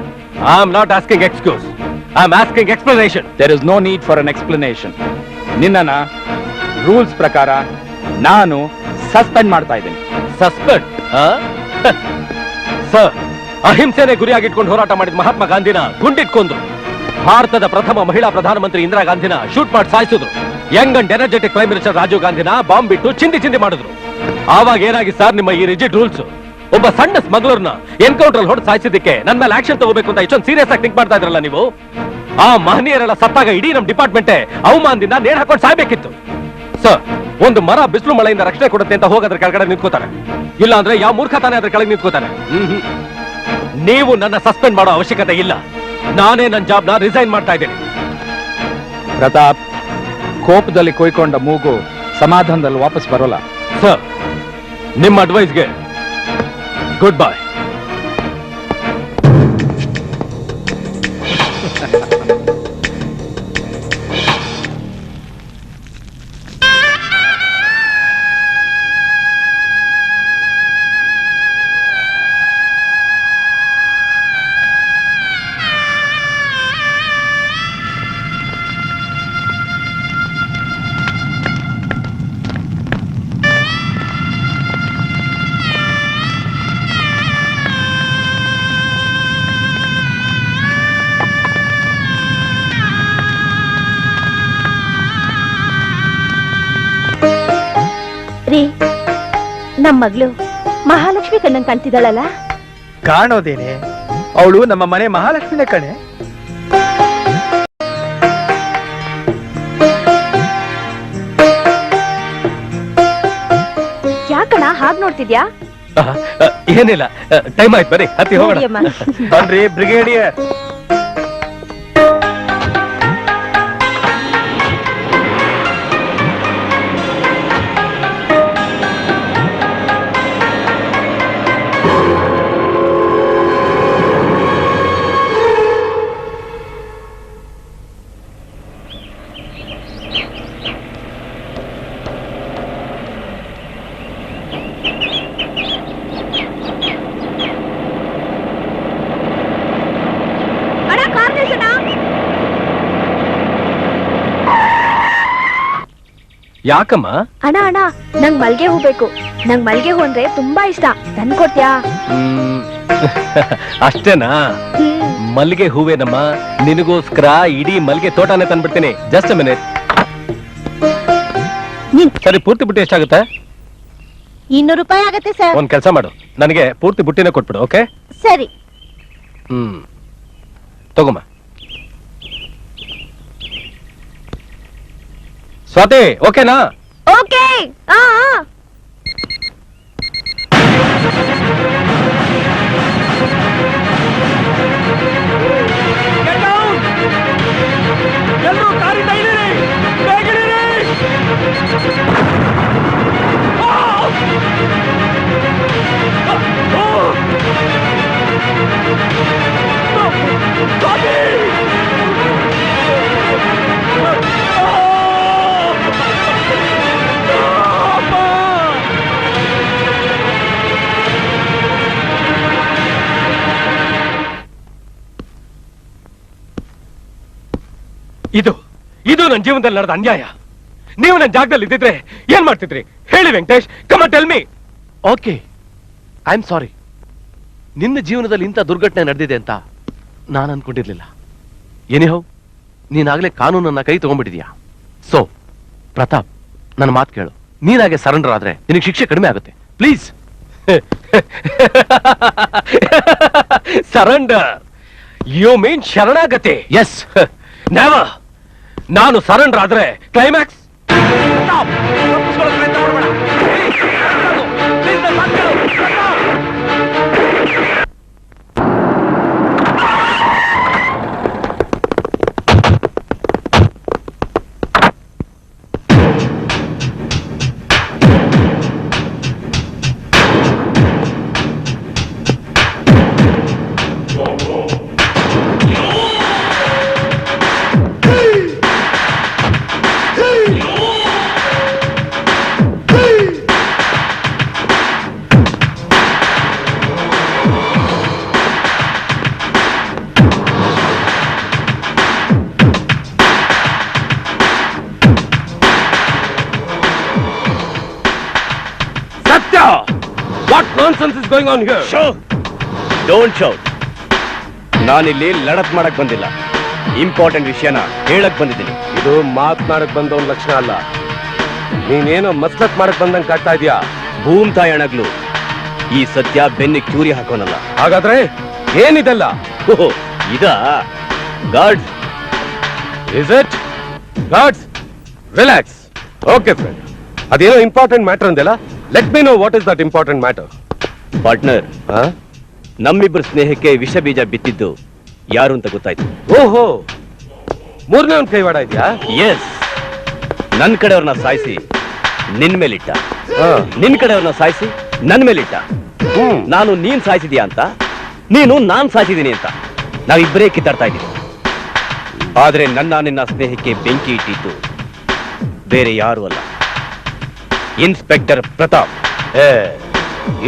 I am not asking excuse, I am asking explanation. There is no need for an explanation. ನಿನ್ನನ ರೂಲ್ಸ್ ಪ್ರಕಾರ ನಾನು ಸಸ್ಪೆಂಡ್ ಮಾಡ್ತಾ ಇದ್ದೀನಿ. ಸಸ್ಪೆಂಡ್? ಸರ್, ಅಹಿಂಸೆನೆ ಗುರಿಯಾಗಿಟ್ಕೊಂಡು ಹೋರಾಟ ಮಾಡಿದ ಮಹಾತ್ಮ ಗಾಂಧಿನ ಗುಂಡಿಟ್ಕೊಂಡ್ರು. ಭಾರತದ ಪ್ರಥಮ ಮಹಿಳಾ ಪ್ರಧಾನಮಂತ್ರಿ ಇಂದಿರಾ ಗಾಂಧಿನ ಶೂಟ್ ಮಾಡಿ ಸಾಯಿಸಿದ್ರು. Young and energetic prime minister Rajiv ಗಾಂಧಿನ ಬಾಂಬ್ ಬಿಟ್ಟು ಚಿಂದಿ ಮಾಡಿದ್ರು. ಆವಾಗ ಏನಾಗಿ ಸರ್ ನಿಮ್ಮ ಈ ರಿಜಿಡ್ ರೂಲ್ಸ್? ಒಬ್ಬ ಸಣ್ಣ ಸ್ಮಗ್ಲರ್ನ ಎನ್ಕೌಂಟರ್ ಹೊಡೆದು ಸಾಯಿಸಿದ್ದಕ್ಕೆ ನನ್ನ ಮೇಲೆ ಆಕ್ಷನ್ ತಗೋಬೇಕು ಅಂತ ಇಷ್ಟೊಂದು ಸೀರಿಯಸ್ ಆಗಿ ಥಿಂಕ್ ಮಾಡ್ತಾ ಇದ್ರಲ್ಲ ನೀವು. ಆ ಮಹನೀಯರೆಲ್ಲ ಸತ್ತಾಗ ಇಡೀ ನಮ್ಮ ಡಿಪಾರ್ಟ್ಮೆಂಟೇ ಅವಮಾನದಿಂದ ನೇಣು ಹಾಕೊಂಡು ಸಾಯ್ಬೇಕಿತ್ತು. ಸರ್, ಒಂದು ಮರ ಬಿಸಿಲು ಮಳೆಯಿಂದ ರಕ್ಷಣೆ ಕೊಡುತ್ತೆ ಅಂತ ಹೋಗೋದ್ರ ಕೆಳಗಡೆ ನಿಂತ್ಕೋತಾನೆ, ಇಲ್ಲ ಅಂದ್ರೆ ಯಾವ ಮೂರ್ಖತಾನೆ ಅದ್ರ ಕೆಳಗೆ ನಿಂತ್ಕೋತಾನೆ. ನೀವು ನನ್ನ ಸಸ್ಪೆಂಡ್ ಮಾಡೋ ಅವಶ್ಯಕತೆ ಇಲ್ಲ. ನಾನೇ ನನ್ನ ಜಾಬ್ನ ರಿಸೈನ್ ಮಾಡ್ತಾ ಇದ್ದೇನೆ. ಪ್ರತಾಪ್, ಕೋಪದಲ್ಲಿ ಕೊಯ್ಕೊಂಡ ಮೂಗು ಸಮಾಧಾನದಲ್ಲಿ ವಾಪಸ್ ಬರೋಲ್ಲ. ಸರ್, ನಿಮ್ಮ ಅಡ್ವೈಸ್ಗೆ ಗುಡ್ ಬೈ. ರೀ, ನಮ್ ಮಗಳು ಮಹಾಲಕ್ಷ್ಮಿ ಕಣ್ಣಂಗ್ ಕಾಣ್ತಿದ್ದಾಳಲ್ಲ? ಕಾಣೋದೇನೆ, ಅವಳು ನಮ್ಮ ಮನೆ ಮಹಾಲಕ್ಷ್ಮಿನೇ ಕಣೆ. ಯಾಕಣ್ಣ ಹಾಗ್ ನೋಡ್ತಿದ್ಯಾ? ಏನಿಲ್ಲ, ಟೈಮ್ ಆಯ್ತು, ಬರೀ ಹತ್ತಿ ಹೋಗೋಣ. ನೋಡಿಯಮ್ಮ. ಬನ್ರಿ ಬ್ರಿಗೇಡಿಯರ್. ಯಾಕಮ್ಮ? ಅಣ್ಣ ಅಣ್ಣ, ನಂಗ್ ಮಲ್ಗೆ ಹೂ ಬೇಕು. ನಂಗ್ ಮಲ್ಗೆ ಹೂ ಅಂದ್ರೆ ತುಂಬಾ ಇಷ್ಟ. ತಂದ್ಕೊಡ್ತ್ಯಾ? ಅಷ್ಟೇನಾ? ಮಲ್ಲಿಗೆ ಹೂವೇನಮ್ಮ, ನಿನಗೋಸ್ಕರ ಇಡೀ ಮಲ್ಲಿಗೆ ತೋಟನೇ ತಂದ್ಬಿಡ್ತೀನಿ. Just minute. ಸರಿ, ಪೂರ್ತಿ ಬುಟ್ಟಿ ಎಷ್ಟಾಗುತ್ತೆ? 200 ರೂಪಾಯಿ ಆಗತ್ತೆ ಸರ್. ಒಂದ್ ಕೆಲಸ ಮಾಡು, ನನಗೆ ಪೂರ್ತಿ ಬುಟ್ಟಿನೇ ಕೊಟ್ಬಿಡು. ಓಕೆ? ಸರಿ. ತಗೊಮ್ಮ. ಸ್ವಾತಿ, ಓಕೆನಾ? ಓಕೆ. ಇದು ನನ್ನ ಜೀವನದಲ್ಲಿ ನಡೆದ ಅನ್ಯಾಯ. ನೀವು ನನ್ನ ಜಾಗದಲ್ಲಿ ಇದ್ದಿದ್ರೆ ಏನ್ ಮಾಡ್ತಿದ್ರಿ ಹೇಳಿ Venkatesh? Come on tell me. Okay, I am ಸಾರಿ. ನಿನ್ನ ಜೀವನದಲ್ಲಿ ಇಂಥ ದುರ್ಘಟನೆ ನಡೆದಿದೆ ಅಂತ ನಾನು ಅನ್ಕೊಂಡಿರ್ಲಿಲ್ಲ. ಎನಿಹೌ, ನೀನಾಗಲೇ ಕಾನೂನನ್ನ ಕೈ ತಗೊಂಡ್ಬಿಟ್ಟಿದ್ಯಾ. ಸೊ ಪ್ರತಾಪ್, ನನ್ನ ಮಾತು ಕೇಳು. ನೀನಾಗೆ ಸರೆಂಡರ್ ಆದ್ರೆ ನಿನಗೆ ಶಿಕ್ಷೆ ಕಡಿಮೆ ಆಗುತ್ತೆ. ಪ್ಲೀಸ್. ಸರೆಂಡರ್? ಯು ಮೀನ್ ಶರಣಾಗತಿ? ಎಸ್. ನೆವರ್. ನಾನು ಸರೆಂಡರ್ ಆದ್ರೆ climax. What nonsense is going on here? Don't shout. ನಾನಿಲ್ಲಿ ಲಡತ್ ಮಾಡಕ್ ಬಂದಿಲ್ಲ, ಇಂಪಾರ್ಟೆಂಟ್ ವಿಷಯನ ಹೇಳಕ್ ಬಂದಿದ್ದೀನಿ. ಇದು ಮಾತನಾಡಕ್ ಬಂದ ಒಂದ್ ಲಕ್ಷಣ ಅಲ್ಲ. ನೀನೇನೋ ಮಸ್ಲತ್ ಮಾಡಕ್ ಬಂದಂಗ್ ಕಾಡ್ತಾ ಇದೀಯಾ. ಭೂಮ್ ತಾಯಣಗ್ಲು ಈ ಸತ್ಯ ಬೆನ್ನಿಗೆ ಚೂರಿ ಹಾಕೋನಲ್ಲ. ಹಾಗಾದ್ರೆ ಏನಿದೆಲ್ಲ? ಓಹೋ, ಇದಾ? Guards. Is it? Guards, relax. Okay friend, ಅದೇನೋ ಇಂಪಾರ್ಟೆಂಟ್ ಮ್ಯಾಟರ್ ಅಂದೆಲ್ಲ. Let me know what is that important matter. Partner, ನಮ್ಮಿಬ್ಬರ ಸ್ನೇಹಕ್ಕೆ ವಿಷ ಬೀಜ ಬಿತ್ತಿದ್ದು ಯಾರು ಅಂತ ಗೊತ್ತಾಯ್ತು. ಓಹೋ, ಮೂರನೇ ಒಂದ್ ಕೈವಾಡ ಇದೆಯಾ? ಎಸ್. ನನ್ ಕಡೆಯವ್ರನ್ನ ಸಾಯಿಸಿ ನಿನ್ ಮೇಲಿಟ್ಟ, ನಿನ್ ಕಡೆಯವ್ರನ್ನ ಸಾಯಿಸಿ ನನ್ ಮೇಲಿಟ್ಟ. ನಾನು ನೀನ್ ಸಾಯಿಸಿದ್ಯಾ ಅಂತ, ನೀನು ನಾನ್ ಸಾಯಿಸಿದೀನಿ ಅಂತ ನಾವಿಬ್ಬರೇ ಕಿತ್ತಾಡ್ತಾ ಇದ್ದೀವಿ. ಆದ್ರೆ ನಿನ್ನ ಸ್ನೇಹಕ್ಕೆ ಬೆಂಕಿ ಇಟ್ಟಿದ್ದು ಬೇರೆ ಯಾರು ಅಲ್ಲ, ಇನ್ಸ್ಪೆಕ್ಟರ್ ಪ್ರತಾಪ್.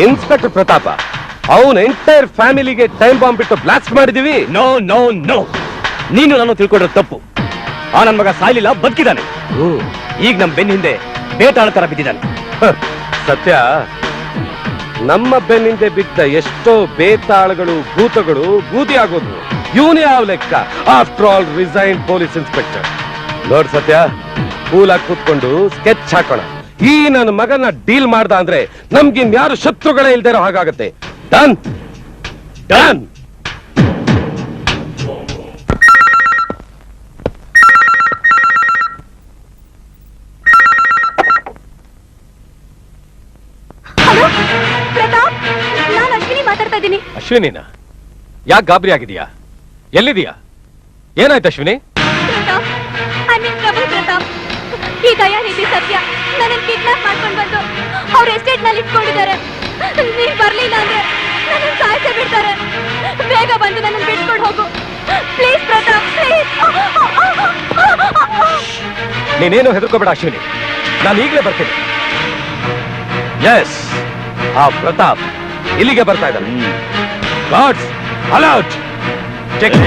ಇನ್ಸ್ಪೆಕ್ಟರ್ ಪ್ರತಾಪ? ಅವನ ಎಂಟೈರ್ ಫ್ಯಾಮಿಲಿಗೆ ಟೈಮ್ ಬಾಂಬ್ ಬಿಟ್ಟು ಬ್ಲಾಸ್ಟ್ ಮಾಡಿದೀವಿ. ನೋ ನೋ ನೋ, ನೀನು ನಾನು ತಿಳ್ಕೊಂಡ್ರೆ ತಪ್ಪು. ಆ ನನ್ ಮಗ ಸಾಯ್ಲಿಲ್ಲ, ಬದುಕಿದ್ದಾನೆ. ಈಗ ನಮ್ ಬೆನ್ನ ಹಿಂದೆ ಬೇಟಾಳ ತರ ಬಿದ್ದಿದ್ದಾನೆ. ಸತ್ಯ, ನಮ್ಮ ಬೆನ್ನಿಂದೆ ಬಿದ್ದ ಎಷ್ಟೋ ಬೇತಾಳಗಳು ಭೂತಗಳು ಬೂದಿ ಆಗೋದು ಇವನೇ ಯಾವ ಲೆಕ್ಕ? After all resign police inspector. ನೋಡ್ ಸತ್ಯ, ಕೂಲಾಗಿ ಕೂತ್ಕೊಂಡು ಸ್ಕೆಚ್ ಹಾಕೋಣ. ಈ ನನ್ನ ಮಗನ ಡೀಲ್ ಮಾಡ್ದ ಅಂದ್ರೆ ನಮ್ಗಿನ್ಯಾರು ಶತ್ರುಗಳೇ ಇಲ್ದೇ ಇರೋ ಹಾಗಾಗತ್ತೆ. Done done. ಹಲೋ ಪ್ರತಾಪ್, ನಾನು ಅಶ್ವಿನಿ ಮಾತಾಡ್ತಾ ಇದ್ದೀನಿ. ಅಶ್ವಿನಿನ? ಯಾಕೆ ಗಾಬರಿ ಆಗಿದೆಯಾ? ಎಲ್ಲಿದೀಯಾ? ಏನಾಯ್ತು ಅಶ್ವಿನಿ? ಪ್ರತಾಪ್, ಐ ಮೀನ್ ಪ್ರಭು ಪ್ರತಾಪ್, ಈ ದಯಾನಿಧಿ ಸತ್ಯ ನನ್ನ ಕಿಡ್ನಾಪ್ ಮಾಡ್ಕೊಂಡು ಬಂದು ಅವ್ರ ಎಸ್ಟೇಟ್ ನಲ್ಲಿ ಇಟ್ಕೊಂಡಿದ್ದಾರೆ. ನೀನ್ ಬರ್ಲಿಲ್ಲ ಅಂದ್ರೆ ನನ್ನ ಸಾಯಿಸೇ ಬಿಡ್ತಾರೆ. ಬೇಗ ಬಂದು ನನ್ನ ಬಿಟ್ಕೊಂಡು ಹೋಗು ಪ್ಲೀಸ್ ಪ್ರತಾಪ್, ಪ್ಲೀಸ್. ನೀನೇನು ಹೆದರ್ಕೋಬೇಡ ಅಶ್ವಿನಿ, ನಾನು ಈಗಲೇ ಬರ್ತೀನಿ. ಎಸ್, ಆ ಪ್ರತಾಪ್ ಇಲ್ಲಿಗೆ ಬರ್ತಾ ಇದ್ದಾನೆ. Guards alert. ಚೆಕ್.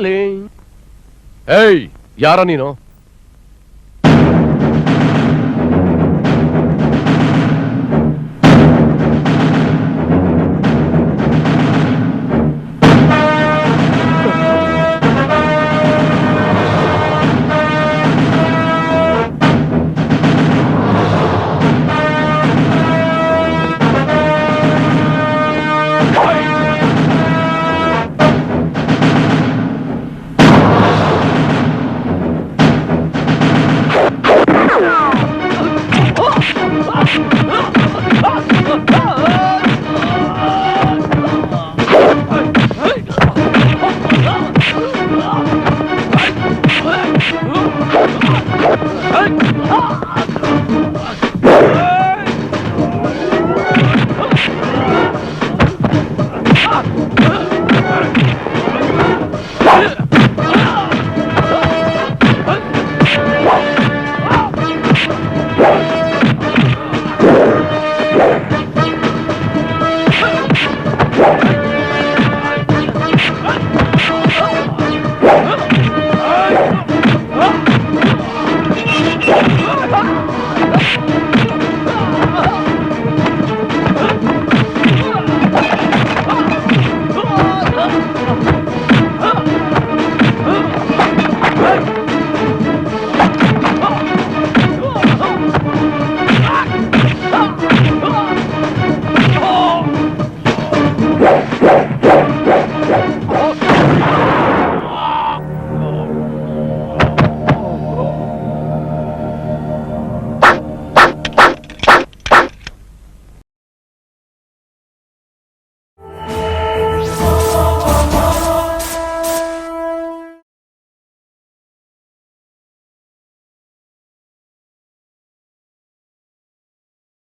ಡಾರ್ಲಿಂಗ್. ಏಯ್, ಯಾರ ನೀನು?